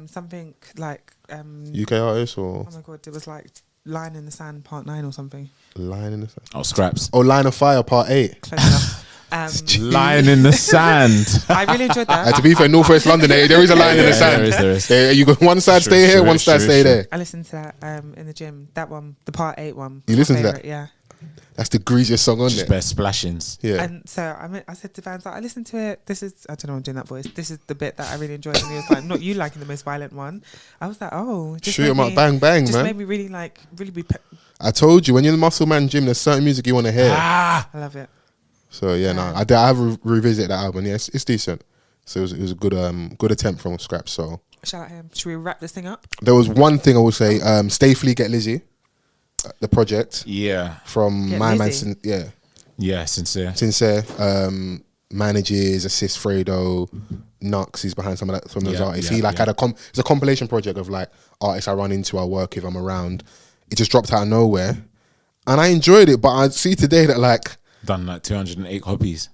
C: Something like
B: UK artist or?
C: Oh my god, it was like Line in the Sand Part 9 or something.
B: Line in the Sand.
A: Oh, Scraps.
B: Oh, Line of Fire Part 8.
C: Close enough.
A: Line in the Sand.
C: I really enjoyed that.
B: To be fair, Northwest London, there is a line in the sand.
A: There is.
B: You got one side stay here, one side stay there.
C: I listened to that in the gym. That one, the Part 8 one.
B: You listened to that?
C: Yeah.
B: That's the greasiest song on there.
A: Just best splashings.
C: Yeah. And so I said to Vans, I listened to it. I don't know, I'm doing that voice. This is the bit that I really enjoyed. And he was like, not you liking the most violent one. I was like,
B: shoot him up, bang, bang,
C: just
B: man.
C: Just made me really be.
B: I told you, when you're in the Muscle Man gym, there's certain music you want to hear.
C: I love it.
B: So I have revisited that album. Yeah, it's decent. So it was a good attempt from Scraps. So
C: shout out him. Should we wrap this thing up?
B: There was one thing I will say. Stay Flee, Get Lizzy. The project, from my man, Sincere, manages, assists Fredo, Nux. He's behind some of those artists. He had it's a compilation project of like artists I run into, I work with, I'm around. It just dropped out of nowhere, and I enjoyed it. But I see today that like
A: done like 208 copies.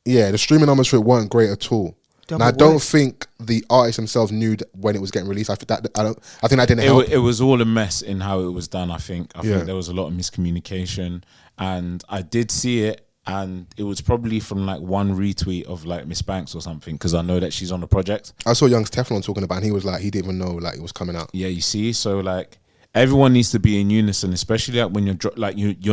B: Yeah, the streaming numbers for it weren't great at all. And I don't think the artists themselves knew when it was getting released. I think that didn't help.
A: It was all a mess in how it was done. I think there was a lot of miscommunication, and I did see it, and it was probably from like one retweet of like Miss Banks or something, because I know that she's on the project.
B: I saw Young's Teflon talking about it, and he was like, he didn't even know like it was coming out.
A: Yeah, you see, so like everyone needs to be in unison, especially like when you're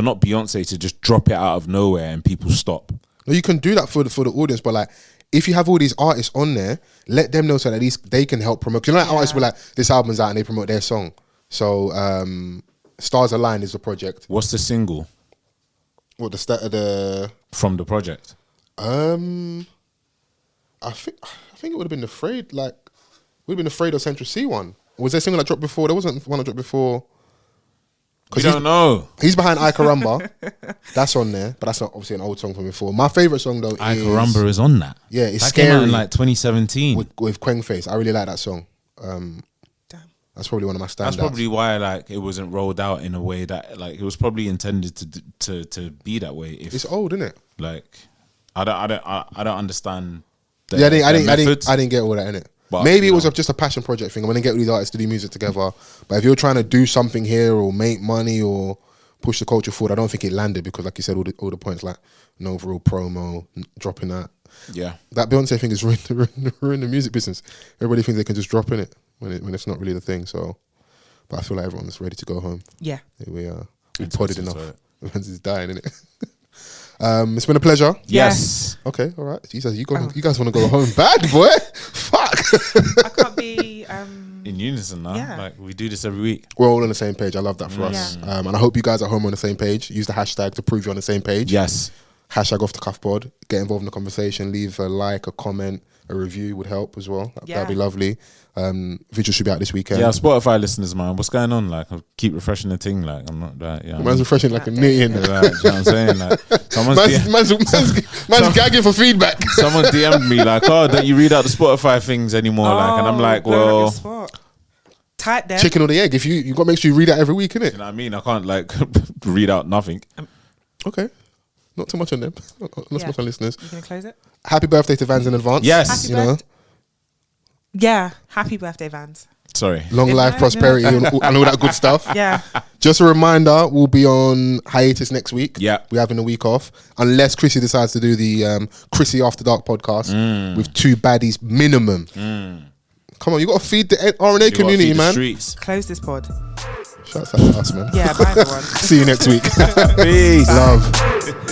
A: not Beyonce to just drop it out of nowhere and people stop.
B: No, you can do that for the audience, but like, if you have all these artists on there, let them know so that at least they can help promote. You know, like artists will like, this album's out and they promote their song. So, Stars Align is the project.
A: What's the single?
B: What the
A: from the project?
B: I think it would have been Afraid or Central C one. Or was there a single that dropped before? There wasn't one that dropped before.
A: We don't know.
B: He's behind I Caramba. That's on there, but that's obviously an old song from before. My favourite song though
A: I Caramba is on that.
B: Yeah, it's
A: that
B: Scary.
A: Came out in like 2017
B: with Quang Face. I really like that song. Damn. That's probably one of my standouts.
A: That's probably why like it wasn't rolled out in a way that like it was probably intended to be that way. If,
B: it's old, isn't it?
A: Like I don't understand.
B: I didn't get all that in it.
A: But,
B: maybe it was just a passion project thing. I want to get all these artists to do music together. But if you're trying to do something here or make money or push the culture forward, I don't think it landed because, like you said, all the points like no real promo, dropping that.
A: Yeah,
B: that Beyonce thing is ruined the music business. Everybody thinks they can just drop in it when it's not really the thing. So, but I feel like everyone's ready to go home.
C: Yeah,
B: we've podded enough. Vans is dying, innit? It's been a pleasure.
C: Yes.
B: Okay, all right. Jesus, you guys want to go home bad, boy? Fuck.
C: I can't be
A: in unison now.
C: Yeah.
A: Like we do this every week.
B: We're all on the same page. I love that for us.
C: Yeah.
B: And I hope you guys at home are on the same page. Use the hashtag to prove you're on the same page.
A: Yes.
B: Hashtag Offthecuffpod. Get involved in the conversation. Leave a like, a comment, a review would help as well. That'd be lovely. Video should be out this weekend.
A: Yeah, Spotify listeners, man. What's going on? Like, I keep refreshing the thing. Like, I'm not that. Yeah,
B: man's refreshing like a nitty in there.
A: Right, you know what I'm saying? Like,
B: man's gagging for feedback.
A: Someone DM'd me like, "Oh, don't you read out the Spotify things anymore?" Like, and I'm like, "Well,
C: type there.
B: Chicken or the egg? If you got to make sure you read out every week, innit?
A: You know what I mean? I can't like read out nothing.
B: Okay. Not too much on them. Not too much on listeners.
C: You gonna close it?
B: Happy birthday to Vans in advance.
A: Yes.
C: Yeah. Happy birthday, Vans.
A: Sorry.
B: Long life, prosperity, and all that good stuff.
C: Yeah.
B: Just a reminder, we'll be on hiatus next week.
A: Yeah.
B: We're having a week off. Unless Chrissy decides to do the Chrissy After Dark podcast with 2 baddies minimum. Come on, you got to feed the RNA community, man.
A: Streets.
C: Close this pod.
B: Shouts out to us, man.
C: Yeah, bye everyone.
B: See you next week.
A: Peace.
B: Love.